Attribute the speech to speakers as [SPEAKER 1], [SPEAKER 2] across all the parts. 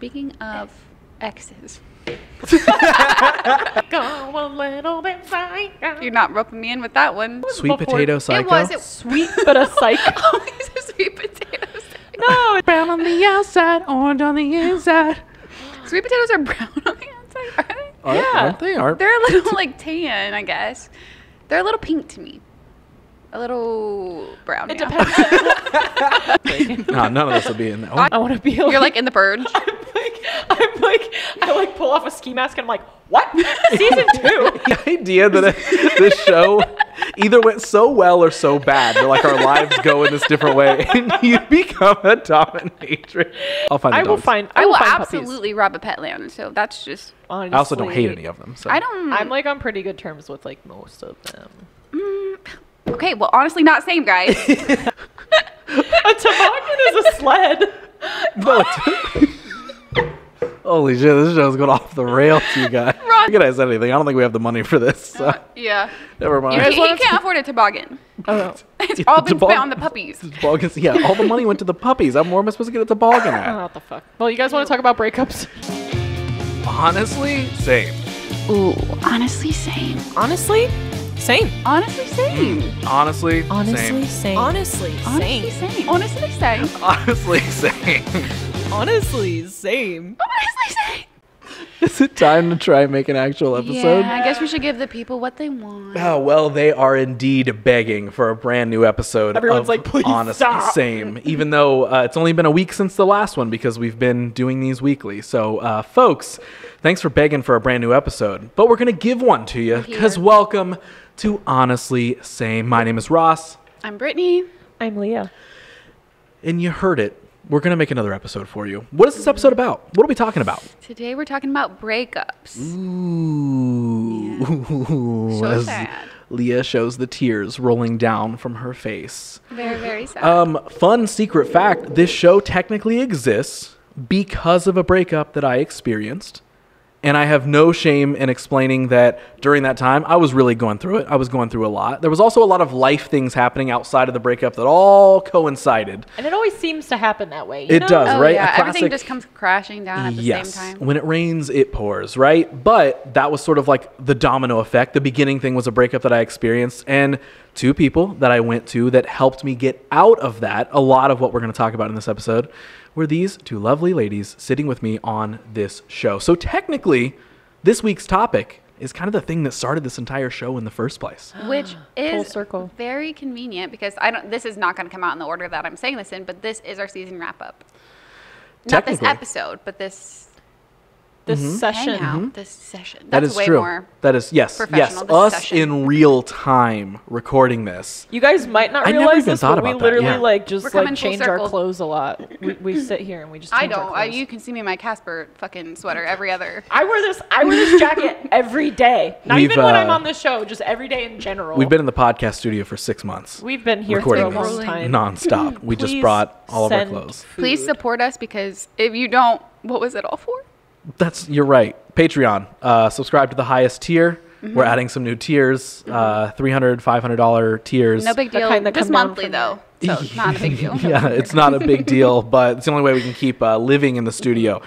[SPEAKER 1] Speaking of exes.
[SPEAKER 2] Go a little bit psycho.
[SPEAKER 1] You're not roping me in with that one.
[SPEAKER 3] Sweet Potato Psycho?
[SPEAKER 1] It was.
[SPEAKER 2] Sweet but a psycho.
[SPEAKER 1] Oh, he's a sweet potato.
[SPEAKER 2] No, it's brown on the outside, orange on the inside.
[SPEAKER 1] Sweet potatoes are brown on the outside, are they?
[SPEAKER 3] Aren't they?
[SPEAKER 1] They're a little like tan, I guess. They're a little pink to me. A little brown.
[SPEAKER 2] It
[SPEAKER 1] yeah.
[SPEAKER 2] depends.
[SPEAKER 3] No, none of this will be in there.
[SPEAKER 2] I want to be
[SPEAKER 1] You're like in the purge.
[SPEAKER 2] I like pull off a ski mask and I'm like, what? Season 2?
[SPEAKER 3] The idea that this show either went so well or so bad that like our lives go in this different way and you become a dominatrix. I'll find the
[SPEAKER 2] I will
[SPEAKER 3] dogs.
[SPEAKER 2] find.
[SPEAKER 1] I will
[SPEAKER 2] find
[SPEAKER 1] absolutely rob a pet land, so that's just.
[SPEAKER 2] Puppies.
[SPEAKER 3] I also don't hate
[SPEAKER 2] Honestly,
[SPEAKER 3] any of them. So.
[SPEAKER 1] I don't.
[SPEAKER 2] I'm like on pretty good terms with like most of them.
[SPEAKER 1] Okay, well, honestly, not same, guys.
[SPEAKER 2] A toboggan is a sled.
[SPEAKER 3] No, holy shit, this show's going off the rails, you guys.
[SPEAKER 1] Ron.
[SPEAKER 3] Can I say anything? I don't think we have the money for this. So.
[SPEAKER 1] Yeah.
[SPEAKER 3] Never mind.
[SPEAKER 1] He can't afford a toboggan.
[SPEAKER 2] Oh, no.
[SPEAKER 1] It's all been
[SPEAKER 3] Toboggan.
[SPEAKER 1] spent on the puppies.
[SPEAKER 3] Toboggans, yeah, all the money went to the puppies. Where am I supposed to get a toboggan
[SPEAKER 2] Oh,
[SPEAKER 3] at?
[SPEAKER 2] what the fuck? Well, you guys want to talk about breakups?
[SPEAKER 3] Honestly, same.
[SPEAKER 1] Ooh, honestly, same.
[SPEAKER 2] Honestly, same.
[SPEAKER 1] Honestly, same.
[SPEAKER 3] Honestly,
[SPEAKER 2] Honestly,
[SPEAKER 3] same.
[SPEAKER 2] same. Honestly,
[SPEAKER 1] Honestly, same. Honestly, same.
[SPEAKER 3] Honestly, same.
[SPEAKER 2] Honestly, same.
[SPEAKER 1] Honestly, same.
[SPEAKER 3] Is it time to try and make an actual episode?
[SPEAKER 1] Yeah, I guess we should give the people what they want.
[SPEAKER 3] Oh, well, they are indeed begging for a brand new episode.
[SPEAKER 2] Everyone's
[SPEAKER 3] of
[SPEAKER 2] like, "Please
[SPEAKER 3] Honestly,
[SPEAKER 2] stop."
[SPEAKER 3] Same. Even though it's only been a week since the last one because we've been doing these weekly. So, folks, thanks for begging for a brand new episode. But we're going to give one to you because
[SPEAKER 1] Here.
[SPEAKER 3] welcome to Honestly Same. My name is Ross.
[SPEAKER 1] I'm Brittany.
[SPEAKER 2] I'm Leah.
[SPEAKER 3] And you heard it. We're going to make another episode for you. What is this episode about? What are we talking about?
[SPEAKER 1] Today we're talking about breakups.
[SPEAKER 3] Ooh.
[SPEAKER 1] So
[SPEAKER 3] As
[SPEAKER 1] sad.
[SPEAKER 3] Leah shows the tears rolling down from her face.
[SPEAKER 1] Very, very sad.
[SPEAKER 3] Fun secret fact, this show technically exists because of a breakup that I experienced. And I have no shame in explaining that during that time, I was really going through it. I was going through a lot. There was also a lot of life things happening outside of the breakup that all coincided.
[SPEAKER 2] And it always seems to happen that way. You
[SPEAKER 3] It
[SPEAKER 2] know?
[SPEAKER 3] does,
[SPEAKER 1] Oh,
[SPEAKER 3] right?
[SPEAKER 1] yeah.
[SPEAKER 3] A
[SPEAKER 1] Everything
[SPEAKER 3] classic-
[SPEAKER 1] just comes crashing down at the
[SPEAKER 3] Yes.
[SPEAKER 1] same time.
[SPEAKER 3] When it rains, it pours, right? But that was sort of like the domino effect. The beginning thing was a breakup that I experienced, and two people that I went to that helped me get out of that. A lot of what we're going to talk about in this episode were these two lovely ladies sitting with me on this show. So technically, this week's topic is kind of the thing that started this entire show in the first place.
[SPEAKER 1] Which
[SPEAKER 2] Full
[SPEAKER 1] is
[SPEAKER 2] circle.
[SPEAKER 1] very convenient because this is not going to come out in the order that I'm saying this in, but this is our season wrap up. Not this
[SPEAKER 3] Technically.
[SPEAKER 1] episode, but this
[SPEAKER 2] Session.
[SPEAKER 1] hangout, this session.
[SPEAKER 3] That
[SPEAKER 1] That's
[SPEAKER 3] is
[SPEAKER 1] way
[SPEAKER 3] true.
[SPEAKER 1] more.
[SPEAKER 3] That is, yes,
[SPEAKER 1] professional, this
[SPEAKER 3] us
[SPEAKER 1] session.
[SPEAKER 3] in real time recording this.
[SPEAKER 2] You guys might not
[SPEAKER 3] I never
[SPEAKER 2] realize
[SPEAKER 3] even
[SPEAKER 2] this,
[SPEAKER 3] thought
[SPEAKER 2] but we
[SPEAKER 3] about that,
[SPEAKER 2] literally
[SPEAKER 3] yeah.
[SPEAKER 2] like just
[SPEAKER 1] We're coming
[SPEAKER 2] like
[SPEAKER 1] full
[SPEAKER 2] change our
[SPEAKER 1] circle.
[SPEAKER 2] clothes a lot. We sit here and we just
[SPEAKER 1] I
[SPEAKER 2] change our
[SPEAKER 1] don't.
[SPEAKER 2] clothes.
[SPEAKER 1] You can see me in my Casper fucking sweater every other.
[SPEAKER 2] I wear this jacket every day. Not
[SPEAKER 3] We've,
[SPEAKER 2] even when I'm on the show, just every day in general.
[SPEAKER 3] We've been in the podcast studio for 6 months.
[SPEAKER 2] We've been here for a
[SPEAKER 3] recording
[SPEAKER 2] long
[SPEAKER 3] this
[SPEAKER 2] time.
[SPEAKER 3] nonstop. We just
[SPEAKER 2] Please
[SPEAKER 3] brought all of our
[SPEAKER 2] send
[SPEAKER 3] clothes.
[SPEAKER 2] food.
[SPEAKER 1] Please support us because if you don't, what was it all for?
[SPEAKER 3] You're right. Patreon. Subscribe to the highest tier. We're adding some new tiers. $300, $500 tiers.
[SPEAKER 1] No big
[SPEAKER 2] The
[SPEAKER 1] deal.
[SPEAKER 2] kind that
[SPEAKER 1] Just
[SPEAKER 2] come down
[SPEAKER 1] monthly
[SPEAKER 2] from
[SPEAKER 1] though, so it's not a big deal.
[SPEAKER 3] Yeah, it's not a big deal, but it's the only way we can keep living in the studio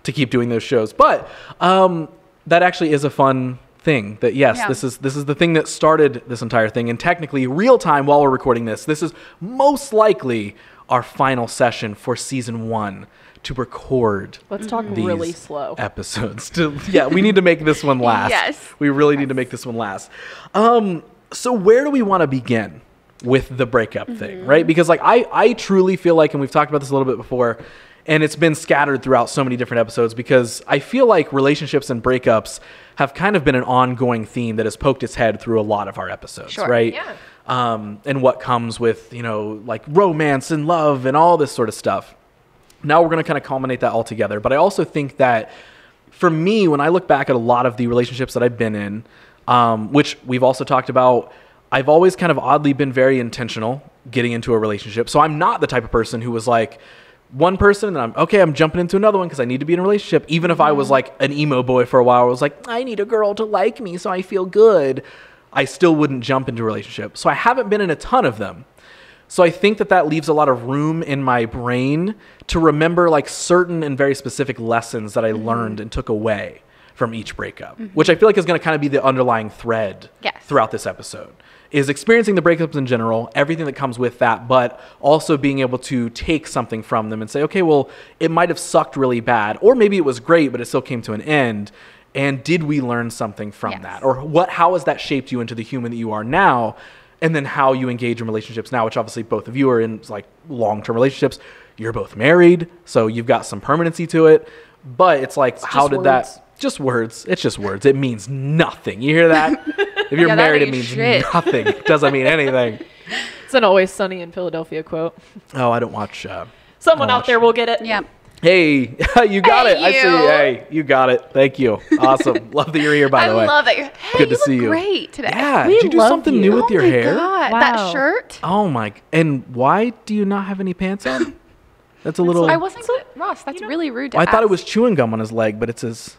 [SPEAKER 3] to keep doing those shows. But that actually is a fun thing. That yes,
[SPEAKER 1] Yeah.
[SPEAKER 3] this is the thing that started this entire thing. And technically, real time while we're recording this is most likely our final session for season 1 to record.
[SPEAKER 2] Let's talk
[SPEAKER 3] these
[SPEAKER 2] really slow.
[SPEAKER 3] episodes. Yeah, we need to make this one last.
[SPEAKER 1] Yes.
[SPEAKER 3] We really need to make this one last. So where do we want to begin with the breakup thing, right? Because like I truly feel like, and we've talked about this a little bit before, and it's been scattered throughout so many different episodes, because I feel like relationships and breakups have kind of been an ongoing theme that has poked its head through a lot of our episodes,
[SPEAKER 1] Sure.
[SPEAKER 3] right?
[SPEAKER 2] Yeah.
[SPEAKER 3] And what comes with, like romance and love and all this sort of stuff. Now we're going to kind of culminate that all together. But I also think that for me, when I look back at a lot of the relationships that I've been in, which we've also talked about, I've always kind of oddly been very intentional getting into a relationship. So I'm not the type of person who was like one person and I'm jumping into another one because I need to be in a relationship. Even if I was like an emo boy for a while, I was like, I need a girl to like me so I feel good. I still wouldn't jump into a relationship. So I haven't been in a ton of them. So I think that leaves a lot of room in my brain to remember like certain and very specific lessons that I learned and took away from each breakup, which I feel like is going to kind of be the underlying thread throughout this episode, is experiencing the breakups in general, everything that comes with that, but also being able to take something from them and say, okay, well, it might have sucked really bad, or maybe it was great, but it still came to an end. And did we learn something from that? Or how has that shaped you into the human that you are now? And then how you engage in relationships now, which obviously both of you are in like long-term relationships. You're both married, so you've got some permanency to it. But it's like, how did that... Just words. It's just words. It means nothing. You hear that? If you're married, it means nothing. It doesn't mean anything.
[SPEAKER 2] It's an Always Sunny in Philadelphia quote.
[SPEAKER 3] Oh, I don't watch...
[SPEAKER 2] Someone out there will get it.
[SPEAKER 1] Yeah.
[SPEAKER 3] Hey, you got it. I see. Hey, you got it. Thank you. Awesome. Love that you're here, by the way.
[SPEAKER 1] I love that you're... Hey,
[SPEAKER 3] good to see
[SPEAKER 1] you
[SPEAKER 3] you.
[SPEAKER 1] look great today.
[SPEAKER 3] Yeah. Did you do something new with your hair?
[SPEAKER 1] God, that shirt.
[SPEAKER 3] Oh, my... And why do you not have any pants on? That's a little...
[SPEAKER 1] I wasn't... Ross, that's really rude to
[SPEAKER 3] I
[SPEAKER 1] ask.
[SPEAKER 3] thought it was chewing gum on his leg, but it's his...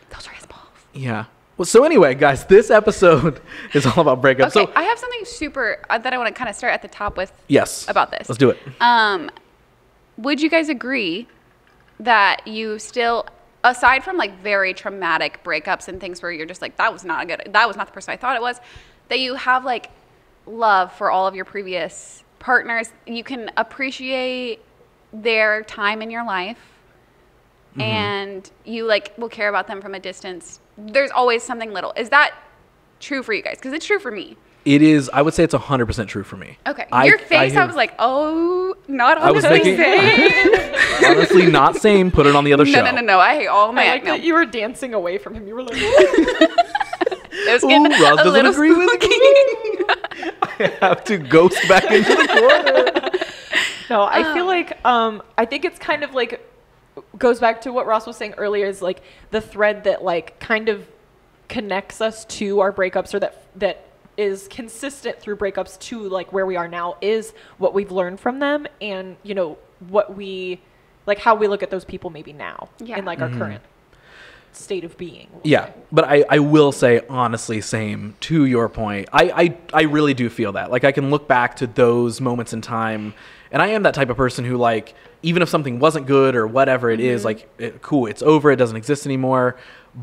[SPEAKER 1] Those are his balls.
[SPEAKER 3] Yeah. Well, so anyway, guys, this episode is all about breakups.
[SPEAKER 1] Okay,
[SPEAKER 3] So,
[SPEAKER 1] I have something super... that I want to kind of start at the top with...
[SPEAKER 3] yes.
[SPEAKER 1] About this.
[SPEAKER 3] Let's do it.
[SPEAKER 1] Would you guys agree that you still, aside from like very traumatic breakups and things where you're just like, that was not the person I thought it was, that you have like love for all of your previous partners? You can appreciate their time in your life and you like will care about them from a distance. There's always something little. Is that true for you guys? Because it's true for me.
[SPEAKER 3] It is, I would say it's 100% true for me.
[SPEAKER 1] Okay. Your face, I was like, oh, not on the
[SPEAKER 3] same. Honestly, not same. Put it on the other show.
[SPEAKER 1] No. I hate all my...
[SPEAKER 2] I like that you were dancing away from him. You were like...
[SPEAKER 1] It was getting
[SPEAKER 3] Roz
[SPEAKER 1] a little
[SPEAKER 3] agree with me. I have to ghost back into the corner.
[SPEAKER 2] No, I feel like, I think it's kind of like, goes back to what Ross was saying earlier, is like the thread that like kind of connects us to our breakups, or that is consistent through breakups to like where we are now, is what we've learned from them, and you know what we like, how we look at those people maybe now in like our current state of being.
[SPEAKER 3] But I will say, honestly, same to your point, I really do feel that like I can look back to those moments in time, and I am that type of person who like, even if something wasn't good or whatever it is, like cool, it's over, it doesn't exist anymore.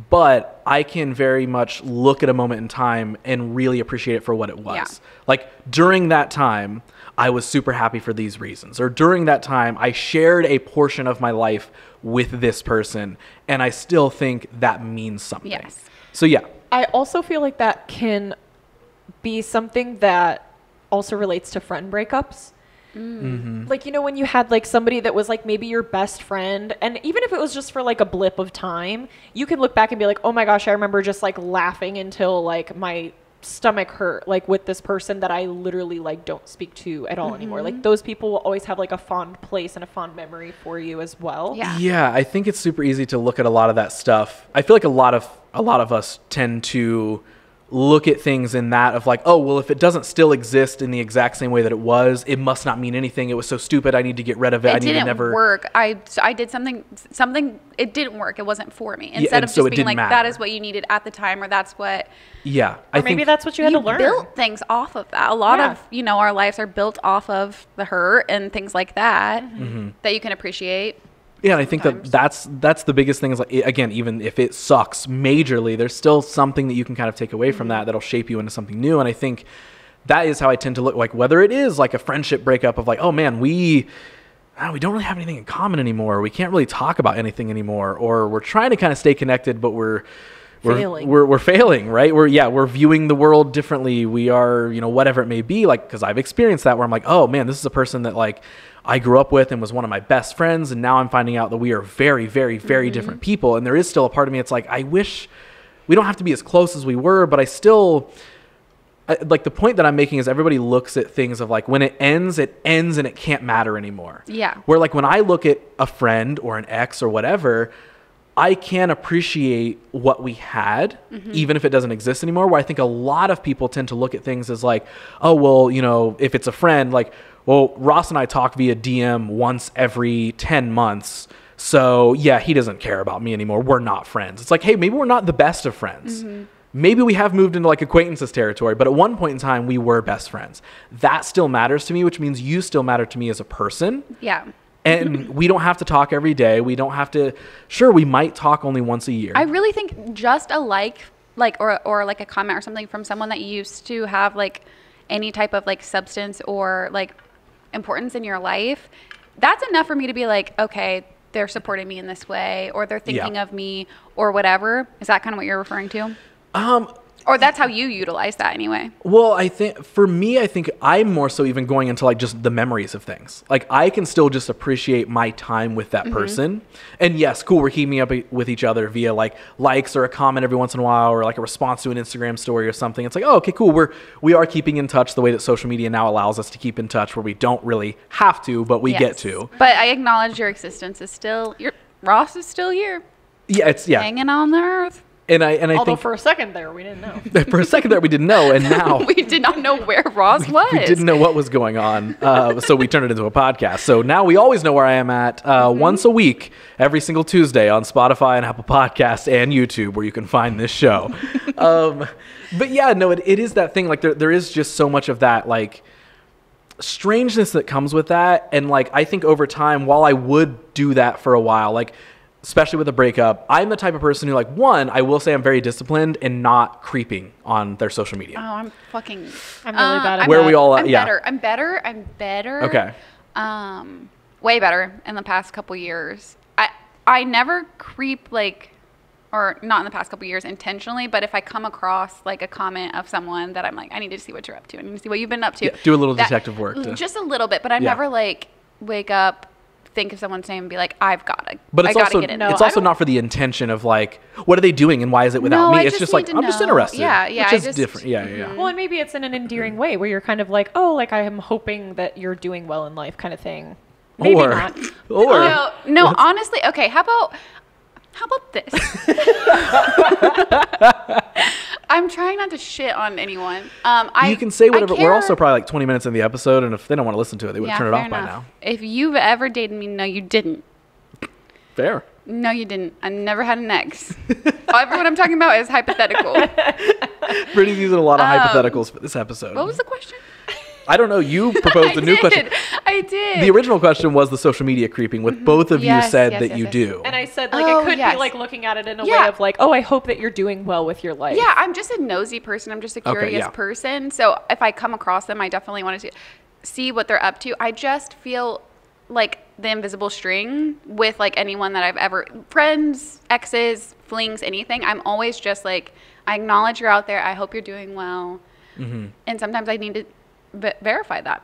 [SPEAKER 3] But I can very much look at a moment in time and really appreciate it for what it was.
[SPEAKER 1] Yeah.
[SPEAKER 3] Like during that time, I was super happy for these reasons. Or during that time, I shared a portion of my life with this person. And I still think that means something.
[SPEAKER 1] Yes.
[SPEAKER 3] So yeah.
[SPEAKER 2] I also feel like that can be something that also relates to friend breakups. Like, you know, when you had like somebody that was like maybe your best friend, and even if it was just for like a blip of time, you can look back and be like, oh my gosh, I remember just like laughing until like my stomach hurt, like with this person that I literally like don't speak to at all anymore. Like those people will always have like a fond place and a fond memory for you as well.
[SPEAKER 3] Yeah, I think it's super easy to look at a lot of that stuff. I feel like a lot of us tend to look at things in that of like, oh, well, if it doesn't still exist in the exact same way that it was, it must not mean anything. It was so stupid. I need to get rid of it. I need to never
[SPEAKER 1] work. I did something, it didn't work. It wasn't for me. Instead of
[SPEAKER 3] so
[SPEAKER 1] just being like,
[SPEAKER 3] matter.
[SPEAKER 1] that is what you needed at the time, or that's what.
[SPEAKER 3] Yeah.
[SPEAKER 2] Or maybe that's what you had to learn.
[SPEAKER 1] Built things off of that. A lot of, you know, our lives are built off of the hurt and things like that, that you can appreciate.
[SPEAKER 3] Yeah, and I think that's the biggest thing is like, again, even if it sucks majorly, there's still something that you can kind of take away from that that'll shape you into something new. And I think that is how I tend to look, like whether it is like a friendship breakup of like, oh man, we don't really have anything in common anymore. We can't really talk about anything anymore, or we're trying to kind of stay connected, but we're failing, right? We're viewing the world differently. We are, you know, whatever it may be, like, because I've experienced that where I'm like, oh man, this is a person that like I grew up with and was one of my best friends, and now I'm finding out that we are very, very, very different people. And there is still a part of me, it's like, I wish we don't have to be as close as we were, but like the point that I'm making is everybody looks at things of like, when it ends and it can't matter anymore.
[SPEAKER 1] Yeah.
[SPEAKER 3] Where like when I look at a friend or an ex or whatever, I can appreciate what we had, even if it doesn't exist anymore. Where I think a lot of people tend to look at things as like, oh, well, you know, if it's a friend, like, well, Ross and I talk via DM once every 10 months. So yeah, he doesn't care about me anymore. We're not friends. It's like, hey, maybe we're not the best of friends. maybe we have moved into like acquaintances territory, but at one point in time we were best friends. That still matters to me, which means you still matter to me as a person.
[SPEAKER 1] Yeah.
[SPEAKER 3] And we don't have to talk every day. We don't have to, sure, we might talk only once a year.
[SPEAKER 1] I really think just a like or like a comment or something from someone that used to have like any type of like substance or like importance in your life, that's enough for me to be like, okay, they're supporting me in this way, or they're thinking of me, or whatever. Is that kind of what you're referring to? Or that's how you utilize that anyway.
[SPEAKER 3] Well, I think for me, I think I'm more so even going into like just the memories of things. Like I can still just appreciate my time with that person. And yes, cool, we're keeping up with each other via like likes or a comment every once in a while, or like a response to an Instagram story or something. It's like, oh, okay, cool. We are keeping in touch the way that social media now allows us to keep in touch, where we don't really have to, but we get to.
[SPEAKER 1] But I acknowledge your existence is still, Ross is still here.
[SPEAKER 3] Yeah,
[SPEAKER 1] hanging on the earth.
[SPEAKER 3] And I
[SPEAKER 2] Although
[SPEAKER 3] think
[SPEAKER 2] for a second there, we didn't know.
[SPEAKER 3] for a second there we didn't know, and now
[SPEAKER 1] we did not know where Ross was.
[SPEAKER 3] We didn't know what was going on, so we turned it into a podcast. So now we always know where I am at once a week, every single Tuesday on Spotify and Apple Podcasts and YouTube, where you can find this show. But yeah, no, it is that thing. Like there is just so much of that like strangeness that comes with that, and like I think over time, while I would do that for a while, like especially with a breakup, I'm the type of person who, like, one, I will say I'm very disciplined and not creeping on their social media.
[SPEAKER 1] Oh, I'm really
[SPEAKER 2] bad at
[SPEAKER 3] Where
[SPEAKER 2] that.
[SPEAKER 3] we all at?
[SPEAKER 1] I'm
[SPEAKER 3] Yeah.
[SPEAKER 1] better. I'm better.
[SPEAKER 3] Okay.
[SPEAKER 1] Way better in the past couple years. I never creep like, or not in the past couple years intentionally, but if I come across like a comment of someone that I'm like, I need to see what you're up to. I need to see what you've been up to.
[SPEAKER 3] Yeah, do a little detective work.
[SPEAKER 1] Just a little bit, but I never like wake up, think of someone's name and be like, I've got to.
[SPEAKER 3] But it's also
[SPEAKER 1] get in.
[SPEAKER 3] it's also not for the intention of like, what are they doing and why is it without me? It's just like, I'm just interested.
[SPEAKER 1] Yeah,
[SPEAKER 3] which is different. Yeah.
[SPEAKER 2] Well, and maybe it's in an endearing way where you're kind of like, oh, like I am hoping that you're doing well in life, kind of thing. Maybe not.
[SPEAKER 1] No, honestly, okay. How about this? I'm trying not to shit on anyone.
[SPEAKER 3] You can say whatever. We're also probably like 20 minutes in the episode, and if they don't want to listen to it, they would turn it off by now.
[SPEAKER 1] If you've ever dated me, no, you didn't.
[SPEAKER 3] Fair.
[SPEAKER 1] No, you didn't. I never had an ex. Everyone I'm talking about is hypothetical.
[SPEAKER 3] Brittany's using a lot of hypotheticals for this episode.
[SPEAKER 1] What was the question?
[SPEAKER 3] I don't know. You proposed a new question.
[SPEAKER 1] I did.
[SPEAKER 3] The original question was the social media creeping, with both of you said that you do.
[SPEAKER 2] And I said, like, it could be like looking at it in a way of like, oh, I hope that you're doing well with your life.
[SPEAKER 1] Yeah, I'm just a nosy person. I'm just a curious person. So if I come across them, I definitely want to see what they're up to. I just feel like the invisible string with like anyone that I've ever, friends, exes, flings, anything. I'm always just like, I acknowledge you're out there. I hope you're doing well. Mm-hmm. And sometimes I need to verify that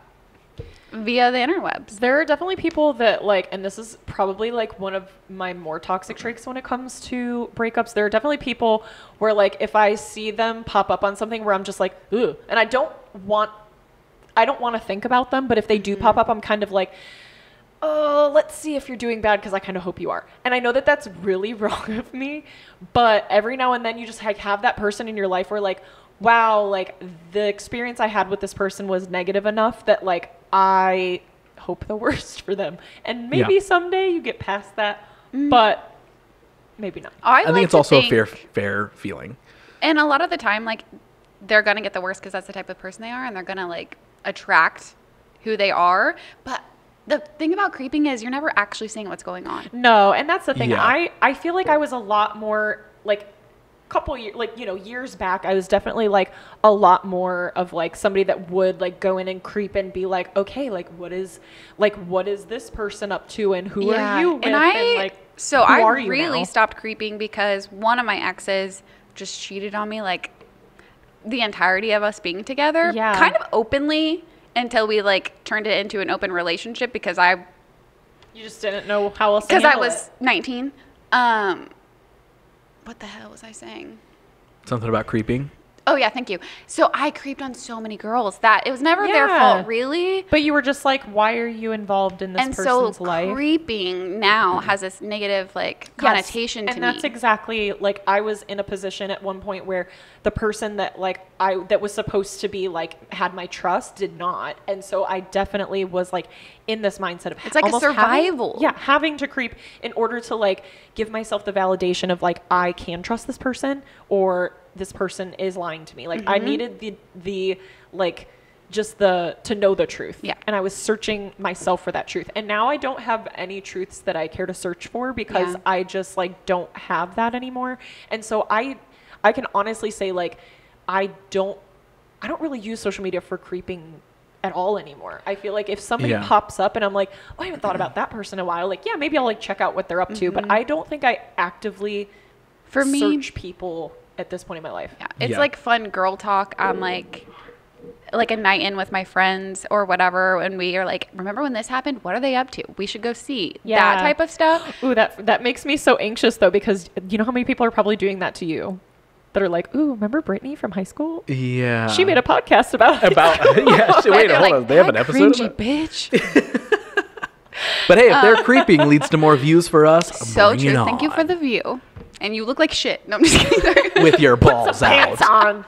[SPEAKER 1] via the interwebs.
[SPEAKER 2] There are definitely people that like, and this is probably like one of my more toxic traits when it comes to breakups. There are definitely people where like, if I see them pop up on something where I'm just like, ooh, and I don't want to think about them, but if they do pop up, I'm kind of like, oh, let's see if you're doing bad, because I kind of hope you are. And I know that that's really wrong of me, but every now and then you just like have that person in your life where like, wow, like the experience I had with this person was negative enough that like I hope the worst for them. And maybe someday you get past that, but maybe not.
[SPEAKER 3] I think it's also a fair feeling.
[SPEAKER 1] And a lot of the time, like, they're going to get the worst because that's the type of person they are, and they're going to like attract who they are. But the thing about creeping is you're never actually seeing what's going on.
[SPEAKER 2] No, and that's the thing.
[SPEAKER 3] Yeah.
[SPEAKER 2] I feel like I was a lot more like couple years, like, you know, years back, I was definitely like a lot more of like somebody that would like go in and creep and be like, okay, like what is this person up to, and who are you with?
[SPEAKER 1] And I really
[SPEAKER 2] now?
[SPEAKER 1] stopped creeping because one of my exes just cheated on me like the entirety of us being together, kind of openly, until we like turned it into an open relationship because
[SPEAKER 2] you just didn't know how else to handle it.
[SPEAKER 1] Because I was 19. What the hell was I saying?
[SPEAKER 3] Something about creeping?
[SPEAKER 1] Oh, yeah, thank you. So I creeped on so many girls that it was never their fault, really.
[SPEAKER 2] But you were just like, why are you involved in this person's life?
[SPEAKER 1] And so creeping now has this negative, like, connotation to me.
[SPEAKER 2] And that's exactly, like, I was in a position at one point where the person that, like, that was supposed to be, like, had my trust did not. And so I definitely was, like, in this mindset of
[SPEAKER 1] it's like a survival.
[SPEAKER 2] Having to creep in order to, like, give myself the validation of, like, I can trust this person, or this person is lying to me. Like I needed the like just the to know the truth.
[SPEAKER 1] Yeah.
[SPEAKER 2] And I was searching myself for that truth. And now I don't have any truths that I care to search for because I just like don't have that anymore. And so I can honestly say like I don't really use social media for creeping at all anymore. I feel like if somebody pops up and I'm like, oh, I haven't thought about that person in a while, like, yeah, maybe I'll like check out what they're up to, but I don't think I actively search people at this point in my life.
[SPEAKER 1] Yeah. It's like fun girl talk on like a night in with my friends or whatever, and we are like, remember when this happened? What are they up to? We should go see. That type of stuff.
[SPEAKER 2] Ooh, that makes me so anxious though, because you know how many people are probably doing that to you? That are like, ooh, remember Brittany from high school?
[SPEAKER 3] Yeah.
[SPEAKER 2] She made a podcast about
[SPEAKER 3] wait, hold on. They have an episode?
[SPEAKER 1] Cringy bitch.
[SPEAKER 3] But hey, if their creeping leads to more views for us,
[SPEAKER 1] So
[SPEAKER 3] bring
[SPEAKER 1] true.
[SPEAKER 3] it on.
[SPEAKER 1] Thank you for the view. And you look like shit. No, I'm just kidding.
[SPEAKER 3] With your balls out.
[SPEAKER 2] pants on.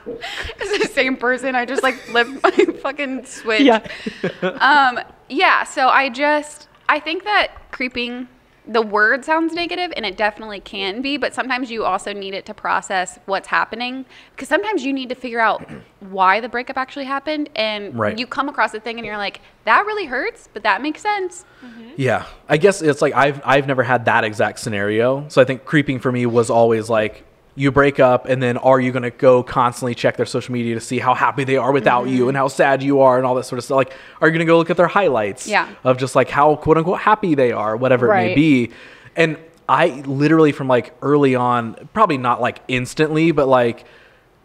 [SPEAKER 1] It's the same person. I just like flipped my fucking switch.
[SPEAKER 2] Yeah.
[SPEAKER 1] So I think that creeping, the word sounds negative, and it definitely can be, but sometimes you also need it to process what's happening, because sometimes you need to figure out why the breakup actually happened, and you come across a thing and you're like, that really hurts, but that makes sense.
[SPEAKER 3] Yeah. I guess it's like I've never had that exact scenario. So I think creeping for me was always like, you break up, and then are you going to go constantly check their social media to see how happy they are without you and how sad you are and all that sort of stuff? Like, are you going to go look at their highlights of just like how quote unquote happy they are, whatever it may be? And I literally from like early on, probably not like instantly, but like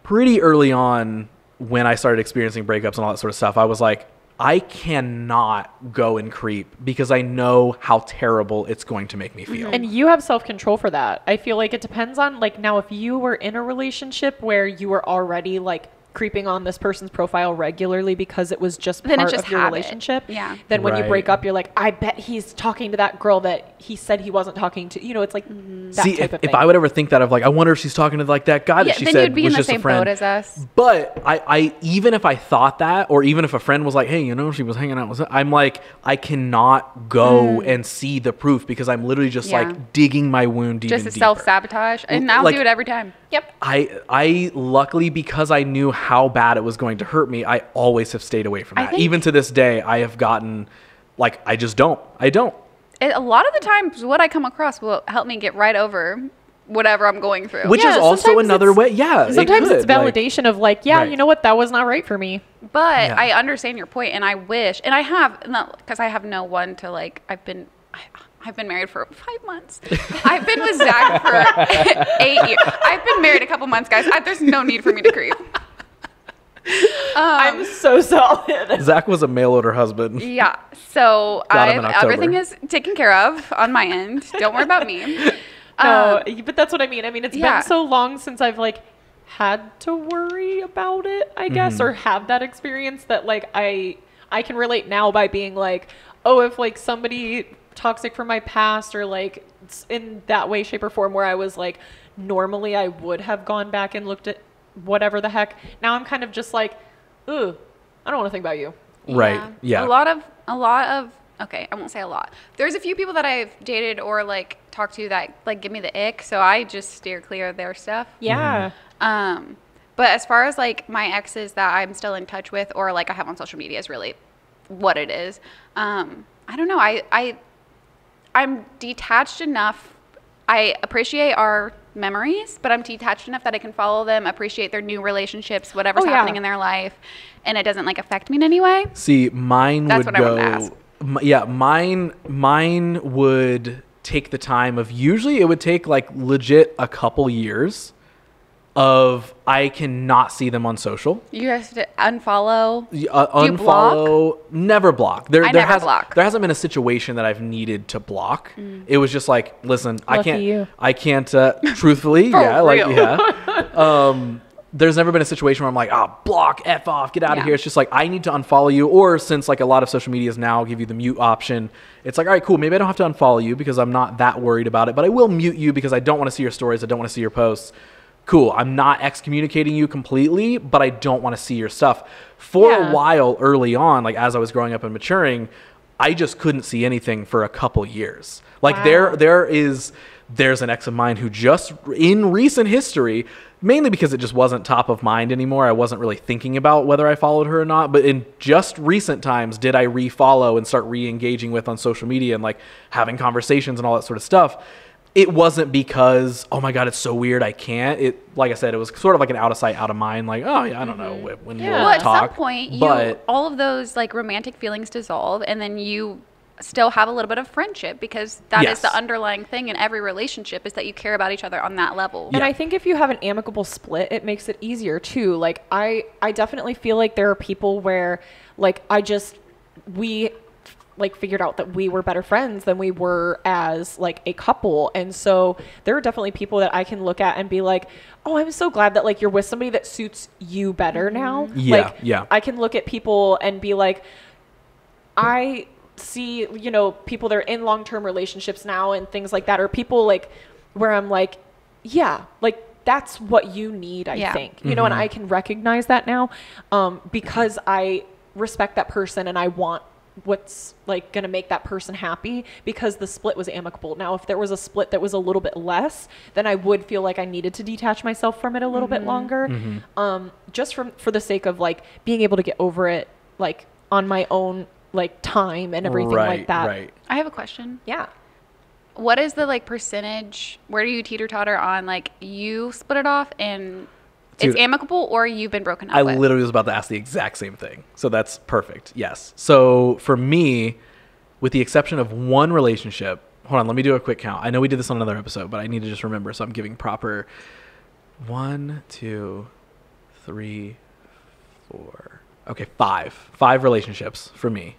[SPEAKER 3] pretty early on when I started experiencing breakups and all that sort of stuff, I was like, I cannot go and creep because I know how terrible it's going to make me feel.
[SPEAKER 2] And you have self-control for that. I feel like it depends on like, now if you were in a relationship where you were already like creeping on this person's profile regularly because it was just part of your relationship, then when you break up, you're like, I bet he's talking to that girl that he said he wasn't talking to. You know, it's like that type of thing.
[SPEAKER 3] If I would ever think that of like, I wonder if she's talking to like that guy that she said was just a friend.
[SPEAKER 1] Boat as us.
[SPEAKER 3] But I even if I thought that, or even if a friend was like, hey, you know, she was hanging out with, I'm like, I cannot go and see the proof because I'm literally just like digging my wound even deeper.
[SPEAKER 1] Just a self-sabotage, and I'll do it every time. Yep.
[SPEAKER 3] I luckily, because I knew how bad it was going to hurt me, I always have stayed away from that. Even to this day, I have gotten like, I don't.
[SPEAKER 1] A lot of the times what I come across will help me get right over whatever I'm going through.
[SPEAKER 3] Which is also another way. Yeah.
[SPEAKER 2] Sometimes it's validation of like, you know what? That was not right for me.
[SPEAKER 1] But I understand your point, and I wish, and I have, not because I have no one to like, I've been married for 5 months. I've been with Zach for 8 years. I've been married a couple months, guys. There's no need for me to creep.
[SPEAKER 2] I'm so solid.
[SPEAKER 3] Zach was a mail order husband.
[SPEAKER 1] Yeah. So everything is taken care of on my end. Don't worry about me.
[SPEAKER 2] No, but that's what I mean. I mean, it's been so long since I've like had to worry about it, I guess, or have that experience that like I can relate now by being like, oh, if like somebody toxic from my past or like in that way, shape, or form where I was like, normally I would have gone back and looked at whatever the heck. Now I'm kind of just like, ooh, I don't want to think about you.
[SPEAKER 3] Right. Yeah.
[SPEAKER 1] A lot of okay, I won't say a lot. There's a few people that I've dated or like talked to that like give me the ick, so I just steer clear of their stuff.
[SPEAKER 2] Yeah.
[SPEAKER 1] But as far as like my exes that I'm still in touch with or like I have on social media is really what it is. I don't know. I'm detached enough. I appreciate our memories, but I'm detached enough that I can follow them, appreciate their new relationships, whatever's happening in their life, and it doesn't like affect me in any way.
[SPEAKER 3] See, mine
[SPEAKER 1] That's
[SPEAKER 3] would
[SPEAKER 1] what
[SPEAKER 3] go.
[SPEAKER 1] I wanted to ask.
[SPEAKER 3] Yeah, mine would take the time of, usually it would take like legit a couple years of I cannot see them on social.
[SPEAKER 1] You have to unfollow.
[SPEAKER 3] Unfollow, never block. There
[SPEAKER 1] block.
[SPEAKER 3] There hasn't been a situation that I've needed to block. It was just like, listen,
[SPEAKER 2] Lucky
[SPEAKER 3] I can't truthfully, there's never been a situation where I'm like, block, F off, get out of here. It's just like, I need to unfollow you. Or since like a lot of social medias now give you the mute option, it's like, all right, cool. Maybe I don't have to unfollow you because I'm not that worried about it, but I will mute you because I don't want to see your stories. I don't want to see your posts. Cool. I'm not excommunicating you completely, but I don't want to see your stuff. For a while early on, like as I was growing up and maturing, I just couldn't see anything for a couple years. Like there there's an ex of mine who just in recent history, mainly because it just wasn't top of mind anymore. I wasn't really thinking about whether I followed her or not. But in just recent times, did I refollow and start re-engaging with on social media and like having conversations and all that sort of stuff. It wasn't because, oh my God, it's so weird, I can't. It, like I said, it was sort of like an out of sight, out of mind. Like, oh yeah, I don't know when we'll
[SPEAKER 1] Well, at
[SPEAKER 3] talk.
[SPEAKER 1] some point,
[SPEAKER 3] but
[SPEAKER 1] all of those like romantic feelings dissolve, and then you still have a little bit of friendship, because that is the underlying thing in every relationship, is that you care about each other on that level.
[SPEAKER 2] And I think if you have an amicable split, it makes it easier too. Like I definitely feel like there are people where like we like figured out that we were better friends than we were as like a couple. And so there are definitely people that I can look at and be like, oh, I'm so glad that like you're with somebody that suits you better now.
[SPEAKER 3] Yeah,
[SPEAKER 2] like, I can look at people and be like, I see, you know, people that are in long-term relationships now and things like that, or people like where I'm like, yeah, like that's what you need, I think, you know, and I can recognize that now, because I respect that person and I want what's like going to make that person happy, because the split was amicable. Now, if there was a split that was a little bit less, then I would feel like I needed to detach myself from it a little bit longer, just for the sake of like being able to get over it, like on my own like time and everything like that.
[SPEAKER 3] Right.
[SPEAKER 1] I have a question.
[SPEAKER 2] Yeah.
[SPEAKER 1] What is the like percentage, where do you teeter-totter on like you split it off and it's amicable, or you've been broken up
[SPEAKER 3] I
[SPEAKER 1] with?
[SPEAKER 3] literally was about to ask the exact same thing. So that's perfect. Yes. So for me, with the exception of one relationship, hold on, let me do a quick count. I know we did this on another episode, but I need to just remember. So I'm giving proper 1, 2, 3, 4. Okay, 5 relationships for me.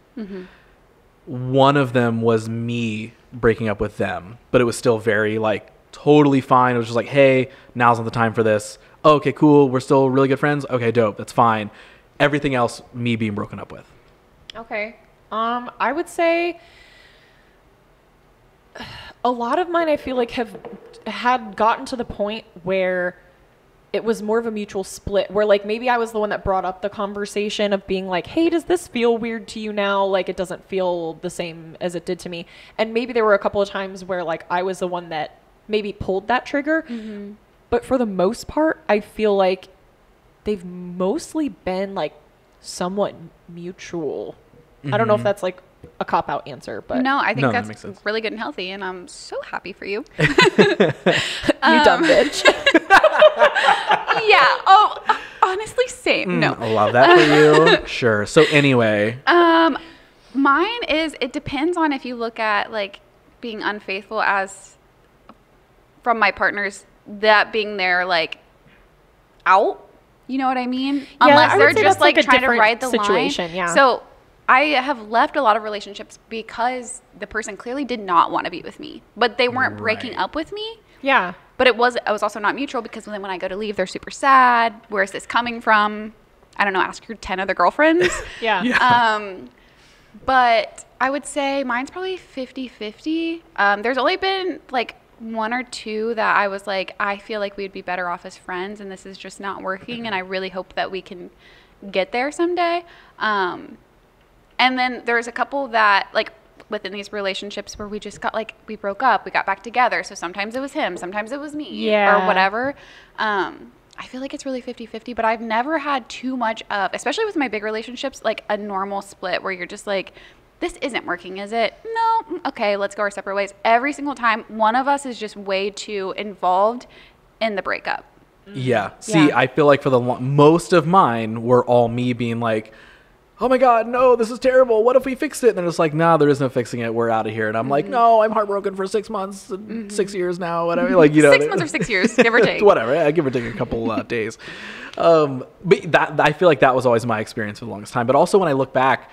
[SPEAKER 3] One of them was me breaking up with them, but it was still very like totally fine. It was just like, hey, now's not the time for this. Oh, okay, cool. We're still really good friends. Okay, dope. That's fine. Everything else, me being broken up with.
[SPEAKER 2] Okay. I would say a lot of mine I feel like had gotten to the point where it was more of a mutual split, where like maybe I was the one that brought up the conversation of being like, hey, does this feel weird to you now? Like it doesn't feel the same as it did to me. And maybe there were a couple of times where like I was the one that maybe pulled that trigger. But for the most part, I feel like they've mostly been like somewhat mutual. I don't know if that's like a cop-out answer, but
[SPEAKER 1] No, I think
[SPEAKER 3] that makes
[SPEAKER 1] that's
[SPEAKER 3] sense.
[SPEAKER 1] really good and healthy, and I'm so happy for you.
[SPEAKER 2] you dumb bitch.
[SPEAKER 1] Yeah. Oh, honestly, same. No.
[SPEAKER 3] I love that for you. Sure. So anyway,
[SPEAKER 1] Mine is, it depends on if you look at like being unfaithful as from my partners, that being their like out, you know what I mean?
[SPEAKER 2] Yeah,
[SPEAKER 1] Unless
[SPEAKER 2] I would
[SPEAKER 1] they're
[SPEAKER 2] say
[SPEAKER 1] just
[SPEAKER 2] that's, like,
[SPEAKER 1] like
[SPEAKER 2] a
[SPEAKER 1] trying to
[SPEAKER 2] different
[SPEAKER 1] ride the
[SPEAKER 2] situation,
[SPEAKER 1] line.
[SPEAKER 2] yeah.
[SPEAKER 1] So I have left a lot of relationships because the person clearly did not want to be with me, but they weren't breaking
[SPEAKER 3] Right.
[SPEAKER 1] up with me.
[SPEAKER 2] Yeah.
[SPEAKER 1] But I was also not mutual, because then when I go to leave, they're super sad. Where's this coming from? I don't know. Ask your 10 other girlfriends.
[SPEAKER 2] Yeah.
[SPEAKER 1] But I would say mine's probably 50-50. There's only been like 1 or 2 that I was like, I feel like we'd be better off as friends, and this is just not working, and I really hope that we can get there someday. And then there's a couple that like within these relationships where we just got like, we broke up, we got back together. So sometimes it was him, sometimes it was me,
[SPEAKER 2] Yeah.
[SPEAKER 1] or whatever. I feel like it's really 50-50, but I've never had too much of, especially with my big relationships, like a normal split where you're just like, this isn't working, is it? No. Okay, let's go our separate ways. Every single time, one of us is just way too involved in the breakup.
[SPEAKER 3] yeah. See,
[SPEAKER 2] Yeah.
[SPEAKER 3] I feel like for the most of mine were all me being like, oh my God, no, this is terrible. What if we fixed it? And they're just like, nah, there is no fixing it. We're out of here. And I'm like, no, I'm heartbroken for 6 months, 6 years now, whatever. Like, you know,
[SPEAKER 1] 6 months or 6 years, give or take.
[SPEAKER 3] whatever. Yeah, give or take a couple days. But that, I feel like that was always my experience for the longest time. But also when I look back,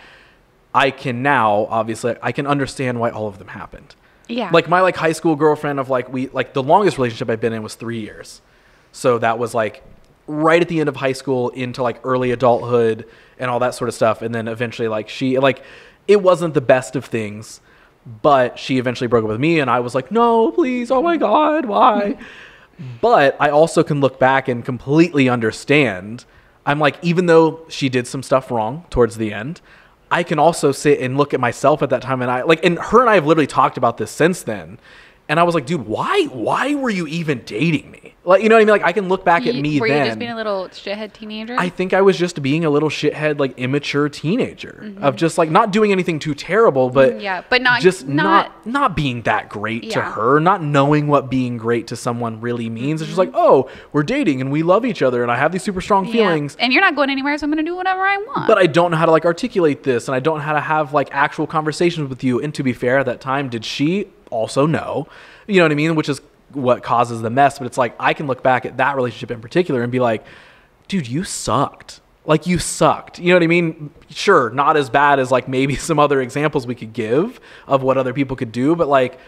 [SPEAKER 3] I can now, obviously, I can understand why all of them happened.
[SPEAKER 1] Yeah.
[SPEAKER 3] Like my like high school girlfriend of like, the longest relationship I've been in was 3 years. So that was like right at the end of high school into like early adulthood and all that sort of stuff. And then eventually like it wasn't the best of things, but she eventually broke up with me and I was like, no, please. Oh my God. Why? But I also can look back and completely understand. I'm like, even though she did some stuff wrong towards the end, I can also sit and look at myself at that time. And and her and I have literally talked about this since then. And I was like, dude, why were you even dating me? Like, you know what I mean? Like, I can look back at me
[SPEAKER 1] Were
[SPEAKER 3] then.
[SPEAKER 1] you just being a little shithead teenager?
[SPEAKER 3] I think I was just being a little shithead, like immature teenager of just like not doing anything too terrible, but
[SPEAKER 1] Yeah, but not-
[SPEAKER 3] just
[SPEAKER 1] not-
[SPEAKER 3] not being that great to
[SPEAKER 1] Yeah.
[SPEAKER 3] her, not knowing what being great to someone really means. It's just like, oh, we're dating and we love each other and I have these super strong
[SPEAKER 1] Yeah.
[SPEAKER 3] feelings.
[SPEAKER 1] And you're not going anywhere, so I'm going to do whatever I want.
[SPEAKER 3] But I don't know how to like articulate this, and I don't know how to have like actual conversations with you. And to be fair, at that time, did she also know? You know what I mean? Which is what causes the mess. But it's like I can look back at that relationship in particular and be like, dude, you sucked. Like, you sucked. You know what I mean? Sure, not as bad as like maybe some other examples we could give of what other people could do, but like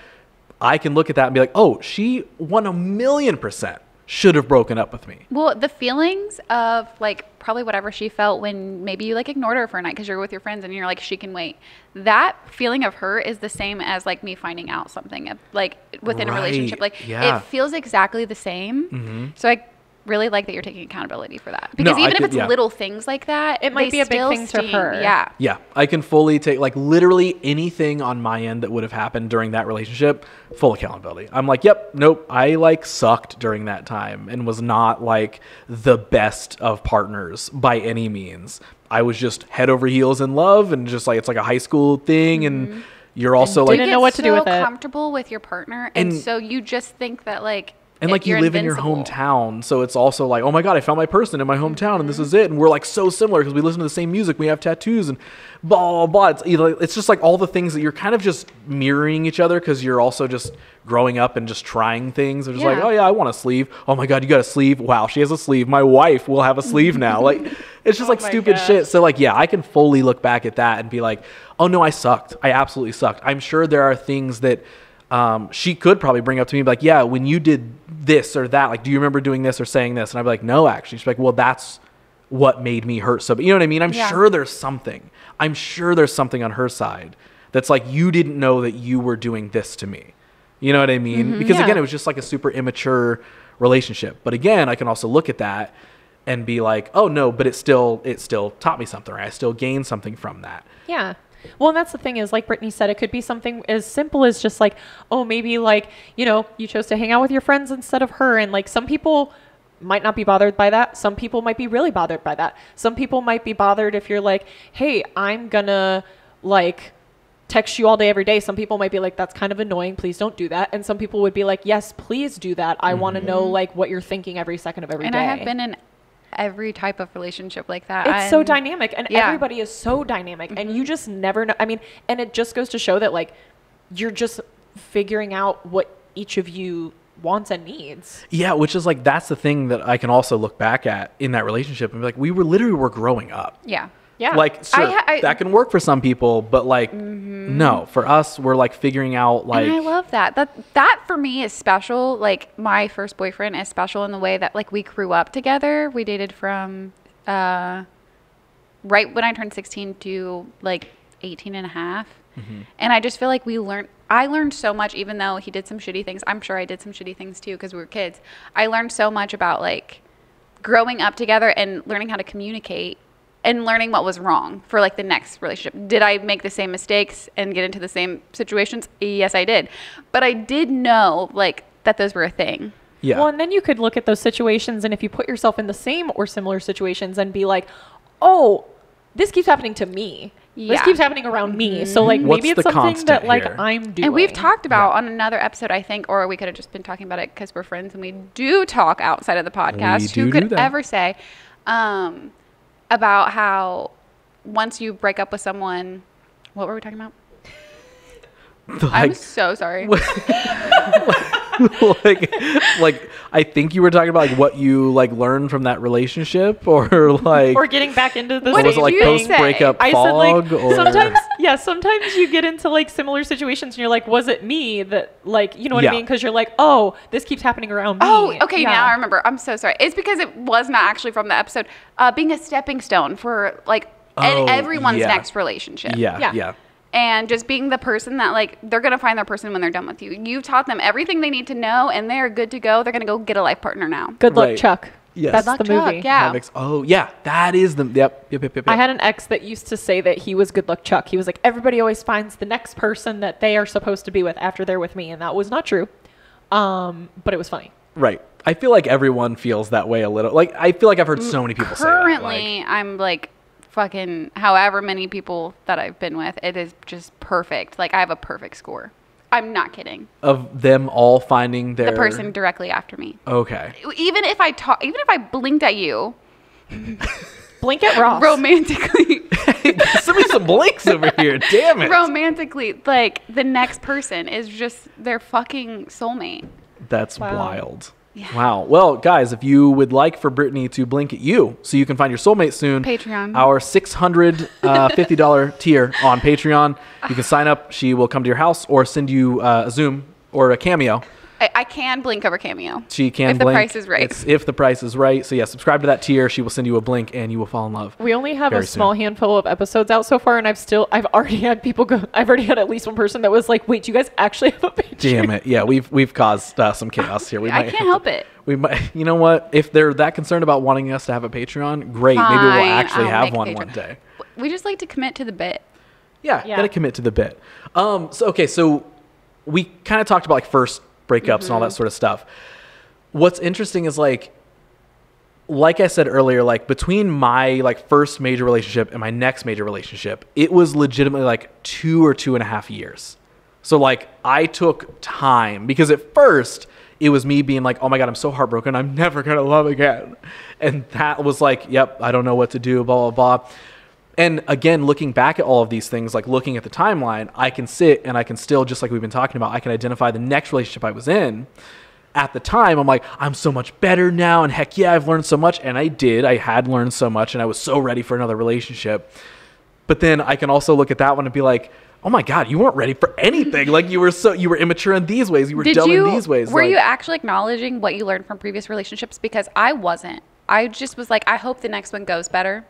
[SPEAKER 3] I can look at that and be like, oh, she 1,000,000% should have broken up with me.
[SPEAKER 1] Well, the feelings of like probably whatever she felt when maybe you like ignored her for a night because you're with your friends and you're like, she can wait. That feeling of her is the same as like me finding out something like within a
[SPEAKER 3] Right.
[SPEAKER 1] relationship. Like
[SPEAKER 3] Yeah.
[SPEAKER 1] it feels exactly the same. So I really like that you're taking accountability for that, because
[SPEAKER 3] I
[SPEAKER 1] even if
[SPEAKER 3] could-
[SPEAKER 1] it's
[SPEAKER 3] yeah.
[SPEAKER 1] little things like that,
[SPEAKER 2] It might
[SPEAKER 1] they
[SPEAKER 2] be a big
[SPEAKER 1] still
[SPEAKER 2] thing to
[SPEAKER 1] sting.
[SPEAKER 2] her.
[SPEAKER 1] Yeah.
[SPEAKER 3] Yeah, I can fully take like literally anything on my end that would have happened during that relationship, full accountability. I'm like, yep, nope, I like sucked during that time and was not like the best of partners by any means. I was just head over heels in love, and just like it's like a high school thing, and you're also like,
[SPEAKER 2] didn't know what to do with it.
[SPEAKER 1] Comfortable with your partner, and so you just think that like.
[SPEAKER 3] and like you
[SPEAKER 1] you're
[SPEAKER 3] live in your
[SPEAKER 1] invincible.
[SPEAKER 3] hometown, so it's also like, oh my god, I found my person in my hometown, and this is it, and we're like so similar because we listen to the same music, we have tattoos, and blah blah blah. It's, you know, it's just like all the things that you're kind of just mirroring each other because you're also just growing up and just trying things. They're just like,
[SPEAKER 1] Yeah.
[SPEAKER 3] oh yeah, I want a sleeve. Oh my god, you got a sleeve. Wow, she has a sleeve. My wife will have a sleeve now. Like, it's just like
[SPEAKER 2] my
[SPEAKER 3] stupid
[SPEAKER 2] gosh.
[SPEAKER 3] shit. So like, yeah, I can fully look back at that and be like, oh no, I sucked. I absolutely sucked. I'm sure there are things that she could probably bring up to me, like, yeah, when you did this or that, like, do you remember doing this or saying this? And I'd be like, no, actually. She's like, well, that's what made me hurt. So, but you know what I mean? I'm
[SPEAKER 1] Yeah.
[SPEAKER 3] sure there's something. I'm sure there's something on her side that's like, you didn't know that you were doing this to me. You know what I mean? Because
[SPEAKER 2] Yeah.
[SPEAKER 3] again, it was just like a super immature relationship. But again, I can also look at that and be like, oh no, but it still taught me something. Right? I still gained something from that.
[SPEAKER 2] Yeah. Well, and that's the thing is, like Brittany said, it could be something as simple as just like, oh, maybe like, you know, you chose to hang out with your friends instead of her. And like some people might not be bothered by that. Some people might be really bothered by that. Some people might be bothered if you're like, hey, I'm gonna like text you all day, every day. Some people might be like, that's kind of annoying. Please don't do that. And some people would be like, yes, please do that. I want to know like what you're thinking every second of every
[SPEAKER 1] And
[SPEAKER 2] day.
[SPEAKER 1] I have been in every type of relationship like that.
[SPEAKER 2] It's so
[SPEAKER 1] And-
[SPEAKER 2] dynamic, and
[SPEAKER 1] yeah.
[SPEAKER 2] everybody is so dynamic, and you just never know. I mean, and it just goes to show that like you're just figuring out what each of you wants and needs.
[SPEAKER 3] Yeah, which is like, that's the thing that I can also look back at in that relationship and be like, we were growing up.
[SPEAKER 1] Yeah.
[SPEAKER 2] Yeah.
[SPEAKER 3] Like, sure,
[SPEAKER 1] I-
[SPEAKER 3] that can work for some people, but like, no, for us, we're like figuring out like,
[SPEAKER 1] And I love that. That for me is special. Like my first boyfriend is special in the way that like we grew up together. We dated from right when I turned 16 to like 18 and a half. And I just feel like I learned so much, even though he did some shitty things. I'm sure I did some shitty things too because we were kids. I learned so much about like growing up together and learning how to communicate and learning what was wrong for like the next relationship. Did I make the same mistakes and get into the same situations? Yes, I did. But I did know like that those were a thing.
[SPEAKER 3] yeah.
[SPEAKER 2] Well, and then you could look at those situations, and if you put yourself in the same or similar situations and be like, oh, this keeps happening to me. This
[SPEAKER 1] Yeah.
[SPEAKER 2] keeps happening around me. So like
[SPEAKER 3] What's
[SPEAKER 2] maybe it's
[SPEAKER 3] the
[SPEAKER 2] something
[SPEAKER 3] constant
[SPEAKER 2] that like
[SPEAKER 3] here?
[SPEAKER 2] I'm doing.
[SPEAKER 1] And we've talked about on another episode, I think, or we could have just been talking about it because we're friends and we do talk outside of the podcast.
[SPEAKER 3] We
[SPEAKER 1] Who
[SPEAKER 3] do
[SPEAKER 1] could
[SPEAKER 3] that.
[SPEAKER 1] ever say about how once you break up with someone, what were we talking about? I'm
[SPEAKER 3] like,
[SPEAKER 1] so sorry.
[SPEAKER 3] like I think you were talking about like what you like learned from that relationship, or like,
[SPEAKER 2] or getting back into the
[SPEAKER 1] What
[SPEAKER 3] or
[SPEAKER 2] same
[SPEAKER 3] was it like
[SPEAKER 1] did you
[SPEAKER 3] post
[SPEAKER 1] say?
[SPEAKER 3] breakup
[SPEAKER 2] I said like
[SPEAKER 3] fog? Or
[SPEAKER 2] sometimes, yeah, sometimes you get into like similar situations and you're like, was it me that like, you know what
[SPEAKER 3] Yeah.
[SPEAKER 2] I mean? Because you're like, oh, this keeps happening around me.
[SPEAKER 1] Oh, okay.
[SPEAKER 2] Yeah.
[SPEAKER 1] Now I remember. I'm so sorry. It's because it was not actually from the episode. Being a stepping stone for like
[SPEAKER 3] Oh,
[SPEAKER 1] everyone's
[SPEAKER 3] yeah.
[SPEAKER 1] next relationship.
[SPEAKER 2] Yeah.
[SPEAKER 3] yeah.
[SPEAKER 1] And just being the person that like they're gonna find their person when they're done with you. You've taught them everything they need to know, and they're good to go. They're gonna go get a life partner now.
[SPEAKER 2] Good luck,
[SPEAKER 3] Right.
[SPEAKER 2] Chuck.
[SPEAKER 3] Yes.
[SPEAKER 2] That's
[SPEAKER 1] Luck
[SPEAKER 2] the
[SPEAKER 1] Chuck,
[SPEAKER 2] movie.
[SPEAKER 1] yeah.
[SPEAKER 3] Oh, yeah. That is the... Yep.
[SPEAKER 2] I had an ex that used to say that he was Good Luck Chuck. He was like, everybody always finds the next person that they are supposed to be with after they're with me. And that was not true. But it was funny.
[SPEAKER 3] Right. I feel like everyone feels that way a little. Like, I feel like I've heard so many people say that.
[SPEAKER 1] Currently, I'm like fucking however many people that I've been with, it is just perfect. Like I have a perfect score. I'm not kidding.
[SPEAKER 3] Of them all finding their...
[SPEAKER 1] The person directly after me.
[SPEAKER 3] Okay.
[SPEAKER 1] Even if I blinked at you
[SPEAKER 2] Blink at Ross.
[SPEAKER 1] romantically,
[SPEAKER 3] Send me some blinks over here. Damn it.
[SPEAKER 1] romantically, like the next person is just their fucking soulmate.
[SPEAKER 3] That's
[SPEAKER 2] Wow.
[SPEAKER 3] wild.
[SPEAKER 1] Yeah.
[SPEAKER 3] Wow. Well, guys, if you would like for Brittany to blink at you so you can find your soulmate soon,
[SPEAKER 1] Patreon.
[SPEAKER 3] our $650 tier on Patreon, you can sign up. She will come to your house or send you a Zoom or a Cameo.
[SPEAKER 1] I can blink over Cameo.
[SPEAKER 3] She can
[SPEAKER 1] If the
[SPEAKER 3] blink.
[SPEAKER 1] price is right.
[SPEAKER 3] It's if the price is right. So yeah, subscribe to that tier. She will send you a blink and you will fall in love.
[SPEAKER 2] We only have
[SPEAKER 3] Very
[SPEAKER 2] a small handful of episodes out so far, and I've already had people go. I've already had at least one person that was like, "Wait, do you guys actually have a Patreon?"
[SPEAKER 3] Damn it. Yeah, we've caused some chaos here.
[SPEAKER 1] I can't help it.
[SPEAKER 3] We might, you know what? If they're that concerned about wanting us to have a Patreon, great. Maybe we'll
[SPEAKER 1] Fine,
[SPEAKER 3] actually
[SPEAKER 1] I'll
[SPEAKER 3] have
[SPEAKER 1] make a
[SPEAKER 3] one
[SPEAKER 1] Patreon.
[SPEAKER 3] day.
[SPEAKER 1] We just like to commit to the bit.
[SPEAKER 3] Yeah,
[SPEAKER 2] Yeah.
[SPEAKER 3] gotta commit to the bit. So we kind of talked about like first breakups and all that sort of stuff. What's interesting is like I said earlier, like between my like first major relationship and my next major relationship, it was legitimately like 2 or 2.5 years. So like I took time because at first it was me being like, oh my God, I'm so heartbroken. I'm never going to love again. And that was like, yep, I don't know what to do, blah, blah, blah. And again, looking back at all of these things, like looking at the timeline, I can sit and I can still, just like we've been talking about, I can identify the next relationship I was in. At the time, I'm like, I'm so much better now. And heck yeah, I've learned so much. And I did. I had learned so much and I was so ready for another relationship. But then I can also look at that one and be like, oh my God, you weren't ready for anything. Like you were immature in these ways. You were dumb in these ways.
[SPEAKER 1] Were
[SPEAKER 3] like,
[SPEAKER 1] you actually acknowledging what you learned from previous relationships? Because I wasn't. I just was like, I hope the next one goes better.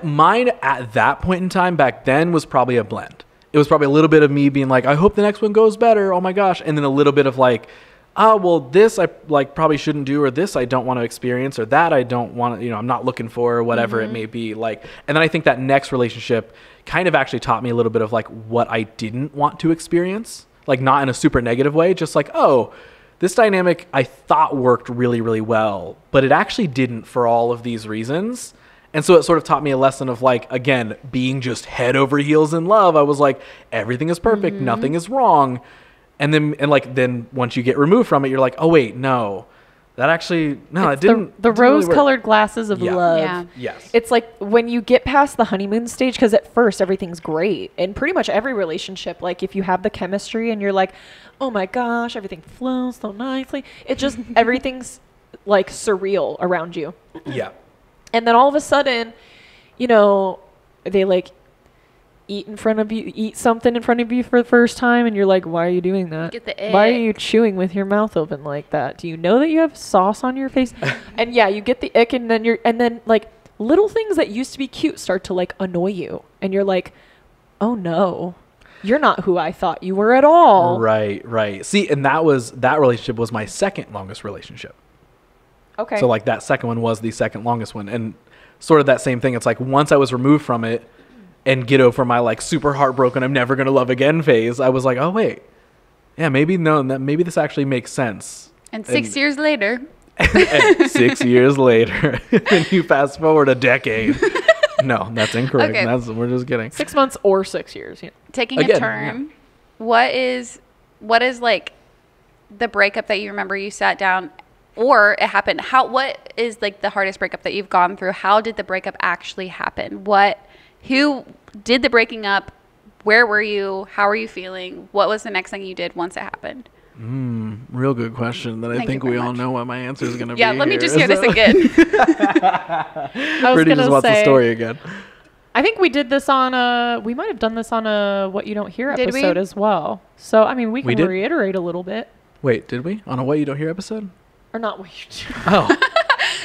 [SPEAKER 3] Mine at that point in time back then was probably a blend. It was probably a little bit of me being like, I hope the next one goes better. Oh my gosh. And then a little bit of like, oh, well, this I like probably shouldn't do, or this I don't want to experience, or that I don't want to, I'm not looking for, or whatever it may be. Like, and then I think that next relationship kind of actually taught me a little bit of like what I didn't want to experience, like not in a super negative way, just like, oh, this dynamic I thought worked really, really well, but it actually didn't for all of these reasons. And so it sort of taught me a lesson of like, again, being just head over heels in love. I was like, everything is perfect. Nothing is wrong. And then once you get removed from it, you're like, oh wait, no, that actually, no, it didn't.
[SPEAKER 2] The
[SPEAKER 3] it didn't really work.
[SPEAKER 2] rose-colored glasses of
[SPEAKER 3] Yeah.
[SPEAKER 2] love.
[SPEAKER 1] Yeah.
[SPEAKER 3] Yes.
[SPEAKER 2] It's like when you get past the honeymoon stage, because at first everything's great. In pretty much every relationship, like if you have the chemistry and you're like, oh my gosh, everything flows so nicely. It just, everything's like surreal around you.
[SPEAKER 3] Yeah.
[SPEAKER 2] And then all of a sudden, they like eat something in front of you for the first time, and you're like, why are you doing that?
[SPEAKER 1] Get the
[SPEAKER 2] Why are
[SPEAKER 1] ick.
[SPEAKER 2] you chewing with your mouth open like that? Do you know that you have sauce on your face? And yeah, you get the ick, and then like little things that used to be cute start to like annoy you, and you're like, oh no, you're not who I thought you were at all.
[SPEAKER 3] Right. See, and that relationship was my second longest relationship.
[SPEAKER 2] Okay.
[SPEAKER 3] So like that second one was the second longest one, and sort of that same thing. It's like once I was removed from it and get over my like super heartbroken, I'm never gonna love again phase, I was like, oh wait, yeah, maybe this actually makes sense.
[SPEAKER 1] And 6 years later,
[SPEAKER 3] And 6 years later, and you fast forward a decade. No, that's incorrect.
[SPEAKER 1] Okay.
[SPEAKER 3] We're just kidding.
[SPEAKER 2] 6 months or 6 years. Yeah.
[SPEAKER 1] taking
[SPEAKER 3] Again,
[SPEAKER 1] a turn, what is like the breakup that you remember you sat down or it happened? What is like the hardest breakup that you've gone through? How did the breakup actually happen? Who did the breaking up? Where were you? How were you feeling? What was the next thing you did once it happened?
[SPEAKER 3] Real good question that I
[SPEAKER 1] Thank
[SPEAKER 3] think
[SPEAKER 1] you
[SPEAKER 3] we
[SPEAKER 1] very
[SPEAKER 3] all
[SPEAKER 1] much.
[SPEAKER 3] know what my answer is going to be.
[SPEAKER 1] Yeah, let me just hear this
[SPEAKER 3] So-
[SPEAKER 1] again.
[SPEAKER 2] I was
[SPEAKER 3] Brittany just
[SPEAKER 2] gonna
[SPEAKER 3] wants the
[SPEAKER 2] say,
[SPEAKER 3] story again.
[SPEAKER 2] I think we did this we might have done this on a What You Don't Hear
[SPEAKER 1] Did we?
[SPEAKER 2] episode as well. So, I mean, we
[SPEAKER 3] We
[SPEAKER 2] can
[SPEAKER 3] did?
[SPEAKER 2] reiterate a little bit.
[SPEAKER 3] Wait, did we? On a What You Don't Hear episode?
[SPEAKER 2] Or not What You Do.
[SPEAKER 3] Oh.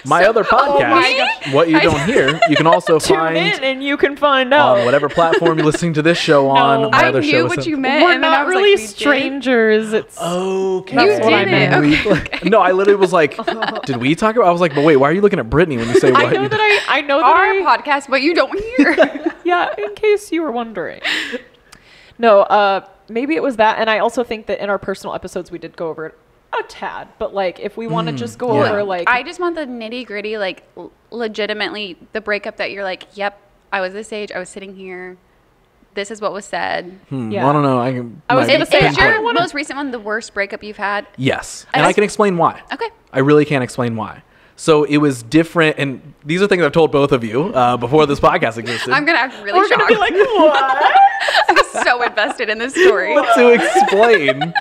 [SPEAKER 3] my other podcast,
[SPEAKER 1] my gosh.
[SPEAKER 3] What You Don't Hear, you can also
[SPEAKER 2] Tune
[SPEAKER 3] find
[SPEAKER 2] in and you can find out.
[SPEAKER 3] on whatever platform you're listening to this show on.
[SPEAKER 2] No.
[SPEAKER 3] My
[SPEAKER 1] I
[SPEAKER 3] other
[SPEAKER 1] knew
[SPEAKER 3] show
[SPEAKER 1] what
[SPEAKER 3] is
[SPEAKER 1] you meant.
[SPEAKER 2] We're
[SPEAKER 1] and then I
[SPEAKER 2] not
[SPEAKER 1] was
[SPEAKER 2] really
[SPEAKER 1] like, we did?
[SPEAKER 2] strangers. It's
[SPEAKER 3] Okay.
[SPEAKER 2] That's what I meant.
[SPEAKER 1] Okay.
[SPEAKER 3] No, I literally was like, did we talk about? I was like, but wait, why are you looking at Brittany when you say what?
[SPEAKER 2] I know
[SPEAKER 3] you
[SPEAKER 2] that I know that
[SPEAKER 1] Our
[SPEAKER 2] I,
[SPEAKER 1] podcast, but you don't hear.
[SPEAKER 2] yeah, in case you were wondering. No, maybe it was that, and I also think that in our personal episodes we did go over it a tad, but like if we want to just go
[SPEAKER 3] yeah.
[SPEAKER 2] over like
[SPEAKER 1] I just want the nitty gritty, like legitimately the breakup that you're like, yep, I was this age, I was sitting here, this is what was said.
[SPEAKER 2] Yeah.
[SPEAKER 3] I don't know. I can.
[SPEAKER 2] I was
[SPEAKER 3] my
[SPEAKER 2] gonna say,
[SPEAKER 1] Is your
[SPEAKER 3] pinpoint-
[SPEAKER 1] most recent one the worst breakup you've had?
[SPEAKER 3] Yes, and I can explain why.
[SPEAKER 1] Okay.
[SPEAKER 3] I really can't explain why. So it was different, and these are things I've told both of you before this podcast existed.
[SPEAKER 1] I'm gonna act really
[SPEAKER 2] we're
[SPEAKER 1] shocked.
[SPEAKER 2] gonna be like, what?
[SPEAKER 1] I'm so invested in this story.
[SPEAKER 3] But to explain,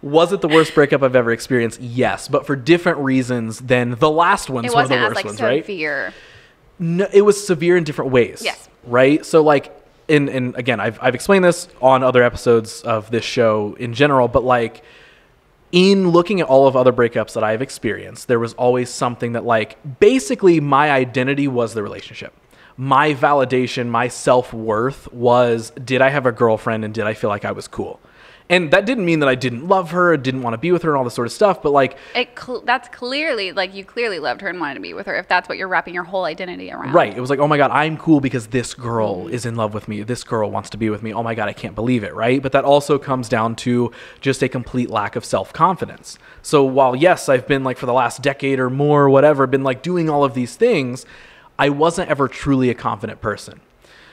[SPEAKER 3] was it the worst breakup I've ever experienced? Yes, but for different reasons than the last ones
[SPEAKER 1] It
[SPEAKER 3] were the
[SPEAKER 1] wasn't as
[SPEAKER 3] worst
[SPEAKER 1] like
[SPEAKER 3] ones, right?
[SPEAKER 1] severe.
[SPEAKER 3] No, it was severe in different ways.
[SPEAKER 1] Yes.
[SPEAKER 3] Right? So like in again, I've explained this on other episodes of this show in general, but like in looking at all of other breakups that I've experienced, there was always something that like basically my identity was the relationship. My validation, my self-worth was, did I have a girlfriend and did I feel like I was cool? And that didn't mean that I didn't love her, didn't want to be with her and all this sort of stuff, but like
[SPEAKER 1] That's clearly like you clearly loved her and wanted to be with her if that's what you're wrapping your whole identity around.
[SPEAKER 3] right. It was like, oh my God, I'm cool because this girl is in love with me. This girl wants to be with me. Oh my God, I can't believe it. Right. But that also comes down to just a complete lack of self-confidence. So while, yes, I've been like for the last decade or more, or whatever, been like doing all of these things, I wasn't ever truly a confident person.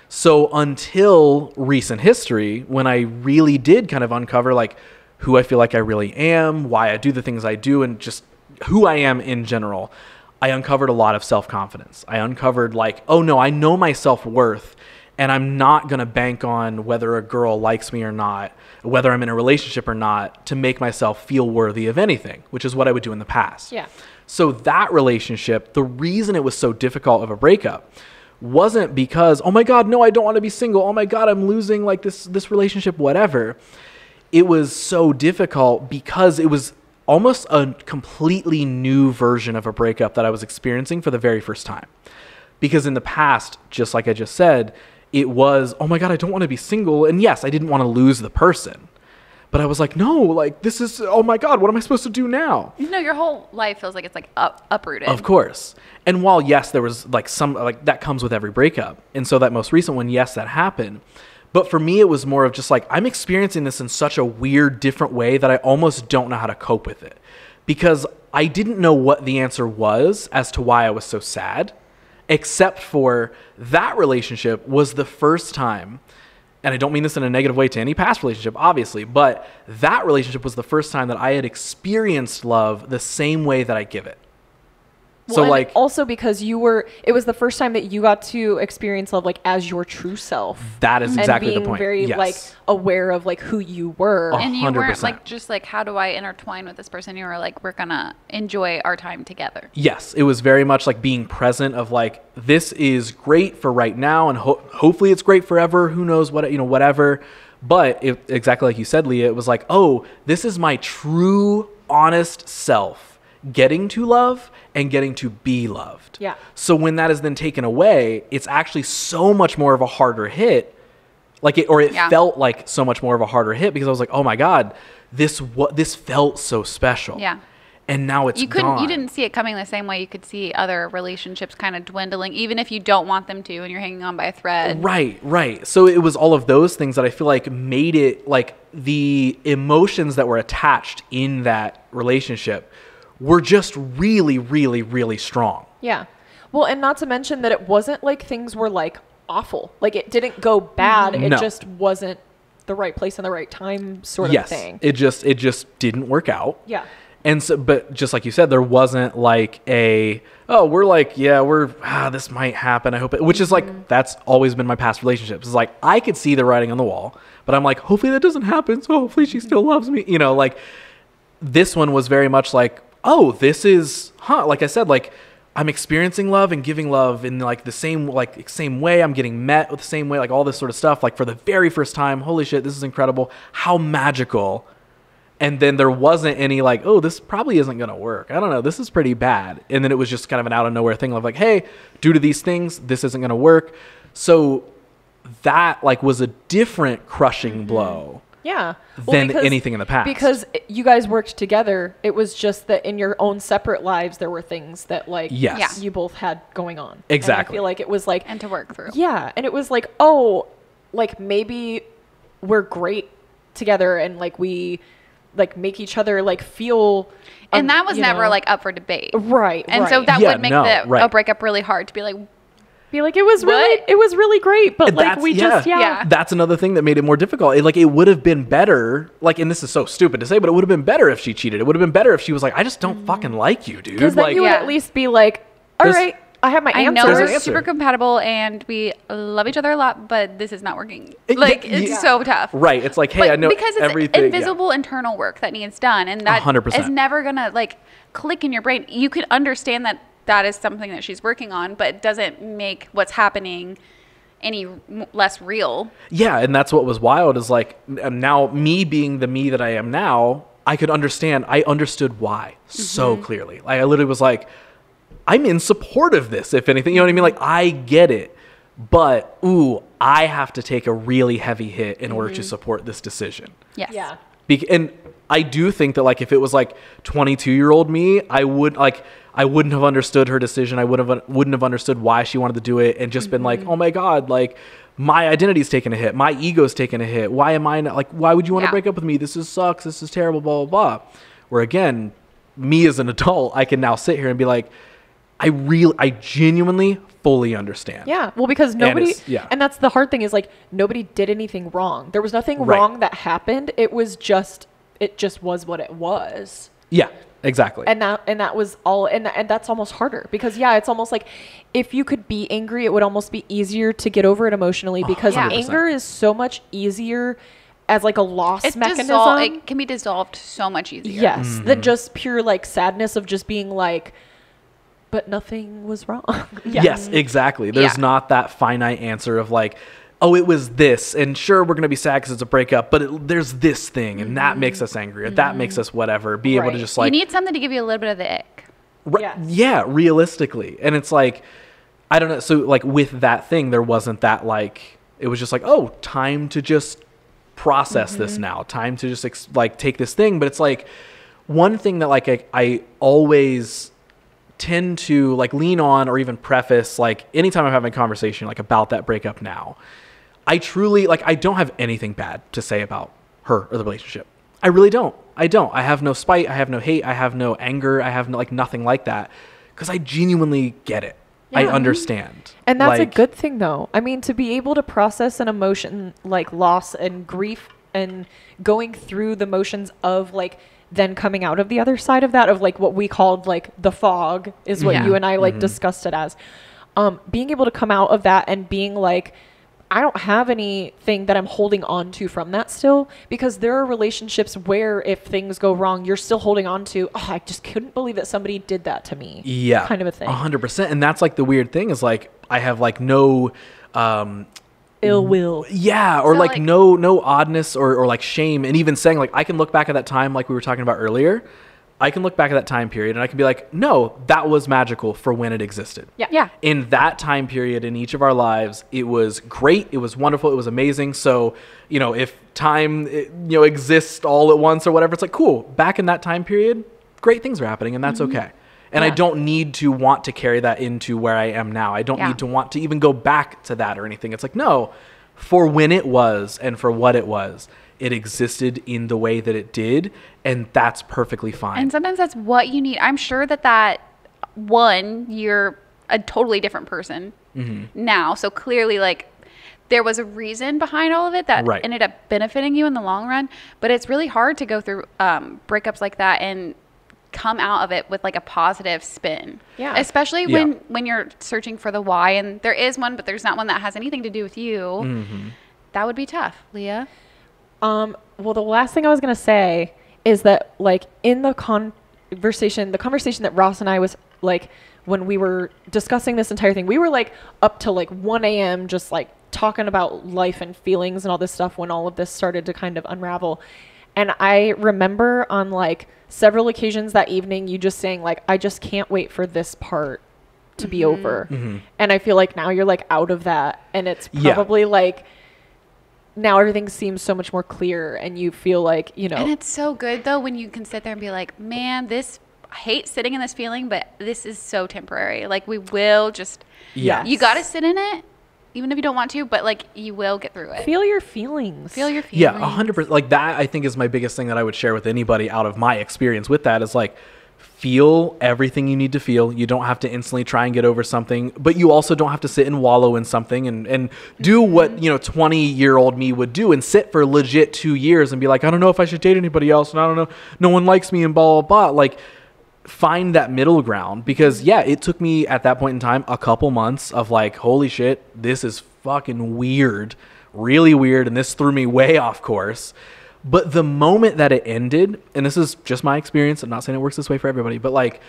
[SPEAKER 3] So until recent history, when I really did kind of uncover like who I feel like I really am, why I do the things I do, and just who I am in general, I uncovered a lot of self-confidence. I uncovered like, oh no, I know my self-worth, and I'm not going to bank on whether a girl likes me or not, whether I'm in a relationship or not, to make myself feel worthy of anything, which is what I would do in the past.
[SPEAKER 2] Yeah.
[SPEAKER 3] So that relationship, the reason it was so difficult of a breakup wasn't because, oh my God, no, I don't want to be single. Oh my God, I'm losing like this relationship, whatever. It was so difficult because it was almost a completely new version of a breakup that I was experiencing for the very first time. Because in the past, just like I just said, it was, oh my God, I don't want to be single. And yes, I didn't want to lose the person. But I was like, no, like this is, oh my God, what am I supposed to do now?
[SPEAKER 1] No, your whole life feels like it's like uprooted.
[SPEAKER 3] Of course. And while, yes, there was like some, like that comes with every breakup. And so that most recent one, yes, that happened. But for me, it was more of just like, I'm experiencing this in such a weird, different way that I almost don't know how to cope with it. Because I didn't know what the answer was as to why I was so sad, except for that relationship was the first time, and I don't mean this in a negative way to any past relationship, obviously, but that relationship was the first time that I had experienced love the same way that I give it.
[SPEAKER 2] Well,
[SPEAKER 3] So
[SPEAKER 2] and
[SPEAKER 3] like,
[SPEAKER 2] also because it was the first time that you got to experience love like as your true self.
[SPEAKER 3] that is exactly
[SPEAKER 2] and being
[SPEAKER 3] the point.
[SPEAKER 2] very
[SPEAKER 3] Yes.
[SPEAKER 2] like aware of like who you were.
[SPEAKER 1] And you weren't
[SPEAKER 3] 100%.
[SPEAKER 1] like just like, how do I intertwine with this person? You were like, we're gonna enjoy our time together.
[SPEAKER 3] Yes, it was very much like being present of like, this is great for right now and hopefully it's great forever. Who knows what, whatever. But exactly like you said, Leah, it was like, oh, this is my true, honest self getting to love and getting to be loved.
[SPEAKER 2] Yeah.
[SPEAKER 3] So when that is then taken away, it's actually so much more of a harder hit. It
[SPEAKER 1] Yeah.
[SPEAKER 3] felt like so much more of a harder hit because I was like, oh my God, this felt so special.
[SPEAKER 1] Yeah.
[SPEAKER 3] And now it's
[SPEAKER 1] You
[SPEAKER 3] gone.
[SPEAKER 1] didn't see it coming the same way you could see other relationships kind of dwindling, even if you don't want them to and you're hanging on by a thread.
[SPEAKER 3] Right. So it was all of those things that I feel like made it like the emotions that were attached in that relationship were just really, really, really strong.
[SPEAKER 2] Yeah. Well, and not to mention that it wasn't like things were like awful. Like it didn't go bad. It
[SPEAKER 3] No.
[SPEAKER 2] just wasn't the right place and the right time sort
[SPEAKER 3] Yes.
[SPEAKER 2] of thing.
[SPEAKER 3] It just didn't work out.
[SPEAKER 2] Yeah.
[SPEAKER 3] And so, but just like you said, there wasn't like this might happen. I hope it, which is like, that's always been my past relationships. It's like, I could see the writing on the wall, but I'm like, hopefully that doesn't happen. So hopefully she still loves me. Like this one was very much like, oh, this is, like I said, like I'm experiencing love and giving love in like the same way. I'm getting met with the same way, like all this sort of stuff. Like for the very first time, holy shit, this is incredible. How magical And then there wasn't any like, oh, this probably isn't going to work. I don't know. This is pretty bad. And then it was just kind of an out of nowhere thing of like, hey, due to these things, this isn't going to work. So that like was a different crushing blow
[SPEAKER 2] Yeah.
[SPEAKER 3] than anything in the past.
[SPEAKER 2] Because you guys worked together. It was just that in your own separate lives, there were things that like
[SPEAKER 3] Yes.
[SPEAKER 1] Yeah.
[SPEAKER 2] you both had going on.
[SPEAKER 3] Exactly.
[SPEAKER 2] And I feel like it was like,
[SPEAKER 1] And to work through.
[SPEAKER 2] yeah. And it was like, oh, like maybe we're great together and like we like make each other like feel.
[SPEAKER 1] And that was
[SPEAKER 2] you
[SPEAKER 1] never
[SPEAKER 2] know,
[SPEAKER 1] like up for debate.
[SPEAKER 2] right.
[SPEAKER 1] And so
[SPEAKER 2] right.
[SPEAKER 1] that
[SPEAKER 3] Yeah,
[SPEAKER 1] would make
[SPEAKER 3] no,
[SPEAKER 1] a
[SPEAKER 3] right.
[SPEAKER 1] breakup really hard to be like,
[SPEAKER 2] be like, it was really,
[SPEAKER 1] What?
[SPEAKER 2] it was really great. But like
[SPEAKER 3] That's-
[SPEAKER 2] we just,
[SPEAKER 1] Yeah.
[SPEAKER 3] That's another thing that made it more difficult. It would have been better, like, and this is so stupid to say, but it would have been better if she cheated. It would have been better if she was like, I just don't fucking like you, dude.
[SPEAKER 2] Because then
[SPEAKER 3] Like,
[SPEAKER 2] you would
[SPEAKER 1] Yeah.
[SPEAKER 2] at least be like, all
[SPEAKER 3] This-
[SPEAKER 2] right, I have my
[SPEAKER 1] I
[SPEAKER 2] answers.
[SPEAKER 1] know
[SPEAKER 3] There's
[SPEAKER 1] we're
[SPEAKER 3] an answer.
[SPEAKER 1] super compatible and we love each other a lot, but this is not working.
[SPEAKER 3] It-
[SPEAKER 1] Like,
[SPEAKER 3] yeah.
[SPEAKER 1] it's so tough.
[SPEAKER 3] right. It's like, hey,
[SPEAKER 1] But
[SPEAKER 3] I know
[SPEAKER 1] because it's
[SPEAKER 3] everything.
[SPEAKER 1] invisible internal work that needs done, and that
[SPEAKER 3] 100%.
[SPEAKER 1] is never gonna like click in your brain. You can understand that that is something that she's working on, but it doesn't make what's happening any less real.
[SPEAKER 3] Yeah, and that's what was wild is like now me being the me that I am now, I could understand. I understood why so clearly. Like I literally was like, I'm in support of this, if anything. You know what I mean? Like I get it. But I have to take a really heavy hit in order to support this decision.
[SPEAKER 1] Yes.
[SPEAKER 2] Yeah.
[SPEAKER 3] And I do think that like if it was like 22-year-old me, I wouldn't have understood her decision. I wouldn't have understood why she wanted to do it and just been like, oh my God, like my identity's taking a hit. My ego's taking a hit. Why am I not like, why would you want to
[SPEAKER 1] Yeah.
[SPEAKER 3] break up with me? This sucks. This is terrible, blah, blah, blah. Where again, me as an adult, I can now sit here and be like, I genuinely fully understand.
[SPEAKER 2] Yeah. Well, because nobody,
[SPEAKER 3] it's- yeah.
[SPEAKER 2] and that's the hard thing is like nobody did anything wrong. There was nothing
[SPEAKER 3] Right.
[SPEAKER 2] wrong that happened. It just was what it was.
[SPEAKER 3] Yeah, exactly.
[SPEAKER 2] And that was all. And that's almost harder because it's almost like if you could be angry, it would almost be easier to get over it emotionally because
[SPEAKER 3] 100%.
[SPEAKER 2] anger is so much easier as like a loss
[SPEAKER 1] It's
[SPEAKER 2] mechanism.
[SPEAKER 1] it can be dissolved so much easier.
[SPEAKER 2] Yes,
[SPEAKER 3] Mm-hmm.
[SPEAKER 2] than just pure like sadness of just being like, but nothing was wrong.
[SPEAKER 3] Yes, exactly. There's
[SPEAKER 1] Yeah.
[SPEAKER 3] not that finite answer of like, oh, it was this, and sure, we're gonna be sad because it's a breakup, but there's this thing, and that makes us angry, or that makes us whatever. Be able to
[SPEAKER 2] Right.
[SPEAKER 3] just
[SPEAKER 1] You
[SPEAKER 3] like,
[SPEAKER 1] need something to give you a little bit of the ick.
[SPEAKER 2] Yes.
[SPEAKER 3] yeah, realistically, and it's like, I don't know. So like with that thing, there wasn't that like, it was just like, oh, time to just process this now, time to just like take this thing. But it's like one thing that like I always tend to like lean on or even preface like anytime I'm having a conversation like about that breakup now, I truly like I don't have anything bad to say about her or the relationship. I really don't. I have no spite, I have no hate, I have no anger, I have no, like nothing like that because I genuinely get it. I
[SPEAKER 2] Yeah.
[SPEAKER 3] understand.
[SPEAKER 2] And that's
[SPEAKER 3] Like,
[SPEAKER 2] a good thing though. I mean, to be able to process an emotion like loss and grief and going through the motions of like then coming out of the other side of that of like what we called like the fog is what
[SPEAKER 1] Yeah.
[SPEAKER 2] you and I like discussed it as. Being able to come out of that and being like, I don't have anything that I'm holding on to from that still because there are relationships where if things go wrong, you're still holding on to, oh, I just couldn't believe that somebody did that to me.
[SPEAKER 3] yeah,
[SPEAKER 2] Kind of a thing.
[SPEAKER 3] 100%. And that's like the weird thing is like I have like no
[SPEAKER 2] Ill will.
[SPEAKER 3] yeah, or
[SPEAKER 1] So,
[SPEAKER 3] like
[SPEAKER 1] like-
[SPEAKER 3] no oddness or like shame, and even saying like I can look back at that time like we were talking about earlier. I can look back at that time period and I can be like, no, that was magical for when it existed.
[SPEAKER 2] Yeah.
[SPEAKER 1] Yeah.
[SPEAKER 3] In that time period in each of our lives, it was great, it was wonderful, it was amazing. So, you know, if time exists all at once or whatever, it's like cool. Back in that time period, great things are happening, and that's okay. And I
[SPEAKER 2] Yeah.
[SPEAKER 3] don't need to want to carry that into where I am now. I don't
[SPEAKER 1] Yeah.
[SPEAKER 3] need to want to even go back to that or anything. It's like, no, for when it was and for what it was, it existed in the way that it did, and that's perfectly fine.
[SPEAKER 1] And sometimes that's what you need. I'm sure that you're a totally different person
[SPEAKER 3] Mm-hmm.
[SPEAKER 1] now. So clearly, like, there was a reason behind all of it that
[SPEAKER 3] Right.
[SPEAKER 1] ended up benefiting you in the long run. But it's really hard to go through breakups like that and come out of it with like a positive spin.
[SPEAKER 2] Yeah.
[SPEAKER 1] Especially
[SPEAKER 3] Yeah.
[SPEAKER 1] when you're searching for the why, and there is one, but there's not one that has anything to do with you.
[SPEAKER 3] Mm-hmm.
[SPEAKER 1] That would be tough, Leah.
[SPEAKER 2] Well, the last thing I was going to say is that, like, in the conversation that Ross and I was, like, when we were discussing this entire thing, we were, like, up to, like, 1 a.m. just, like, talking about life and feelings and all this stuff when all of this started to kind of unravel. And I remember on like several occasions that evening, you just saying like, I just can't wait for this part to be over. And I feel like now you're like out of that, and it's probably like now everything seems so much more clear, and you feel like, you know.
[SPEAKER 1] And it's so good though when you can sit there and be like, man, I hate sitting in this feeling, but this is so temporary. Like we will just, you got to sit in it, even if you don't want to, but like you will get through it.
[SPEAKER 2] Feel your feelings.
[SPEAKER 1] Feel your feelings.
[SPEAKER 3] Yeah, 100%. Like that, I think is my biggest thing that I would share with anybody out of my experience with that is like, feel everything you need to feel. You don't have to instantly try and get over something, but you also don't have to sit and wallow in something and do what, 20-year-old me would do and sit for legit 2 years and be like, I don't know if I should date anybody else. And I don't know, no one likes me and blah, blah, blah. Like, find that middle ground, because it took me at that point in time a couple months of like, holy shit, this is fucking weird, really weird. And this threw me way off course. But the moment that it ended, and this is just my experience, I'm not saying it works this way for everybody, but like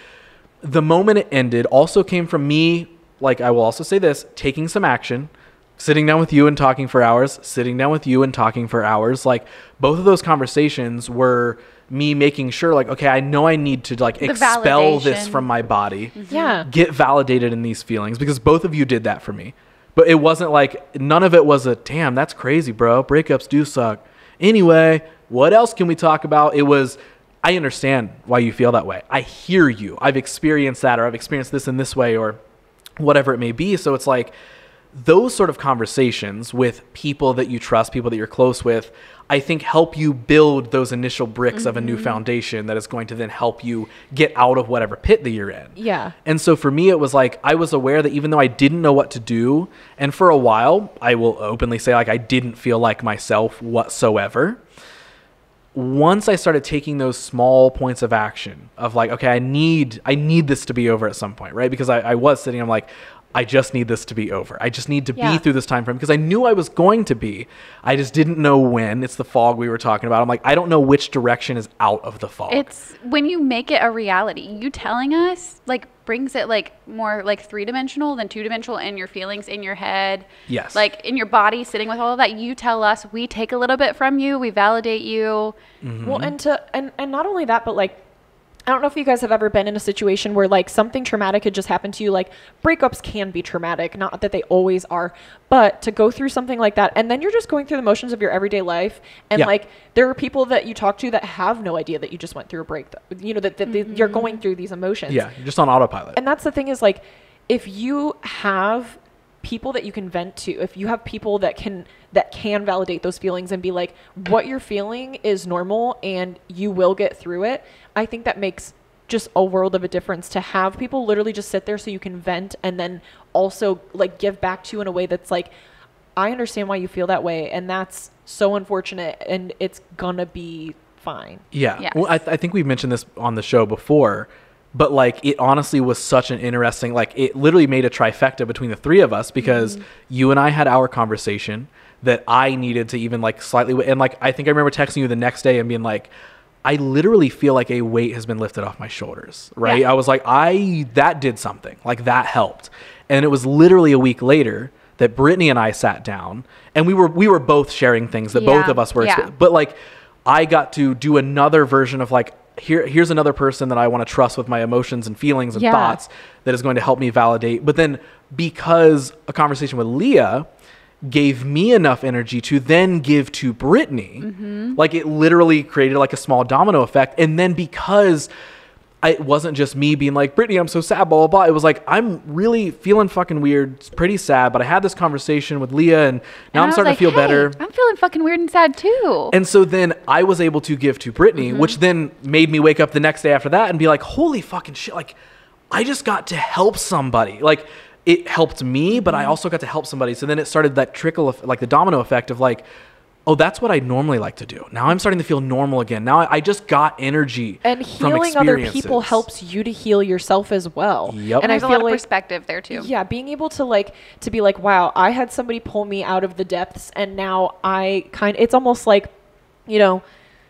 [SPEAKER 3] the moment it ended also came from me, like I will also say this, taking some action, sitting down with you and talking for hours, sitting down with you and talking for hours. Like both of those conversations were me making sure like, okay, I know I need to like expel this from my body.
[SPEAKER 2] Yeah.
[SPEAKER 3] Get validated in these feelings, because both of you did that for me. But it wasn't like, none of it was a, damn, that's crazy, bro. Breakups do suck. Anyway, what else can we talk about? It was, I understand why you feel that way. I hear you. I've experienced that, or I've experienced this in this way, or whatever it may be. So it's like those sort of conversations with people that you trust, people that you're close with, I think help you build those initial bricks of a new foundation that is going to then help you get out of whatever pit that you're in.
[SPEAKER 2] Yeah.
[SPEAKER 3] And so for me, it was like, I was aware that even though I didn't know what to do, and for a while, I will openly say like I didn't feel like myself whatsoever. Once I started taking those small points of action of like, okay, I need this to be over at some point, right? Because I was sitting, I'm like, I just need this to be over. I just need to be through this time frame, because I knew I was going to be. I just didn't know when. It's the fog we were talking about. I'm like, I don't know which direction is out of the fog.
[SPEAKER 1] It's when you make it a reality. You telling us like brings it like more like 3-dimensional than 2-dimensional in your feelings, in your head.
[SPEAKER 3] Yes.
[SPEAKER 1] Like in your body, sitting with all of that. You tell us, we take a little bit from you, we validate you.
[SPEAKER 2] Well, and not only that, but like, I don't know if you guys have ever been in a situation where like something traumatic had just happened to you. Like breakups can be traumatic, not that they always are, but to go through something like that, and then you're just going through the motions of your everyday life, and like there are people that you talk to that have no idea that you just went through a break, that you're going through these emotions.
[SPEAKER 3] Yeah, you're just on autopilot.
[SPEAKER 2] And that's the thing is like, if you have people that you can vent to, if you have people that can validate those feelings and be like, what you're feeling is normal and you will get through it, I think that makes just a world of a difference, to have people literally just sit there so you can vent, and then also like give back to you in a way that's like, I understand why you feel that way, and that's so unfortunate, and it's gonna be fine.
[SPEAKER 3] Yeah.
[SPEAKER 1] Yes.
[SPEAKER 3] Well, I think we've mentioned this on the show before, but like it honestly was such an interesting, like it literally made a trifecta between the three of us, because you and I had our conversation that I needed to even like slightly, and like I think I remember texting you the next day and being like, I literally feel like a weight has been lifted off my shoulders, right?
[SPEAKER 1] Yeah.
[SPEAKER 3] I was like, that did something, like that helped. And it was literally a week later that Brittany and I sat down, and we were both sharing things that both of us were, but like I got to do another version of like, here's another person that I want to trust with my emotions and feelings and thoughts that is going to help me validate. But then because a conversation with Leah gave me enough energy to then give to Brittany, like it literally created like a small domino effect. And then because it wasn't just me being like, Brittany, I'm so sad, blah, blah, blah. It was like, I'm really feeling fucking weird. It's pretty sad, but I had this conversation with Leah, and now I'm starting to feel better.
[SPEAKER 1] I'm feeling fucking weird and sad too.
[SPEAKER 3] And so then I was able to give to Brittany, which then made me wake up the next day after that and be like, holy fucking shit. Like, I just got to help somebody. Like, it helped me, but I also got to help somebody. So then it started that trickle of like the domino effect of like, oh, that's what I normally like to do. Now I'm starting to feel normal again. Now I just got energy.
[SPEAKER 2] And healing other people helps you to heal yourself as well.
[SPEAKER 3] Yep.
[SPEAKER 1] And
[SPEAKER 2] I
[SPEAKER 1] there's a
[SPEAKER 2] feel
[SPEAKER 1] lot of
[SPEAKER 2] like
[SPEAKER 1] perspective there too.
[SPEAKER 2] Yeah, being able to be like, wow, I had somebody pull me out of the depths, and now it's almost like,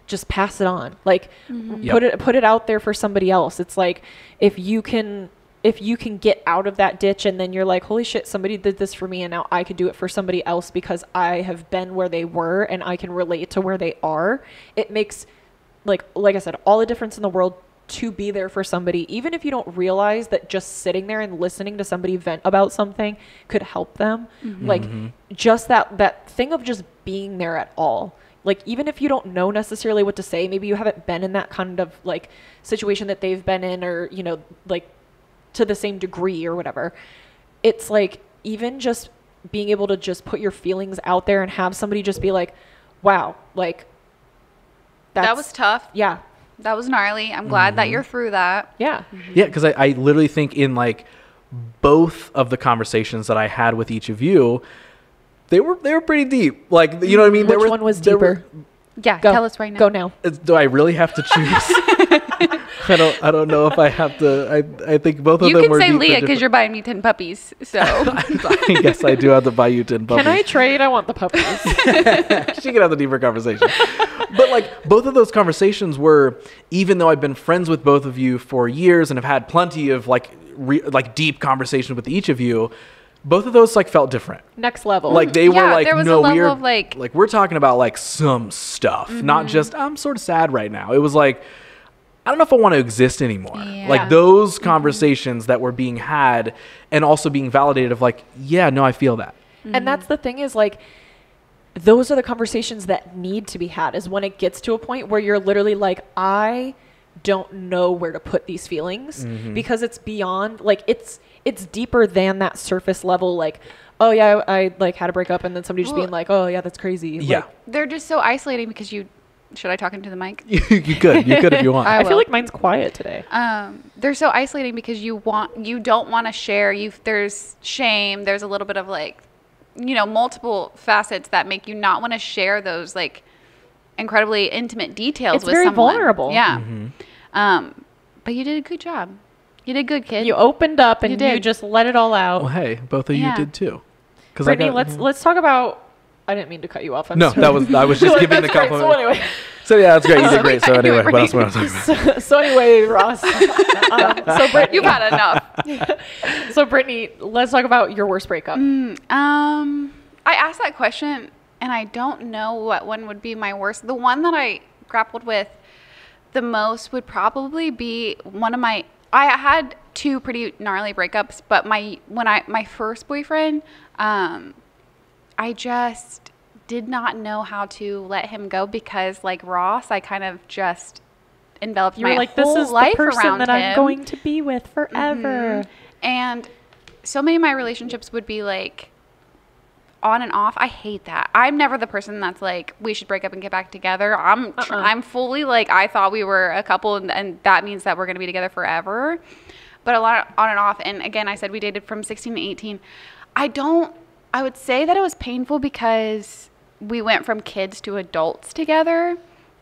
[SPEAKER 2] just pass it on. Like put it out there for somebody else. It's like, if you can if you can get out of that ditch and then you're like, holy shit, somebody did this for me and now I could do it for somebody else because I have been where they were and I can relate to where they are, it makes, like I said, all the difference in the world to be there for somebody, even if you don't realize that just sitting there and listening to somebody vent about something could help them. Like just that thing of just being there at all. Like, even if you don't know necessarily what to say, maybe you haven't been in that kind of like situation that they've been in, or, you know, like to the same degree or whatever. It's like, even just being able to just put your feelings out there and have somebody just be like, wow, like
[SPEAKER 1] that was tough.
[SPEAKER 2] Yeah.
[SPEAKER 1] That was gnarly. I'm glad that you're through that.
[SPEAKER 2] Yeah.
[SPEAKER 3] Yeah, because I literally think in like both of the conversations that I had with each of you, they were pretty deep. Like, you know what I mean?
[SPEAKER 2] Which one was deeper?
[SPEAKER 1] Yeah,
[SPEAKER 2] Go.
[SPEAKER 1] tell us right now.
[SPEAKER 2] Go now.
[SPEAKER 3] Do I really have to choose? I don't know if I have to. I think both of
[SPEAKER 1] You
[SPEAKER 3] them
[SPEAKER 1] can
[SPEAKER 3] were
[SPEAKER 1] say
[SPEAKER 3] deep for
[SPEAKER 1] Leah because
[SPEAKER 3] different-
[SPEAKER 1] you're buying me 10 puppies. So
[SPEAKER 3] I guess I do have to buy you 10 puppies.
[SPEAKER 2] Can I trade? I want the puppies.
[SPEAKER 3] She can have the deeper conversation. But like both of those conversations were, even though I've been friends with both of you for years and have had plenty of like deep conversations with each of you, both of those like felt different.
[SPEAKER 2] Next level.
[SPEAKER 3] Like they were like,
[SPEAKER 1] there was
[SPEAKER 3] no,
[SPEAKER 1] a level
[SPEAKER 3] we're
[SPEAKER 1] of like
[SPEAKER 3] we're talking about like some stuff, not just I'm sort of sad right now. It was like, I don't know if I want to exist anymore.
[SPEAKER 1] Yeah.
[SPEAKER 3] Like those conversations that were being had and also being validated of like, yeah, no, I feel that.
[SPEAKER 2] And that's the thing, is like, those are the conversations that need to be had, is when it gets to a point where you're literally like, I don't know where to put these feelings, because it's beyond, like, it's deeper than that surface level. Like, oh yeah, I like had a breakup, and then somebody just being like, oh yeah, that's crazy.
[SPEAKER 3] Yeah.
[SPEAKER 2] Like,
[SPEAKER 1] they're just so isolating because should I talk into the mic?
[SPEAKER 3] You could if you want.
[SPEAKER 1] I
[SPEAKER 2] I feel
[SPEAKER 1] will.
[SPEAKER 2] like mine's quiet today.
[SPEAKER 1] They're so isolating because you don't want to share. There's shame. There's a little bit of like, you know, multiple facets that make you not want to share those like incredibly intimate details
[SPEAKER 2] It's
[SPEAKER 1] with
[SPEAKER 2] very
[SPEAKER 1] someone.
[SPEAKER 2] vulnerable.
[SPEAKER 1] Yeah. But you did a good job. You did good, kid.
[SPEAKER 2] You opened up and
[SPEAKER 1] You
[SPEAKER 2] you
[SPEAKER 1] did.
[SPEAKER 2] just let it all out.
[SPEAKER 3] Well, hey, both of you
[SPEAKER 1] Yeah.
[SPEAKER 3] did too. Because
[SPEAKER 2] Brittany, let's talk about. I didn't mean to cut you off. I'm
[SPEAKER 3] No,
[SPEAKER 2] sorry.
[SPEAKER 3] I was just
[SPEAKER 2] Like,
[SPEAKER 3] giving the
[SPEAKER 2] that's great.
[SPEAKER 3] compliment.
[SPEAKER 2] So anyway,
[SPEAKER 3] So yeah, that's great. You did
[SPEAKER 1] Sorry,
[SPEAKER 3] great. So
[SPEAKER 1] I knew
[SPEAKER 3] anyway,
[SPEAKER 1] it,
[SPEAKER 3] what else want to talk about?
[SPEAKER 2] so anyway, Ross. So Brittany,
[SPEAKER 1] You've had enough.
[SPEAKER 2] so Brittany, let's talk about your worst breakup.
[SPEAKER 1] I asked that question and I don't know what one would be my worst. The one that I grappled with the most would probably be I had two pretty gnarly breakups, but my first boyfriend, I just did not know how to let him go because, like Ross, I kind of just enveloped
[SPEAKER 2] You were
[SPEAKER 1] my
[SPEAKER 2] like, this
[SPEAKER 1] whole
[SPEAKER 2] is the
[SPEAKER 1] life
[SPEAKER 2] person
[SPEAKER 1] around
[SPEAKER 2] that
[SPEAKER 1] him.
[SPEAKER 2] I'm going to be with forever.
[SPEAKER 1] And so many of my relationships would be like on and off. I hate that. I'm never the person that's like, we should break up and get back together. I'm fully like, I thought we were a couple and that means that we're going to be together forever. But a lot of on and off. And again, I said we dated from 16 to 18. I would say that it was painful because we went from kids to adults together.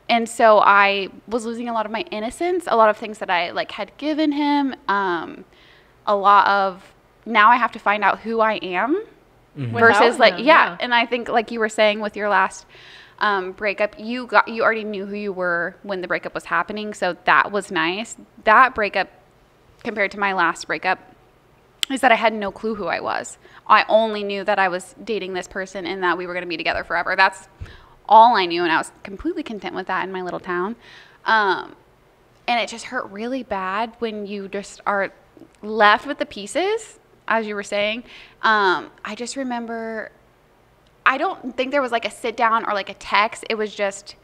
[SPEAKER 1] And so I was losing a lot of my innocence, a lot of things that I like had given him, a lot of now I have to find out who I am versus
[SPEAKER 2] Without
[SPEAKER 1] like,
[SPEAKER 2] him,
[SPEAKER 1] yeah.
[SPEAKER 2] yeah.
[SPEAKER 1] And I think like you were saying with your last breakup, you already knew who you were when the breakup was happening. So that was nice. That breakup compared to my last breakup is that I had no clue who I was. I only knew that I was dating this person and that we were going to be together forever. That's all I knew, and I was completely content with that in my little town. And it just hurt really bad when you just are left with the pieces, as you were saying. I just remember, I don't think there was like a sit down or like a text. It was just,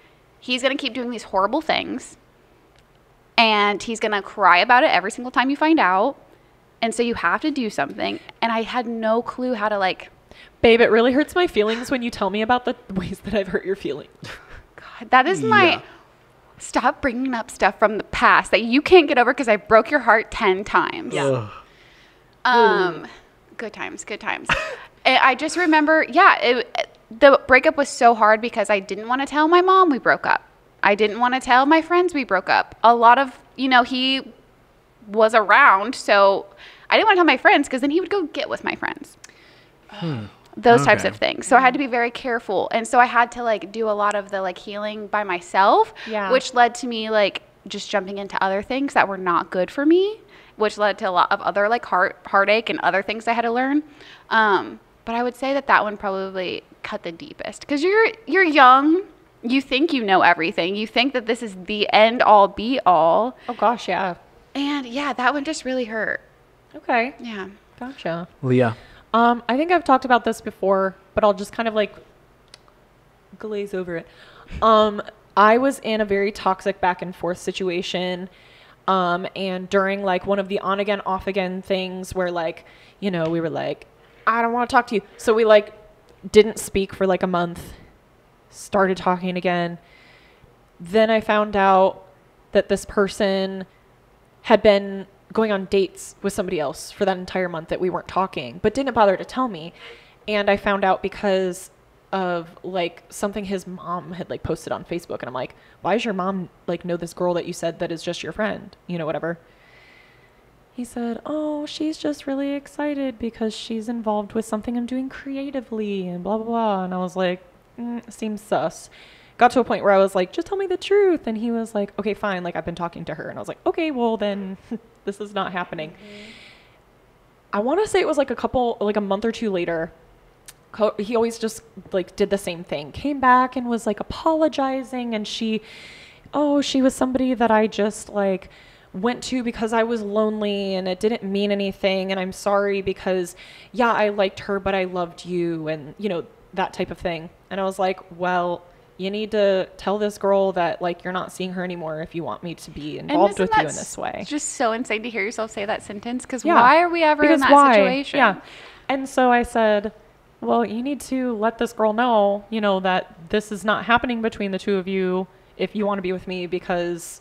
[SPEAKER 1] he's going to keep doing these horrible things, and he's going to cry about it every single time you find out. And so you have to do something. And I had no clue how to like,
[SPEAKER 2] Babe, it really hurts my feelings when you tell me about the ways that I've hurt your feelings.
[SPEAKER 1] God, that is my, stop bringing up stuff from the past that you can't get over because I broke your heart 10 times.
[SPEAKER 2] Yeah.
[SPEAKER 1] Good times. And I just remember, the breakup was so hard because I didn't want to tell my mom we broke up. I didn't want to tell my friends we broke up. A lot of, he was around, so I didn't want to tell my friends because then he would go get with my friends. Those types of things. So I had to be very careful. And so I had to like do a lot of the like healing by myself,
[SPEAKER 2] Yeah.
[SPEAKER 1] which led to me like just jumping into other things that were not good for me. which led to a lot of other like heartache and other things I had to learn. But I would say that one probably cut the deepest, because you're young. You think you know everything. You think that this is the end all be all.
[SPEAKER 2] Oh gosh, yeah.
[SPEAKER 1] And yeah, that one just really hurt.
[SPEAKER 2] Okay.
[SPEAKER 1] Yeah.
[SPEAKER 2] Gotcha.
[SPEAKER 3] Leah.
[SPEAKER 2] I think I've talked about this before, but I'll just kind of like glaze over it. I was in a very toxic back and forth situation. And during like one of the on again, off again things where like, we were like, I don't want to talk to you. So we like didn't speak for like a month, started talking again. Then I found out that this person had been going on dates with somebody else for that entire month that we weren't talking, but didn't bother to tell me. And I found out because of like something his mom had like posted on Facebook, and I'm like, why does your mom like know this girl that you said that is just your friend, whatever. He said, oh, she's just really excited because she's involved with something I'm doing creatively and blah blah blah. And I was like, seems sus. Got to a point where I was like, just tell me the truth. And he was like, okay, fine, like I've been talking to her. And I was like, okay, well then this is not happening. I want to say it was like a month or two later. He always just like did the same thing, came back and was like apologizing, and she was somebody that I just like went to because I was lonely and it didn't mean anything, and I'm sorry because yeah, I liked her but I loved you, and that type of thing. And I was like, well, you need to tell this girl that like you're not seeing her anymore if you want me to be involved with you in this way.
[SPEAKER 1] It's just so insane to hear yourself say that sentence, because
[SPEAKER 2] yeah.
[SPEAKER 1] why are we ever in that situation?
[SPEAKER 2] Yeah. And so I said, well, you need to let this girl know, that this is not happening between the two of you if you want to be with me, because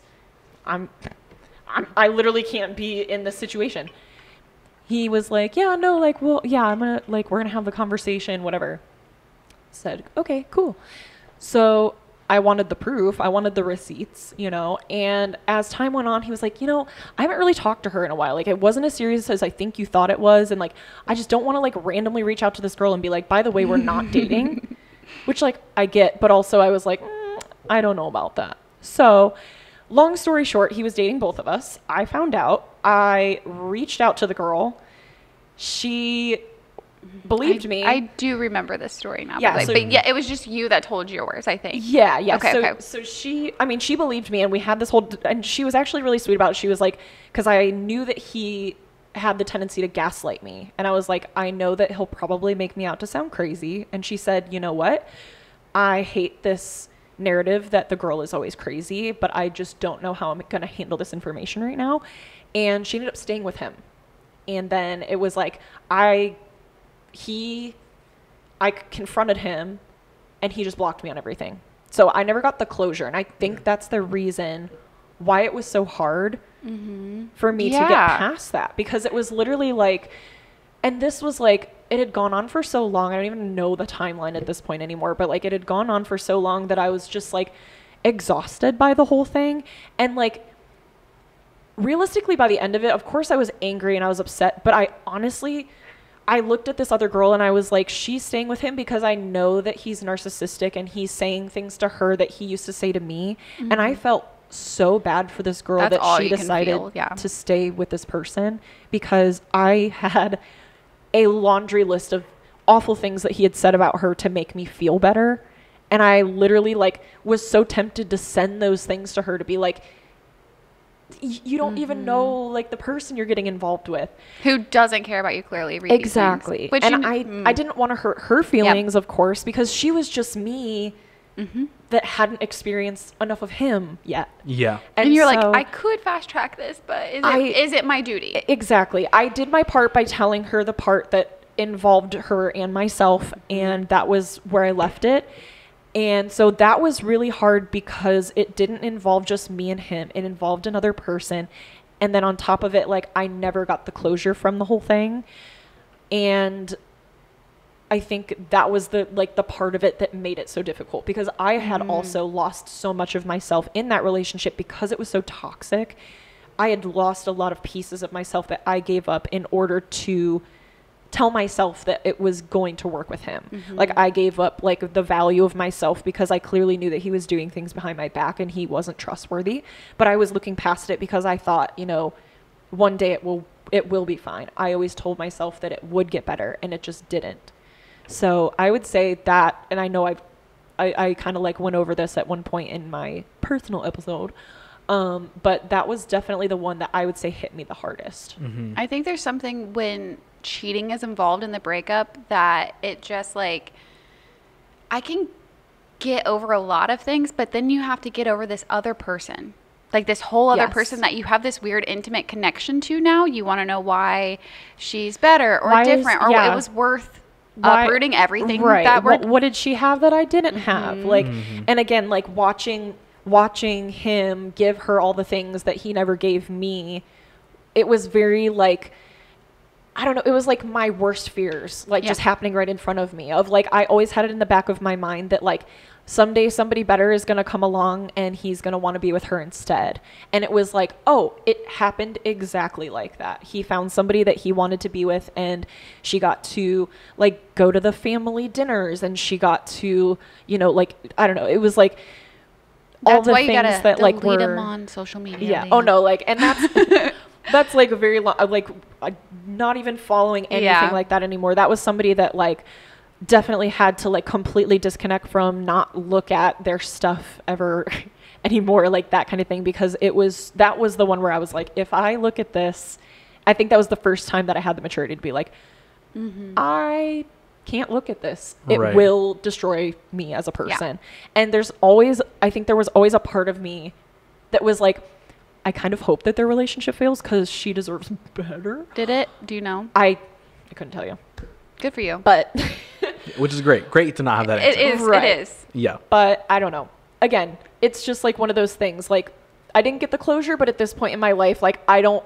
[SPEAKER 2] I literally can't be in this situation. He was like, yeah, no, like, well, yeah, we're gonna have the conversation, whatever. Said, okay, cool. So I wanted the proof. I wanted the receipts, and as time went on, he was like, I haven't really talked to her in a while. Like, it wasn't as serious as I think you thought it was. And like, I just don't want to like randomly reach out to this girl and be like, by the way, we're not dating, which like I get, but also I was like, I don't know about that. So long story short, he was dating both of us. I found out. I reached out to the girl. She believed me.
[SPEAKER 1] I do remember this story now.
[SPEAKER 2] Yeah,
[SPEAKER 1] but yeah, it was just you that told yours, I think.
[SPEAKER 2] Yeah.
[SPEAKER 1] Okay.
[SPEAKER 2] So she believed me, and we had this whole, and she was actually really sweet about it. She was like, because I knew that he had the tendency to gaslight me, and I was like, I know that he'll probably make me out to sound crazy. And she said, you know what? I hate this narrative that the girl is always crazy, but I just don't know how I'm going to handle this information right now. And she ended up staying with him. And then it was like, I confronted him and he just blocked me on everything. So I never got the closure. And I think that's the reason why it was so hard for me to get past that, because it was literally like, and this was like, it had gone on for so long. I don't even know the timeline at this point anymore, but like it had gone on for so long that I was just like exhausted by the whole thing. And like, realistically, by the end of it, of course I was angry and I was upset, but I looked at this other girl and I was like, she's staying with him because I know that he's narcissistic and he's saying things to her that he used to say to me. And I felt so bad for this girl that she decided to stay with this person, because I had a laundry list of awful things that he had said about her to make me feel better. And I literally like was so tempted to send those things to her to be like, you don't even know like the person you're getting involved with,
[SPEAKER 1] who doesn't care about you, clearly.
[SPEAKER 2] Exactly.
[SPEAKER 1] Which
[SPEAKER 2] and I didn't want to hurt her feelings, of course, because she was just me that hadn't experienced enough of him yet.
[SPEAKER 3] Yeah.
[SPEAKER 1] And you're like, I could fast track this, but is it my duty?
[SPEAKER 2] Exactly. I did my part by telling her the part that involved her and myself, and that was where I left it. And so that was really hard because it didn't involve just me and him. It involved another person. And then on top of it, like, I never got the closure from the whole thing. And I think that was the part of it that made it so difficult, because I had also lost so much of myself in that relationship because it was so toxic. I had lost a lot of pieces of myself that I gave up in order to tell myself that it was going to work with him. Like, I gave up like the value of myself because I clearly knew that he was doing things behind my back and he wasn't trustworthy. But I was looking past it because I thought, one day it will be fine. I always told myself that it would get better, and it just didn't. So I would say that, and I know I kind of like went over this at one point in my personal episode, but that was definitely the one that I would say hit me the hardest.
[SPEAKER 1] I think there's something when cheating is involved in the breakup that it just like, I can get over a lot of things, but then you have to get over this other person. Like this whole other
[SPEAKER 2] Yes.
[SPEAKER 1] person that you have this weird intimate connection to now. You want to know why she's better or
[SPEAKER 2] Why is-
[SPEAKER 1] different or
[SPEAKER 2] yeah.
[SPEAKER 1] it was worth
[SPEAKER 2] Why-
[SPEAKER 1] uprooting everything
[SPEAKER 2] right.
[SPEAKER 1] that we're
[SPEAKER 2] what did she have that I didn't have? Like, and again, like watching him give her all the things that he never gave me, it was very like, I don't know, it was like my worst fears, like just happening right in front of me, of like, I always had it in the back of my mind that like someday somebody better is going to come along and he's going to want to be with her instead. And it was like, oh, it happened exactly like that. He found somebody that he wanted to be with, and she got to like go to the family dinners, and she got to, you know, like, I don't know, it was like all
[SPEAKER 1] that's
[SPEAKER 2] the
[SPEAKER 1] why you
[SPEAKER 2] things
[SPEAKER 1] gotta
[SPEAKER 2] that like
[SPEAKER 1] delete
[SPEAKER 2] were
[SPEAKER 1] them on social media.
[SPEAKER 2] yeah.
[SPEAKER 1] man.
[SPEAKER 2] Oh no, like, and that's that's like a very long, like not even following anything
[SPEAKER 1] Yeah.
[SPEAKER 2] like that anymore. That was somebody that like definitely had to like completely disconnect from, not look at their stuff ever anymore, like that kind of thing, because that was the one where I was like, if I look at this, I think that was the first time that I had the maturity to be like, I can't look at this. It
[SPEAKER 3] Right.
[SPEAKER 2] will destroy me as a person. And I think there was always a part of me that was like, I kind of hope that their relationship fails because she deserves better.
[SPEAKER 1] Did it? Do you know?
[SPEAKER 2] I couldn't tell you,
[SPEAKER 1] Good for you.
[SPEAKER 2] but
[SPEAKER 3] Which is great. Great to not have that answer.
[SPEAKER 1] It is.
[SPEAKER 2] Right.
[SPEAKER 1] It is.
[SPEAKER 3] Yeah.
[SPEAKER 2] but I don't know. Again, it's just like one of those things. Like, I didn't get the closure, but at this point in my life, like, I don't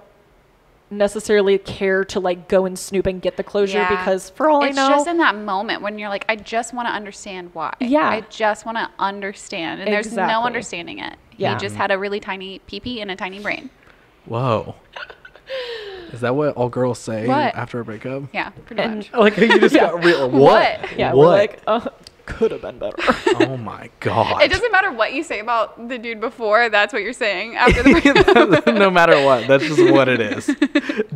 [SPEAKER 2] necessarily care to like go and snoop and get the closure,
[SPEAKER 1] Yeah.
[SPEAKER 2] because for all
[SPEAKER 1] It's
[SPEAKER 2] I know,
[SPEAKER 1] just in that moment when you're like, I just want to understand why.
[SPEAKER 2] Yeah.
[SPEAKER 1] I just want to understand. And there's no
[SPEAKER 2] Exactly.
[SPEAKER 1] understanding it.
[SPEAKER 2] Yeah.
[SPEAKER 1] He just had a really tiny pee-pee and a tiny brain.
[SPEAKER 3] Whoa. Is that what all girls say
[SPEAKER 1] What?
[SPEAKER 3] after a breakup?
[SPEAKER 1] Yeah, pretty
[SPEAKER 2] And-
[SPEAKER 1] much.
[SPEAKER 3] Like you just got real. What?
[SPEAKER 2] yeah,
[SPEAKER 3] What?
[SPEAKER 2] we're like, could have been better.
[SPEAKER 3] Oh my god.
[SPEAKER 1] It doesn't matter what you say about the dude before. That's what you're saying after the breakup.
[SPEAKER 3] No matter what, that's just what it is.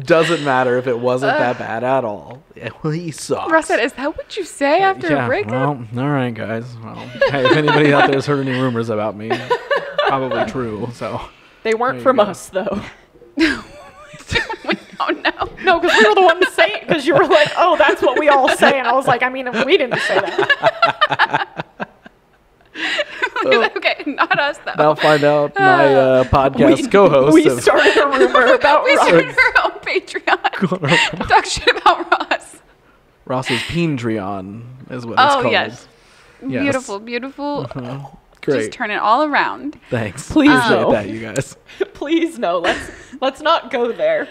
[SPEAKER 3] Doesn't matter if it wasn't that bad at all. He sucks.
[SPEAKER 1] Russet, is that what you say after a breakup?
[SPEAKER 3] Well, all right, guys. Well, hey, if anybody out there has heard any rumors about me, probably true. So
[SPEAKER 2] They weren't
[SPEAKER 3] you
[SPEAKER 2] from
[SPEAKER 3] go.
[SPEAKER 2] us though.
[SPEAKER 1] Oh no.
[SPEAKER 2] No, because we were the ones saying, because you were like, oh, that's what we all say. And I was like, I mean, we didn't say that.
[SPEAKER 1] Okay, not us though.
[SPEAKER 3] now find out my podcast
[SPEAKER 2] We-
[SPEAKER 3] co-host.
[SPEAKER 2] We
[SPEAKER 3] of-
[SPEAKER 2] started a rumor about
[SPEAKER 1] We
[SPEAKER 2] Ross.
[SPEAKER 1] started our own Patreon. Talk shit about Ross.
[SPEAKER 3] Ross's Patreon is what it's called.
[SPEAKER 1] Yes.
[SPEAKER 3] Yes.
[SPEAKER 1] Beautiful, beautiful.
[SPEAKER 3] Great.
[SPEAKER 1] Just turn it all around.
[SPEAKER 3] Thanks.
[SPEAKER 2] Please
[SPEAKER 3] Appreciate
[SPEAKER 2] no.
[SPEAKER 3] that, you guys.
[SPEAKER 2] Please no, let's not go there.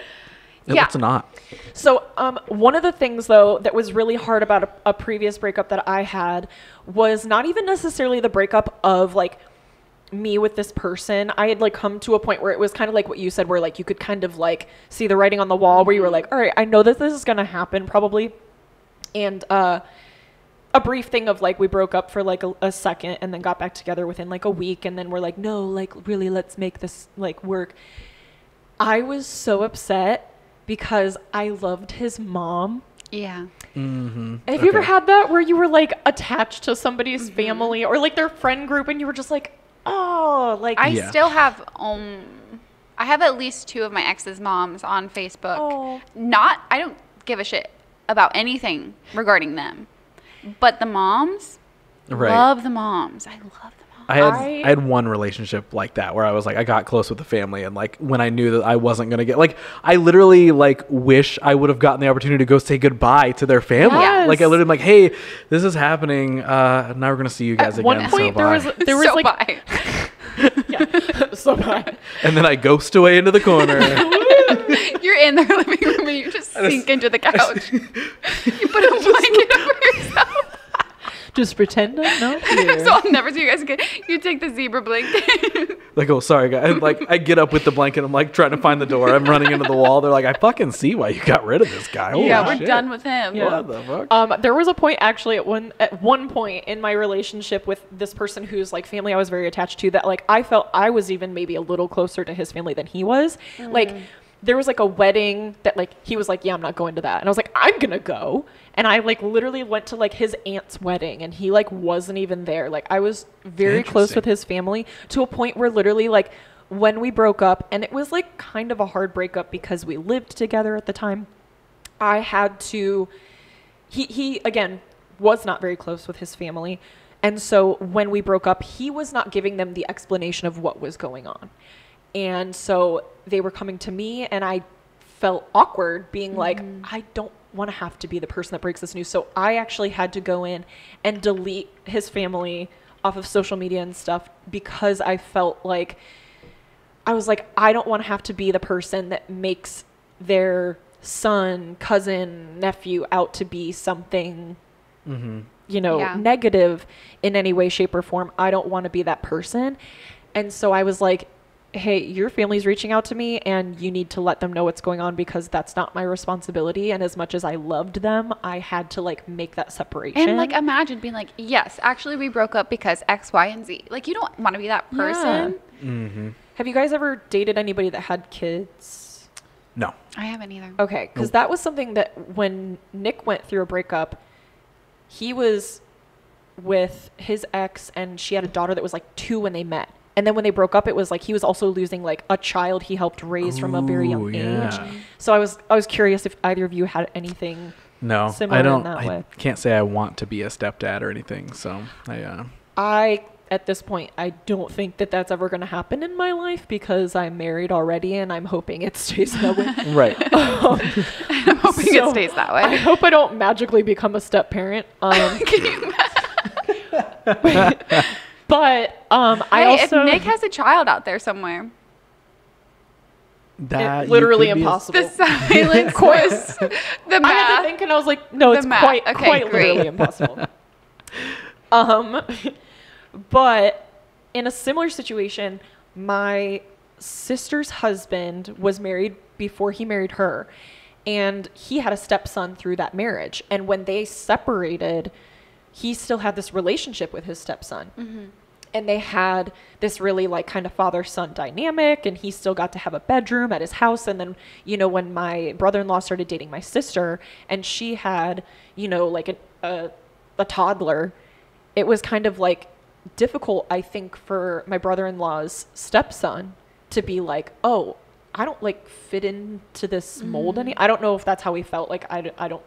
[SPEAKER 1] Yeah.
[SPEAKER 3] Let's not.
[SPEAKER 2] So, one of the things though that was really hard about a previous breakup that I had was not even necessarily the breakup of like me with this person. I had like come to a point where it was kind of like what you said, where like you could kind of like see the writing on the wall, where you were like, all right, I know that this is going to happen probably. And, a brief thing of like we broke up for like a second and then got back together within like a week, and then we're like, no, like really, let's make this like work. I was so upset because I loved his mom.
[SPEAKER 1] Yeah.
[SPEAKER 3] Mm-hmm.
[SPEAKER 2] Have you ever had that where you were like attached to somebody's family or like their friend group, and you were just like, oh, like
[SPEAKER 1] I
[SPEAKER 3] Yeah.
[SPEAKER 1] still have I have at least 2 of my ex's moms on Facebook.
[SPEAKER 2] Oh.
[SPEAKER 1] I don't give a shit about anything regarding them. But the moms,
[SPEAKER 3] Right.
[SPEAKER 1] love the moms. I love the moms.
[SPEAKER 3] I had one relationship like that where I was like, I got close with the family, and like when I knew that I wasn't gonna get, like, I literally like wish I would have gotten the opportunity to go say goodbye to their family.
[SPEAKER 2] Yes.
[SPEAKER 3] Like I literally am like, hey, this is happening. Now we're gonna see you guys
[SPEAKER 2] at
[SPEAKER 3] again.
[SPEAKER 2] one point
[SPEAKER 3] so
[SPEAKER 2] there
[SPEAKER 3] bye.
[SPEAKER 2] was
[SPEAKER 1] So
[SPEAKER 2] like
[SPEAKER 1] bye.
[SPEAKER 2] yeah, so bad.
[SPEAKER 3] And then I ghost away into the corner.
[SPEAKER 1] You're in their living room and you just sink into the couch. You put a blanket over yourself.
[SPEAKER 2] Just pretend I'm not here.
[SPEAKER 1] So I'll never see you guys again. You take the zebra blanket.
[SPEAKER 3] Like, oh, sorry, guys. And, like, I get up with the blanket. I'm like trying to find the door. I'm running into the wall. They're like, I fucking see why you got rid of this guy. Holy
[SPEAKER 1] Yeah, we're
[SPEAKER 3] shit.
[SPEAKER 1] done with him.
[SPEAKER 2] Yeah.
[SPEAKER 3] What the fuck?
[SPEAKER 2] There was a point actually at one point in my relationship with this person whose like family I was very attached to, that like I felt I was even maybe a little closer to his family than he was. Like there was like a wedding that like he was like, yeah, I'm not going to that, and I was like, I'm gonna go. And I like literally went to like his aunt's wedding, and he like wasn't even there. Like I was very close with his family to a point where literally like when we broke up, and it was like kind of a hard breakup because we lived together at the time, I had to, he again was not very close with his family. And so when we broke up, he was not giving them the explanation of what was going on. And so they were coming to me, and I felt awkward being like, I don't want to have to be the person that breaks this news. So I actually had to go in and delete his family off of social media and stuff, because I felt like, I was like, I don't want to have to be the person that makes their son, cousin, nephew out to be something, you know, negative in any way, shape, or form. I don't want to be that person. And so I was like, hey, your family's reaching out to me, and you need to let them know what's going on, because that's not my responsibility. And as much as I loved them, I had to like make that separation.
[SPEAKER 1] And like imagine being like, yes, actually we broke up because X, Y, and Z. Like you don't want to be that person.
[SPEAKER 3] Mm-hmm.
[SPEAKER 2] Have you guys ever dated anybody that had kids?
[SPEAKER 3] No.
[SPEAKER 1] I haven't either.
[SPEAKER 2] Okay, because that was something that when Nick went through a breakup, he was with his ex, and she had a daughter that was like 2 when they met. And then when they broke up, it was like he was also losing like a child he helped raise from a very young age. So I was curious if either of you had anything similar
[SPEAKER 3] I don't.
[SPEAKER 2] in that
[SPEAKER 3] I
[SPEAKER 2] way.
[SPEAKER 3] can't say I want to be a stepdad or anything. So
[SPEAKER 2] I at this point, I don't think that that's ever going to happen in my life, because I'm married already, and I'm hoping it stays that way.
[SPEAKER 3] Right.
[SPEAKER 1] I'm hoping it stays that way.
[SPEAKER 2] I hope I don't magically become a step parent.
[SPEAKER 1] Can you
[SPEAKER 2] But I
[SPEAKER 1] hey,
[SPEAKER 2] also,
[SPEAKER 1] if Nick has a child out there somewhere,
[SPEAKER 2] it's literally impossible.
[SPEAKER 1] the silence was the
[SPEAKER 2] I had to
[SPEAKER 1] math.
[SPEAKER 2] think, and I was like, no, it's
[SPEAKER 1] math.
[SPEAKER 2] quite
[SPEAKER 1] Okay,
[SPEAKER 2] quite
[SPEAKER 1] great.
[SPEAKER 2] literally impossible. But in a similar situation, my sister's husband was married before he married her, and he had a stepson through that marriage. And when they separated, he still had this relationship with his stepson. And they had this really like kind of father-son dynamic, and he still got to have a bedroom at his house. And then, you know, when my brother-in-law started dating my sister, and she had, you know, like a toddler, it was kind of like difficult, I think, for my brother-in-law's stepson to be like, oh, I don't like fit into this mold any. I don't know if that's how he felt. Like I don't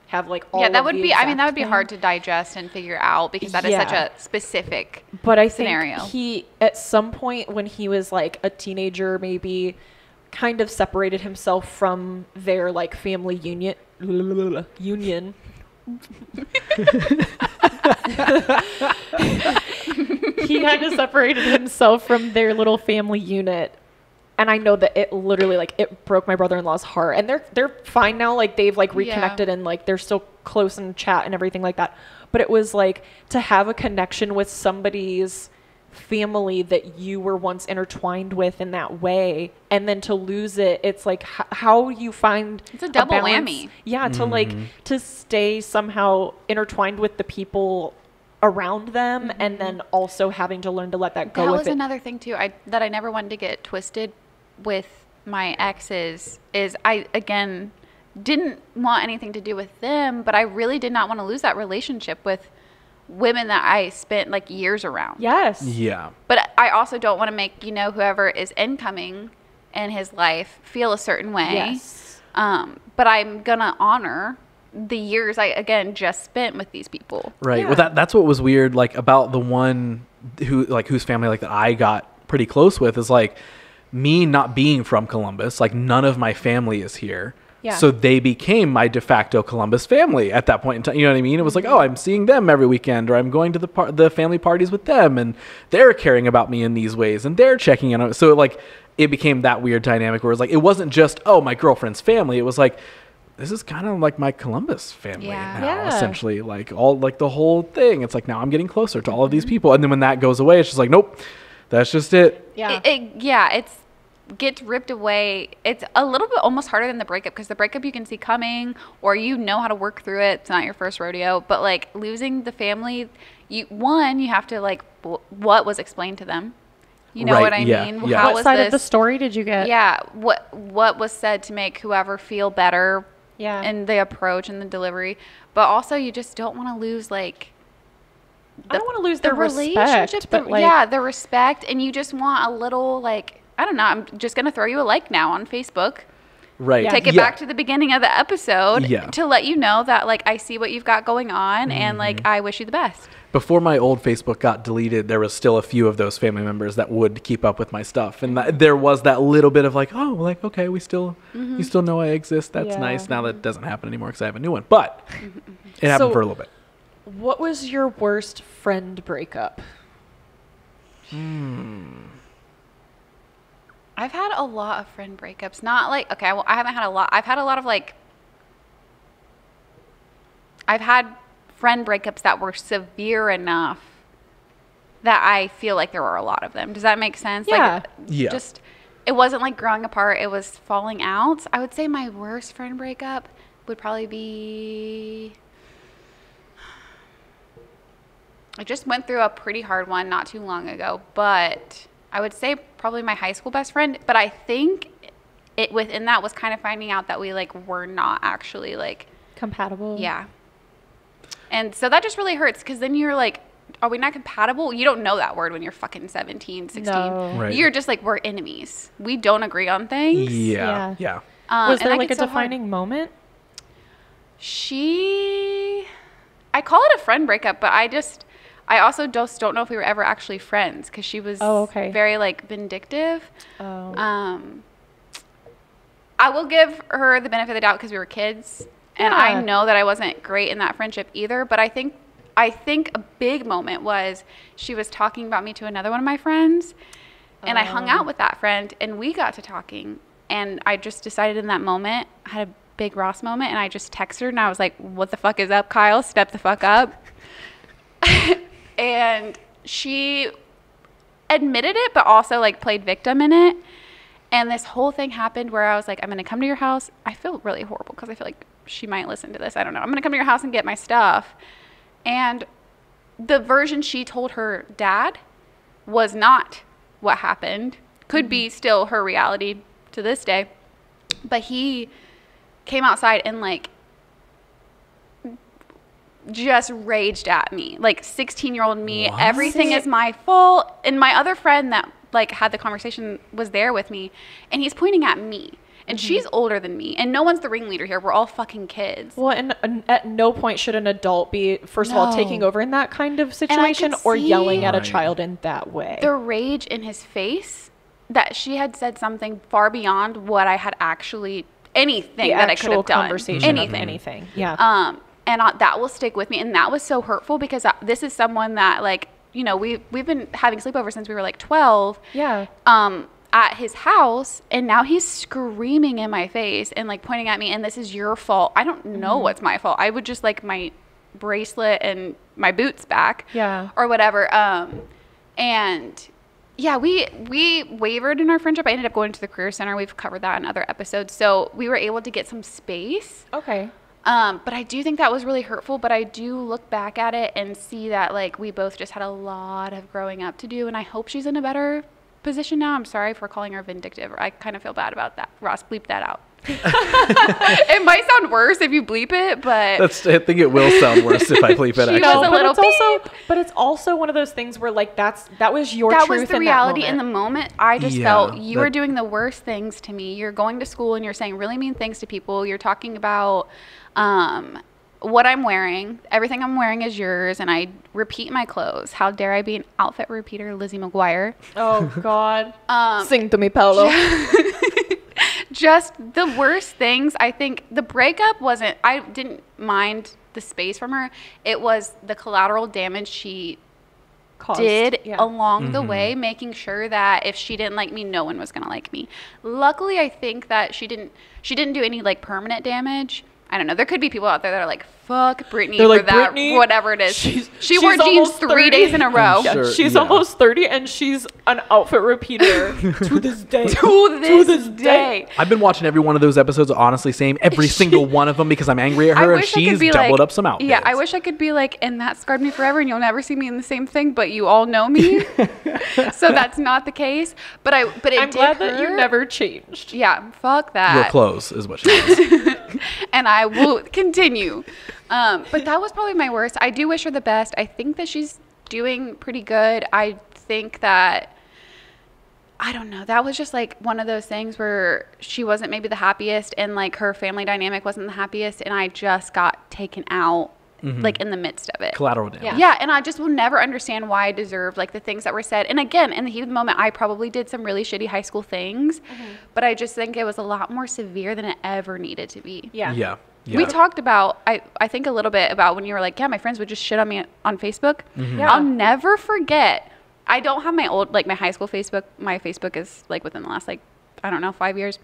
[SPEAKER 2] have like all
[SPEAKER 1] that
[SPEAKER 2] of
[SPEAKER 1] would
[SPEAKER 2] the
[SPEAKER 1] be, I mean,
[SPEAKER 2] exact
[SPEAKER 1] that would be
[SPEAKER 2] thing.
[SPEAKER 1] hard to digest and figure out, because that is such
[SPEAKER 2] Yeah.
[SPEAKER 1] a specific
[SPEAKER 2] But I
[SPEAKER 1] scenario.
[SPEAKER 2] think he, at some point when he was like a teenager, maybe kind of separated himself from their like family union. He kind of separated himself from their little family unit. And I know that it literally, like, it broke my brother-in-law's heart. And they're fine now. Like, they've, like, reconnected and, like, they're still close and chat and everything like that. But it was, like, to have a connection with somebody's family that you were once intertwined with in that way, and then to lose it, it's, like, how you find
[SPEAKER 1] It's a double
[SPEAKER 2] balance.
[SPEAKER 1] whammy.
[SPEAKER 2] Yeah, to, like, to stay somehow intertwined with the people around them, and then also having to learn to let that go
[SPEAKER 1] That
[SPEAKER 2] with
[SPEAKER 1] was
[SPEAKER 2] it.
[SPEAKER 1] another thing too. That I never wanted to get twisted with my exes is I again didn't want anything to do with them, but I really did not want to lose that relationship with women that I spent like years around.
[SPEAKER 2] Yes.
[SPEAKER 3] Yeah.
[SPEAKER 1] But I also don't want to make, you know, whoever is incoming in his life feel a certain way.
[SPEAKER 2] Yes.
[SPEAKER 1] But I'm gonna honor the years I again just spent with these people.
[SPEAKER 3] Right.
[SPEAKER 2] Yeah.
[SPEAKER 3] Well, that's what was weird, like, about the one whose family, like, that I got pretty close with, is like me not being from Columbus. Like, none of my family is here.
[SPEAKER 2] Yeah.
[SPEAKER 3] So they became my de facto Columbus family at that point in time. You know what I mean? It was like, oh, I'm seeing them every weekend, or I'm going to the family parties with them, and they're caring about me in these ways, and they're checking in on it. So, like, it became that weird dynamic where it was like, it wasn't just, oh, my girlfriend's family. It was like, this is kind of like my Columbus family
[SPEAKER 1] Yeah.
[SPEAKER 3] now,
[SPEAKER 2] Yeah.
[SPEAKER 3] essentially. Like, all, like, the whole thing. It's like, now I'm getting closer to all of these people. And then when that goes away, it's just like, nope, that's just it.
[SPEAKER 2] Yeah.
[SPEAKER 1] It's gets ripped away. It's a little bit almost harder than the breakup, because the breakup you can see coming, or you know how to work through it. It's not your first rodeo. But like losing the family, you have to like what was explained to them, You know
[SPEAKER 3] Right,
[SPEAKER 1] what I
[SPEAKER 3] yeah,
[SPEAKER 1] mean?
[SPEAKER 3] yeah.
[SPEAKER 1] How
[SPEAKER 2] What
[SPEAKER 1] was
[SPEAKER 2] side
[SPEAKER 1] this?
[SPEAKER 2] of the story did you get?
[SPEAKER 1] Yeah, what was said to make whoever feel better
[SPEAKER 2] Yeah.
[SPEAKER 1] in the approach and the delivery, but also you just don't want to lose like
[SPEAKER 2] I don't want to lose
[SPEAKER 1] the
[SPEAKER 2] their
[SPEAKER 1] relationship,
[SPEAKER 2] respect, but like,
[SPEAKER 1] yeah, the respect, and you just want a little like I don't know. I'm just gonna throw you a like now on Facebook.
[SPEAKER 3] Right.
[SPEAKER 2] Yeah.
[SPEAKER 1] Take it back to the beginning of the episode
[SPEAKER 3] Yeah.
[SPEAKER 1] to let you know that like I see what you've got going on and like I wish you the best.
[SPEAKER 3] Before my old Facebook got deleted, there was still a few of those family members that would keep up with my stuff, and there was that little bit of like, oh, like okay, we still, you still know I exist. That's
[SPEAKER 2] Yeah.
[SPEAKER 3] nice. Now that doesn't happen anymore because I have a new one, but it happened
[SPEAKER 2] So-
[SPEAKER 3] for a little bit.
[SPEAKER 2] what was your worst friend breakup?
[SPEAKER 1] I've had a lot of friend breakups. Not like okay, well I haven't had a lot. I've had a lot of like I've had friend breakups that were severe enough that I feel like there were a lot of them. Does that make sense?
[SPEAKER 2] Yeah.
[SPEAKER 1] Like
[SPEAKER 3] Yeah.
[SPEAKER 1] just it wasn't like growing apart, it was falling out. I would say my worst friend breakup would probably be I just went through a pretty hard one not too long ago, but I would say probably my high school best friend, but I think it within that was kind of finding out that we like were not actually like
[SPEAKER 2] Compatible?
[SPEAKER 1] yeah. And so that just really hurts because then you're like, are we not compatible? You don't know that word when you're fucking 17, 16.
[SPEAKER 2] No.
[SPEAKER 3] Right.
[SPEAKER 1] You're just like, we're enemies. We don't agree on things.
[SPEAKER 3] Yeah.
[SPEAKER 2] Yeah.
[SPEAKER 3] Yeah.
[SPEAKER 2] Was
[SPEAKER 1] And
[SPEAKER 2] there
[SPEAKER 1] that
[SPEAKER 2] like a
[SPEAKER 1] gets so hard.
[SPEAKER 2] defining moment?
[SPEAKER 1] I call it a friend breakup, but I also just don't know if we were ever actually friends because she was
[SPEAKER 2] Oh, okay.
[SPEAKER 1] very like vindictive.
[SPEAKER 2] Oh.
[SPEAKER 1] I will give her the benefit of the doubt because we were kids, and
[SPEAKER 2] Yeah.
[SPEAKER 1] I know that I wasn't great in that friendship either. But I think a big moment was she was talking about me to another one of my friends, and I hung out with that friend, and we got to talking, and I just decided in that moment, I had a big Ross moment, and I just texted her, and I was like, "What the fuck is up, Kyle? Step the fuck up." And she admitted it, but also like played victim in it. And this whole thing happened where I was like, I'm going to come to your house. I feel really horrible because I feel like she might listen to this. I don't know. I'm going to come to your house and get my stuff. And the version she told her dad was not what happened. Could be still her reality to this day. But he came outside and like just raged at me. Like 16-year-old me.
[SPEAKER 3] What?
[SPEAKER 1] Everything is my fault. And my other friend that like had the conversation was there with me, and he's pointing at me. And she's older than me, and no one's the ringleader here. We're all fucking kids.
[SPEAKER 2] Well, and at no point should an adult be, first of all,
[SPEAKER 1] No.
[SPEAKER 2] taking over in that kind of situation
[SPEAKER 1] could
[SPEAKER 2] or
[SPEAKER 1] see-
[SPEAKER 2] yelling at a
[SPEAKER 3] Right.
[SPEAKER 2] child in that way.
[SPEAKER 1] The rage in his face that she had said something far beyond what I had actually anything
[SPEAKER 2] The
[SPEAKER 1] that I could
[SPEAKER 2] actual
[SPEAKER 1] have done.
[SPEAKER 2] conversation of
[SPEAKER 1] Anything.
[SPEAKER 2] anything. Yeah.
[SPEAKER 1] And that will stick with me. And that was so hurtful because this is someone that like, you know, we've been having sleepovers since we were like 12.
[SPEAKER 2] Yeah.
[SPEAKER 1] At his house, and now he's screaming in my face and like pointing at me, and this is your fault. I don't know what's my fault. I would just like my bracelet and my boots back.
[SPEAKER 2] Yeah.
[SPEAKER 1] Or whatever. And yeah, we wavered in our friendship. I ended up going to the career center. We've covered that in other episodes. So we were able to get some space.
[SPEAKER 2] Okay.
[SPEAKER 1] But I do think that was really hurtful, but I do look back at it and see that like we both just had a lot of growing up to do, and I hope she's in a better position now. I'm sorry for calling her vindictive. I kind of feel bad about that. Ross, bleep that out. It might sound worse if you bleep it, but
[SPEAKER 3] I think it will sound worse if I bleep it.
[SPEAKER 1] She
[SPEAKER 3] Actually.
[SPEAKER 1] was a
[SPEAKER 2] but
[SPEAKER 1] little
[SPEAKER 2] it's also one of those things where like that was your
[SPEAKER 1] that
[SPEAKER 2] truth
[SPEAKER 1] was the
[SPEAKER 2] in
[SPEAKER 1] reality
[SPEAKER 2] that
[SPEAKER 1] in the moment. I just
[SPEAKER 3] Yeah,
[SPEAKER 1] felt you were
[SPEAKER 3] that-
[SPEAKER 1] doing the worst things to me. You're going to school and you're saying really mean things to people. You're talking about what I'm wearing. Everything I'm wearing is yours, and I repeat my clothes. How dare I be an outfit repeater, Lizzie McGuire?
[SPEAKER 2] Oh God. Sing to me, Paolo.
[SPEAKER 1] Just the worst things. I think the breakup wasn't, I didn't mind the space from her. It was the collateral damage she
[SPEAKER 2] Caused.
[SPEAKER 1] did
[SPEAKER 2] Yeah.
[SPEAKER 1] along the way, making sure that if she didn't like me, no one was going to like me. Luckily, I think that she didn't do any like permanent damage. I don't know. There could be people out there that are like, fuck Brittany
[SPEAKER 2] They're
[SPEAKER 1] for
[SPEAKER 2] like,
[SPEAKER 1] that,
[SPEAKER 2] "Brittany,
[SPEAKER 1] whatever it is. She wore
[SPEAKER 2] she's
[SPEAKER 1] jeans
[SPEAKER 2] almost
[SPEAKER 1] 3
[SPEAKER 2] 30."
[SPEAKER 1] days in a row.
[SPEAKER 2] Yeah,
[SPEAKER 3] Sure,
[SPEAKER 2] she's
[SPEAKER 3] yeah.
[SPEAKER 2] almost 30 and she's an outfit repeater to this day.
[SPEAKER 1] To this day.
[SPEAKER 3] I've been watching every one of those episodes, honestly, same every single one of them because I'm angry at her and she's doubled up some outfits.
[SPEAKER 1] Yeah, I wish I could be like, and that scarred me forever, and you'll never see me in the same thing. But you all know me, so that's not the case. But it
[SPEAKER 2] I'm
[SPEAKER 1] did
[SPEAKER 2] glad that you
[SPEAKER 1] hurt.
[SPEAKER 2] never changed.
[SPEAKER 1] Yeah, fuck that.
[SPEAKER 3] Your clothes is what she means.
[SPEAKER 1] And I will continue. But that was probably my worst. I do wish her the best. I think that she's doing pretty good. I think that, I don't know, that was just like one of those things where she wasn't maybe the happiest and like her family dynamic wasn't the happiest, and I just got taken out like in the midst of it.
[SPEAKER 3] Collateral damage.
[SPEAKER 1] Yeah, and I just will never understand why I deserved like the things that were said. And again, in the heat of the moment, I probably did some really shitty high school things, but I just think it was a lot more severe than it ever needed to be.
[SPEAKER 2] Yeah.
[SPEAKER 3] Yeah.
[SPEAKER 1] We talked about, I think a little bit about when you were like, yeah, my friends would just shit on me on Facebook.
[SPEAKER 2] Yeah.
[SPEAKER 1] I'll never forget. I don't have my old, like my high school Facebook. My Facebook is like within the last, like, I don't know, 5 years.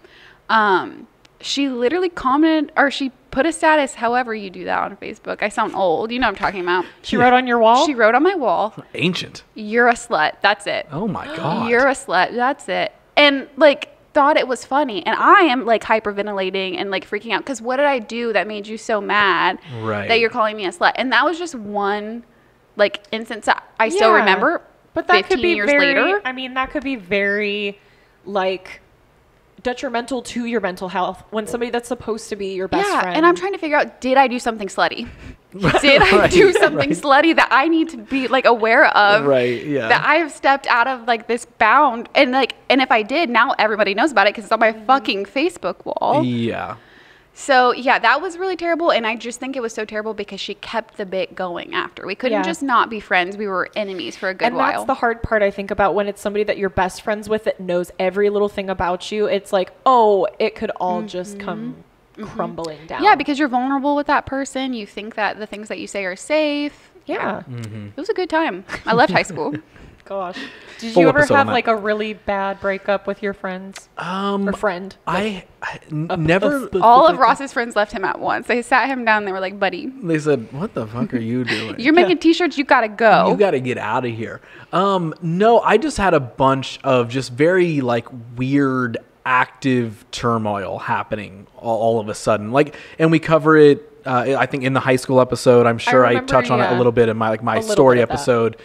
[SPEAKER 1] She literally commented, or she put a status, however you do that on Facebook. I sound old. You know what I'm talking about.
[SPEAKER 2] She wrote on your wall?
[SPEAKER 1] She wrote on my wall,
[SPEAKER 3] Ancient.
[SPEAKER 1] "You're a slut." That's it.
[SPEAKER 3] Oh my God.
[SPEAKER 1] You're a slut. That's it. And like, thought it was funny. And I am like hyperventilating and like freaking out. Because what did I do that made you so mad
[SPEAKER 3] Right.
[SPEAKER 1] that you're calling me a slut? And that was just one like instance that I still
[SPEAKER 2] Yeah.
[SPEAKER 1] remember.
[SPEAKER 2] But that
[SPEAKER 1] 15
[SPEAKER 2] could be
[SPEAKER 1] years
[SPEAKER 2] very,
[SPEAKER 1] later.
[SPEAKER 2] I mean, that could be very, like, detrimental to your mental health when somebody that's supposed to be your best friend.
[SPEAKER 1] And I'm trying to figure out, did I do something slutty? Did I
[SPEAKER 3] Right,
[SPEAKER 1] do something
[SPEAKER 3] right.
[SPEAKER 1] slutty that I need to be like aware of?
[SPEAKER 3] Right, yeah.
[SPEAKER 1] That I have stepped out of like this bound, and like, and if I did, now everybody knows about it because it's on my fucking Facebook wall.
[SPEAKER 3] Yeah.
[SPEAKER 1] So yeah, that was really terrible, and I just think it was so terrible because she kept the bit going after. We couldn't
[SPEAKER 2] Yeah.
[SPEAKER 1] just not be friends. We were enemies for a good
[SPEAKER 2] And
[SPEAKER 1] while.
[SPEAKER 2] that's the hard part, I think, about when it's somebody that you're best friends with that knows every little thing about you. It's like, oh, it could all just come crumbling down.
[SPEAKER 1] Yeah, because you're vulnerable with that person. You think that the things that you say are safe.
[SPEAKER 2] Yeah.
[SPEAKER 1] It was a good time. I left high school.
[SPEAKER 2] Gosh. Did
[SPEAKER 3] Full
[SPEAKER 2] you ever
[SPEAKER 3] episode on
[SPEAKER 2] have
[SPEAKER 3] that.
[SPEAKER 2] like a really bad breakup with your friends or friend?
[SPEAKER 3] Never.
[SPEAKER 1] All of Ross's friends left him at once. They sat him down. They were like, buddy,
[SPEAKER 3] They said, "What the fuck are you doing?
[SPEAKER 1] you're making t-shirts. You got to go.
[SPEAKER 3] You got to get out of here." No, I just had a bunch of just very like weird active turmoil happening all of a sudden. Like, and we cover it. I think in the high school episode, I'm sure I
[SPEAKER 2] remember,
[SPEAKER 3] touch on it a
[SPEAKER 2] yeah.
[SPEAKER 3] little bit in my
[SPEAKER 2] A little
[SPEAKER 3] story
[SPEAKER 2] bit of that.
[SPEAKER 3] episode.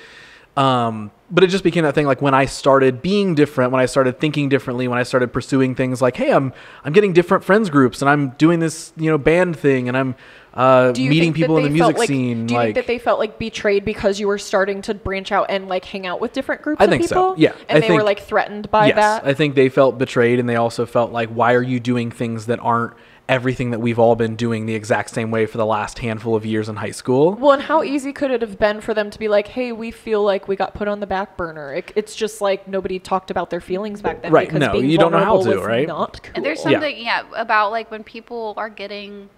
[SPEAKER 3] But it just became that thing like when I started being different, when I started thinking differently, when I started pursuing things like, hey, I'm getting different friends groups and I'm doing this, band thing and I'm
[SPEAKER 2] Do you
[SPEAKER 3] meeting
[SPEAKER 2] think that
[SPEAKER 3] people in
[SPEAKER 2] they
[SPEAKER 3] the
[SPEAKER 2] felt
[SPEAKER 3] music
[SPEAKER 2] like-
[SPEAKER 3] scene.
[SPEAKER 2] Do you
[SPEAKER 3] like,
[SPEAKER 2] think that they felt like betrayed because you were starting to branch out and like hang out with different groups
[SPEAKER 3] I
[SPEAKER 2] of
[SPEAKER 3] think so,
[SPEAKER 2] people?
[SPEAKER 3] yeah.
[SPEAKER 2] And
[SPEAKER 3] I
[SPEAKER 2] they were
[SPEAKER 3] think-
[SPEAKER 2] like threatened by
[SPEAKER 3] yes,
[SPEAKER 2] that?
[SPEAKER 3] I think they felt betrayed and they also felt like, why are you doing things that aren't everything that we've all been doing the exact same way for the last handful of years in high school?
[SPEAKER 2] Well, and how easy could it have been for them to be like, hey, we feel like we got put on the back burner? It's just like nobody talked about their feelings back then.
[SPEAKER 3] Right,
[SPEAKER 2] Because
[SPEAKER 3] no,
[SPEAKER 2] being
[SPEAKER 3] you don't know how
[SPEAKER 2] vulnerable
[SPEAKER 3] to,
[SPEAKER 2] was
[SPEAKER 3] right?
[SPEAKER 2] Not cool.
[SPEAKER 1] And there's
[SPEAKER 3] Yeah.
[SPEAKER 1] something, about like when people are getting,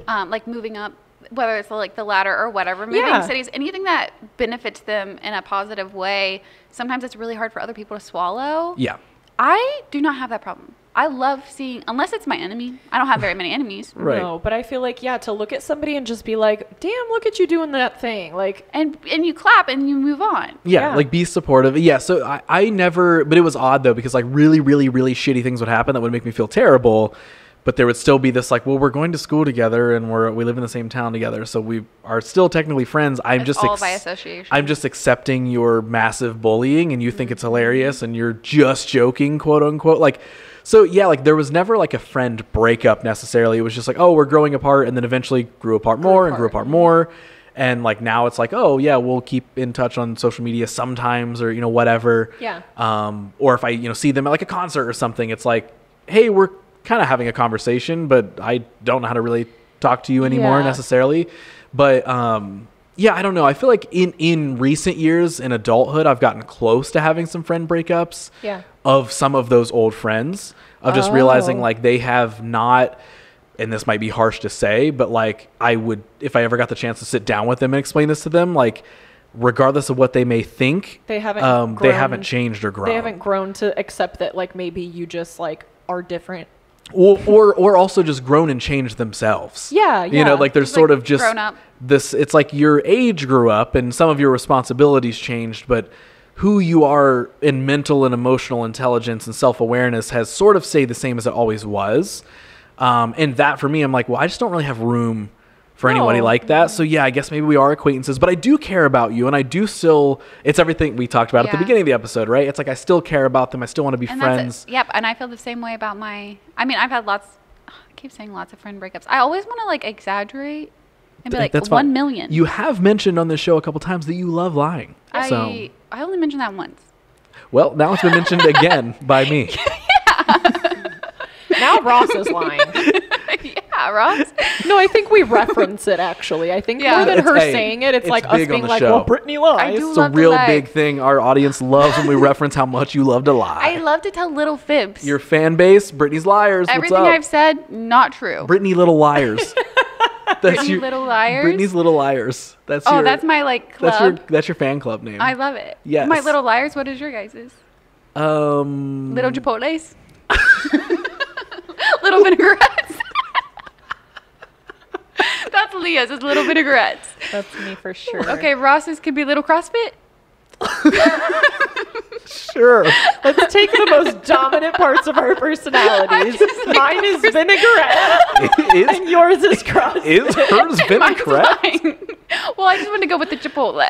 [SPEAKER 1] like moving up, whether it's like the ladder or whatever, moving
[SPEAKER 2] Yeah.
[SPEAKER 1] cities, anything that benefits them in a positive way, sometimes it's really hard for other people to swallow.
[SPEAKER 3] Yeah.
[SPEAKER 1] I do not have that problem. I love seeing, unless it's my enemy. I don't have very many enemies.
[SPEAKER 3] Right.
[SPEAKER 2] No, but I feel like, yeah, to look at somebody and just be like, damn, look at you doing that thing. Like,
[SPEAKER 1] And you clap and you move on.
[SPEAKER 3] Yeah,
[SPEAKER 2] Yeah.
[SPEAKER 3] like be supportive. Yeah, so I never, but it was odd though, because like really, really, really shitty things would happen that would make me feel terrible. But there would still be this like, well, we're going to school together and we live in the same town together, so we are still technically friends. I'm
[SPEAKER 1] It's
[SPEAKER 3] just
[SPEAKER 1] all by association.
[SPEAKER 3] I'm just accepting your massive bullying, and you think it's hilarious, and you're just joking, quote unquote. Like, so yeah, like there was never like a friend breakup necessarily. It was just like, oh, we're growing apart, and then eventually grew apart more and grew apart more. And like now it's like, oh yeah, we'll keep in touch on social media sometimes, or whatever.
[SPEAKER 2] Yeah.
[SPEAKER 3] Or if I see them at like a concert or something, it's like, hey, we're kind of having a conversation, but I don't know how to really talk to you anymore
[SPEAKER 2] Yeah.
[SPEAKER 3] necessarily. But yeah, I don't know. I feel like in recent years in adulthood, I've gotten close to having some friend breakups.
[SPEAKER 2] Yeah.
[SPEAKER 3] Of some of those old friends, of just realizing
[SPEAKER 2] Oh.
[SPEAKER 3] like they have not. And this might be harsh to say, but like I would, if I ever got the chance to sit down with them and explain this to them, like regardless of what they may think,
[SPEAKER 2] They haven't
[SPEAKER 3] they
[SPEAKER 2] grown-
[SPEAKER 3] haven't changed or grown.
[SPEAKER 2] they haven't grown to accept that, like, maybe you just, like, are different.
[SPEAKER 3] or also just grown and changed themselves.
[SPEAKER 2] Yeah,
[SPEAKER 3] You know,
[SPEAKER 2] yeah.
[SPEAKER 3] like there's
[SPEAKER 1] Just,
[SPEAKER 3] sort
[SPEAKER 1] like,
[SPEAKER 3] of just
[SPEAKER 1] grown up.
[SPEAKER 3] this. It's like your age grew up and some of your responsibilities changed, but who you are in mental and emotional intelligence and self-awareness has sort of stayed the same as it always was. And that for me, I'm like, well, I just don't really have room for anybody
[SPEAKER 2] No.
[SPEAKER 3] like that. So yeah, I guess maybe we are acquaintances, but I do care about you, and I do still. It's everything we talked about at the
[SPEAKER 1] Yeah.
[SPEAKER 3] beginning of the episode, right? It's like I still care about them. I still want to be
[SPEAKER 1] And
[SPEAKER 3] friends.
[SPEAKER 1] That's it. Yep, and I feel the same way about I mean, I've had lots. I keep saying lots of friend breakups. I always want to like exaggerate and be like
[SPEAKER 3] That's
[SPEAKER 1] 1
[SPEAKER 3] fine.
[SPEAKER 1] million.
[SPEAKER 3] You have mentioned on this show a couple times that you love lying. So,
[SPEAKER 1] I only mentioned that once.
[SPEAKER 3] well, now it's been mentioned again by me.
[SPEAKER 2] Now Ross is lying.
[SPEAKER 1] Yeah, Ross.
[SPEAKER 2] No, I think we reference it actually. I think
[SPEAKER 1] Yeah.
[SPEAKER 2] more than
[SPEAKER 3] It's-
[SPEAKER 2] her
[SPEAKER 3] hey,
[SPEAKER 2] saying it, it's
[SPEAKER 3] it's
[SPEAKER 2] like us
[SPEAKER 3] big on
[SPEAKER 2] being
[SPEAKER 3] the
[SPEAKER 2] like,
[SPEAKER 3] show.
[SPEAKER 2] well, Brittany lies.
[SPEAKER 1] I do
[SPEAKER 3] It's a
[SPEAKER 1] love to
[SPEAKER 3] real
[SPEAKER 1] lie.
[SPEAKER 3] big thing our audience loves when we reference how much you love to lie.
[SPEAKER 1] I love to tell little fibs.
[SPEAKER 3] Your fan base, Brittany's Liars.
[SPEAKER 1] Everything
[SPEAKER 3] What's up?
[SPEAKER 1] I've said, not true.
[SPEAKER 3] Brittany Little Liars. That's
[SPEAKER 1] Brittany Little Liars?
[SPEAKER 3] Brittany's Little Liars. That's
[SPEAKER 1] Oh,
[SPEAKER 3] your,
[SPEAKER 1] that's my like club.
[SPEAKER 3] That's your fan club name.
[SPEAKER 1] I love it.
[SPEAKER 3] Yes.
[SPEAKER 1] My Little Liars. What is your guys's? Little Chipotles. Little vinaigrettes. That's Leah's. It's little vinaigrettes.
[SPEAKER 2] That's me for sure.
[SPEAKER 1] Okay, Ross's could be little CrossFit.
[SPEAKER 3] Sure.
[SPEAKER 2] Let's take the most dominant parts of our personalities. Mine is vinaigrette,
[SPEAKER 3] is,
[SPEAKER 2] and yours is cross.
[SPEAKER 3] is hers vinaigrette?
[SPEAKER 1] Mine. Well, I just want to go with the Chipotle,